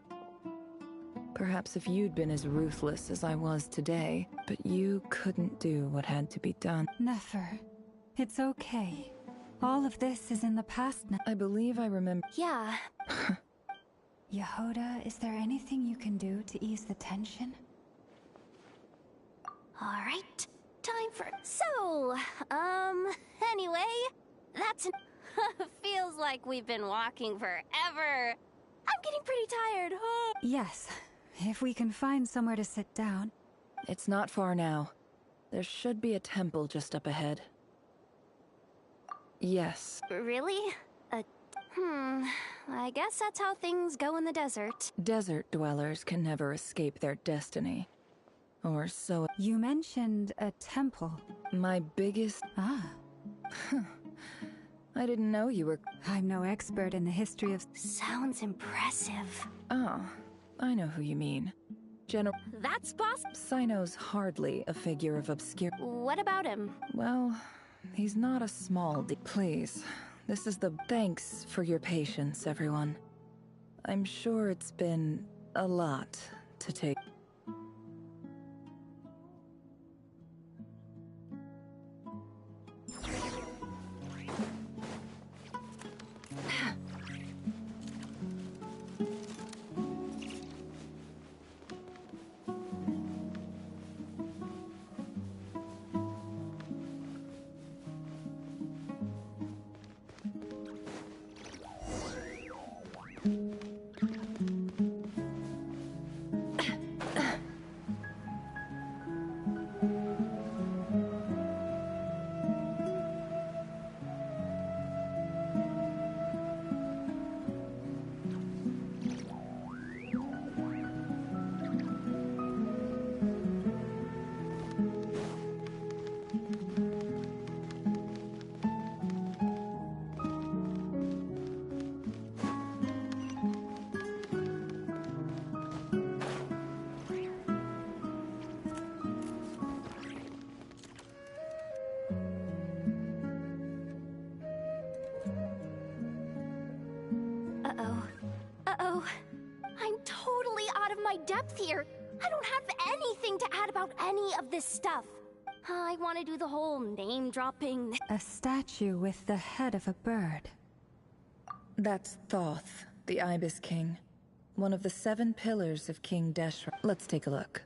Perhaps if you'd been as ruthless as I was today, but you couldn't do what had to be done. Nefer, it's okay. All of this is in the past now. I believe I remember... Yeah. Yehoda, is there anything you can do to ease the tension? Alright. Time for... So, anyway, that's... Feels like we've been walking forever. I'm getting pretty tired. Yes. If we can find somewhere to sit down. It's not far now. There should be a temple just up ahead. Yes. Really? I guess that's how things go in the desert. Desert dwellers can never escape their destiny. Or so... You mentioned a temple. My biggest... Ah. I didn't know you were... I'm no expert in the history of... Sounds impressive. Oh, I know who you mean. General... That's boss... Sino's hardly a figure of obscure... What about him? Well, he's not a small Please, this is the... Thanks for your patience, everyone. I'm sure it's been a lot to take... I'm totally out of my depth here. I don't have anything to add about any of this stuff. I want to do the whole name-dropping... A statue with the head of a bird. That's Thoth, the Ibis King. One of the 7 pillars of King Deshra. Let's take a look.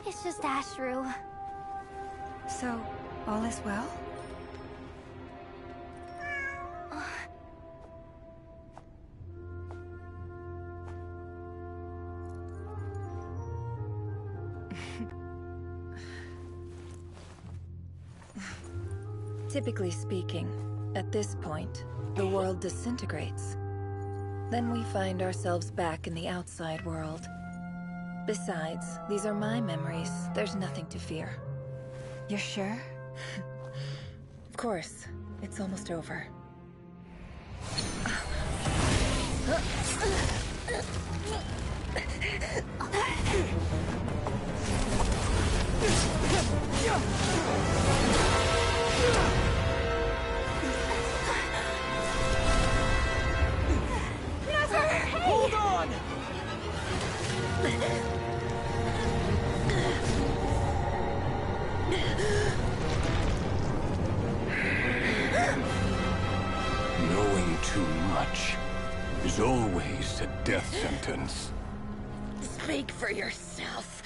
It's just Ashru. So, all is well? Typically speaking, at this point, the world disintegrates. Then we find ourselves back in the outside world. Besides, these are my memories. There's nothing to fear. You're sure? Of course. It's almost over. Never! Hey! Hold on! Knowing too much is always a death sentence. Speak for yourself.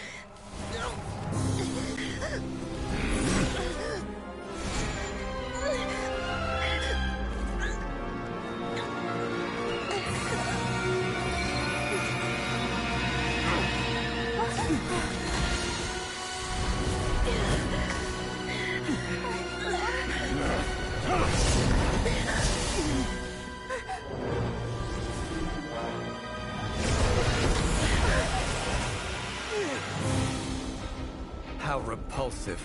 How repulsive.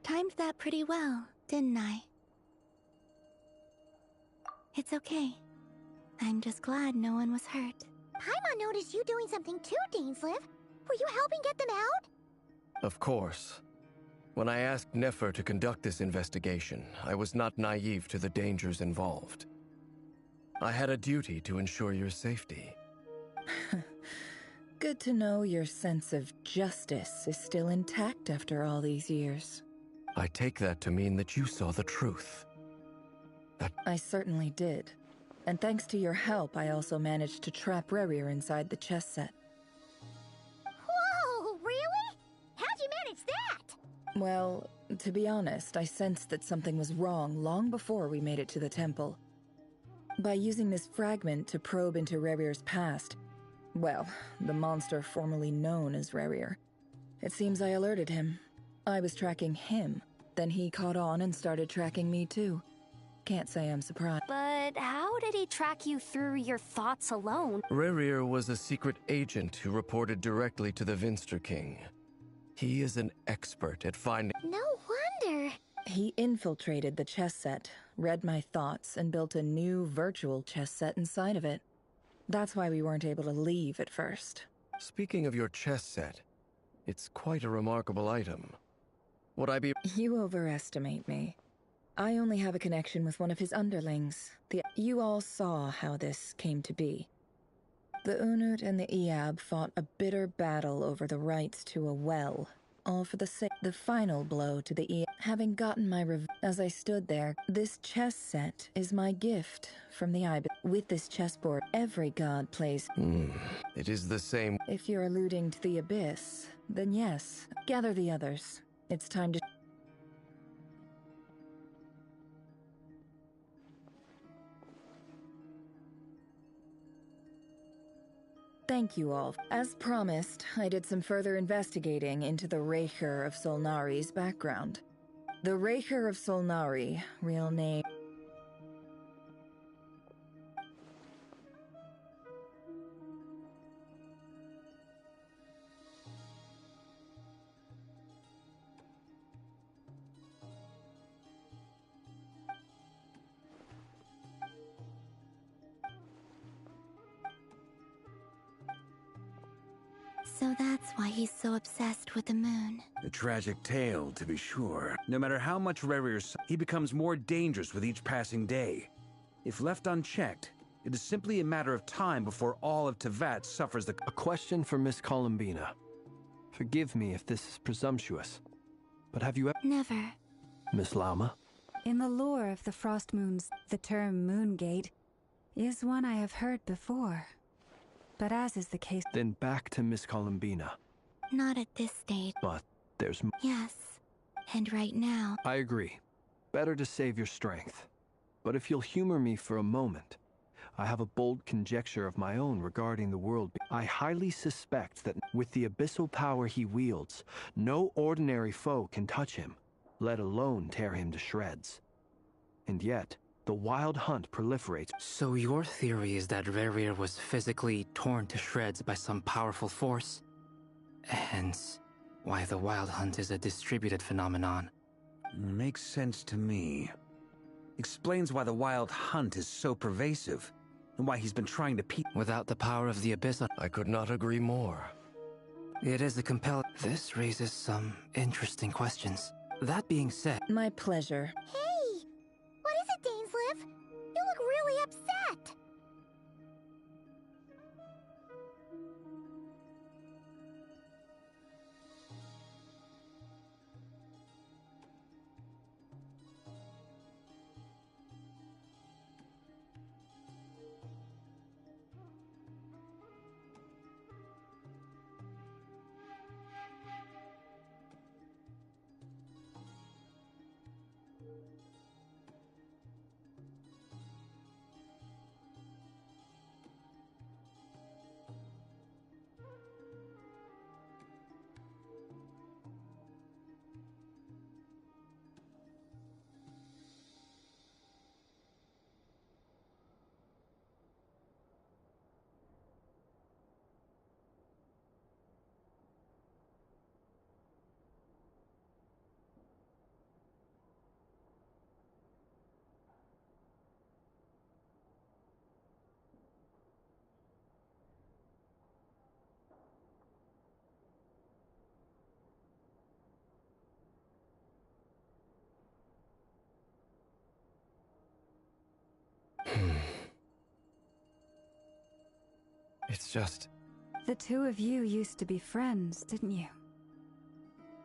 Timed that pretty well, didn't I? It's okay. I'm just glad no one was hurt. Paimon noticed you doing something too, Dainsleif. Were you helping get them out? Of course. When I asked Nefer to conduct this investigation, I was not naive to the dangers involved. I had a duty to ensure your safety. Good to know your sense of justice is still intact after all these years. I take that to mean that you saw the truth. I certainly did. And thanks to your help, I also managed to trap Rerir inside the chess set. Whoa, really? How'd you manage that? Well, to be honest, I sensed that something was wrong long before we made it to the temple. By using this fragment to probe into Rerir's past, well, the monster formerly known as Rerir, it seems I alerted him. I was tracking him, then he caught on and started tracking me too. Can't say I'm surprised. But how did he track you through your thoughts alone? Rerir was a secret agent who reported directly to the Vinster King. He is an expert at finding... No wonder. He infiltrated the chess set, read my thoughts, and built a new virtual chess set inside of it. That's why we weren't able to leave at first. Speaking of your chess set, it's quite a remarkable item. Would I be... You overestimate me. I only have a connection with one of his underlings. You all saw how this came to be. The Unut and the Eab fought a bitter battle over the rights to a well, all for the sake. The final blow to the Eab. Having gotten my as I stood there, this chess set is my gift from the Ibis. With this chessboard, every god plays. It is the same. If you're alluding to the Abyss, then yes. Gather the others. It's time to... Thank you all. As promised, I did some further investigating into the Raker of Solnari's background. The Raker of Solnari, real name... So that's why he's so obsessed with the moon. A tragic tale, to be sure. No matter how much Rarier, he becomes more dangerous with each passing day. If left unchecked, it is simply a matter of time before all of Tevat suffers the... A question for Miss Columbina. Forgive me if this is presumptuous, but have you ever... Never. Miss Lama? In the lore of the Frost Moons, the term Moongate is one I have heard before. But as is the case... Then back to Miss Columbina. Not at this stage. But there's... Yes. And right now... I agree. Better to save your strength. But if you'll humor me for a moment, I have a bold conjecture of my own regarding the world. I highly suspect that with the abyssal power he wields, no ordinary foe can touch him, let alone tear him to shreds. And yet... the wild hunt proliferates. So your theory is that Rarier was physically torn to shreds by some powerful force? Hence, why the wild hunt is a distributed phenomenon. Makes sense to me. Explains why the wild hunt is so pervasive, and why he's been trying to Without the power of the Abyss, I could not agree more. It is a compelling... This raises some interesting questions. That being said... My pleasure. Hey! What is it, Dainsleif? You look really upset! It's just... The two of you used to be friends, didn't you?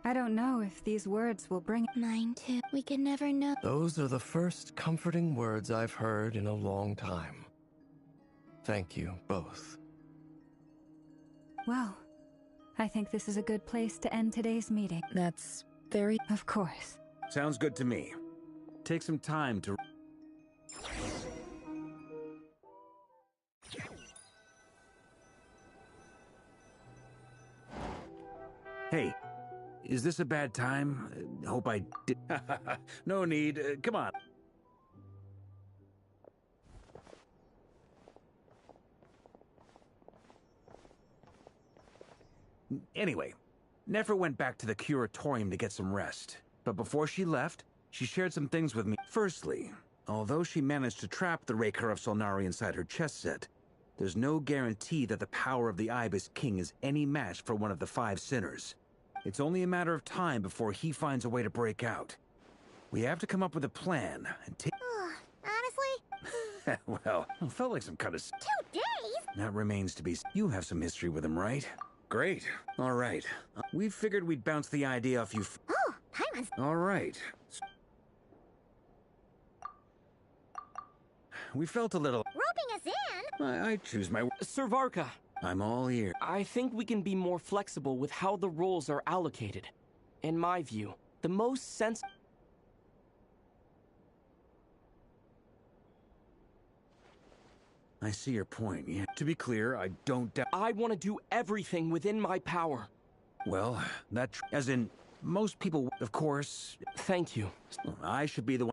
I don't know if these words will bring... Mine too. We can never know. Those are the first comforting words I've heard in a long time. Thank you, both. Well, I think this is a good place to end today's meeting. That's very... Of course. Sounds good to me. Take some time to... Hey, is this a bad time? Hope I did... No need. Come on. Anyway, Nefer went back to the curatorium to get some rest. But before she left, she shared some things with me. Firstly, although she managed to trap the Raker of Solnari inside her chess set, there's no guarantee that the power of the Ibis King is any match for one of the 5 sinners. It's only a matter of time before he finds a way to break out. We have to come up with a plan and take... Honestly, Well, it felt like some kind of... 2 days? That remains to be... You have some history with him, right? Great. All right. We figured we'd bounce the idea off you... Oh, time has... All right. We felt a little... Roping us in? I choose my... Sir Varka. I'm all ear. I think we can be more flexible with how the roles are allocated. In my view, the most sense... I see your point, yeah. To be clear, I don't doubt... I want to do everything within my power. Well, that... As in, most people, of course... Thank you. I should be the one...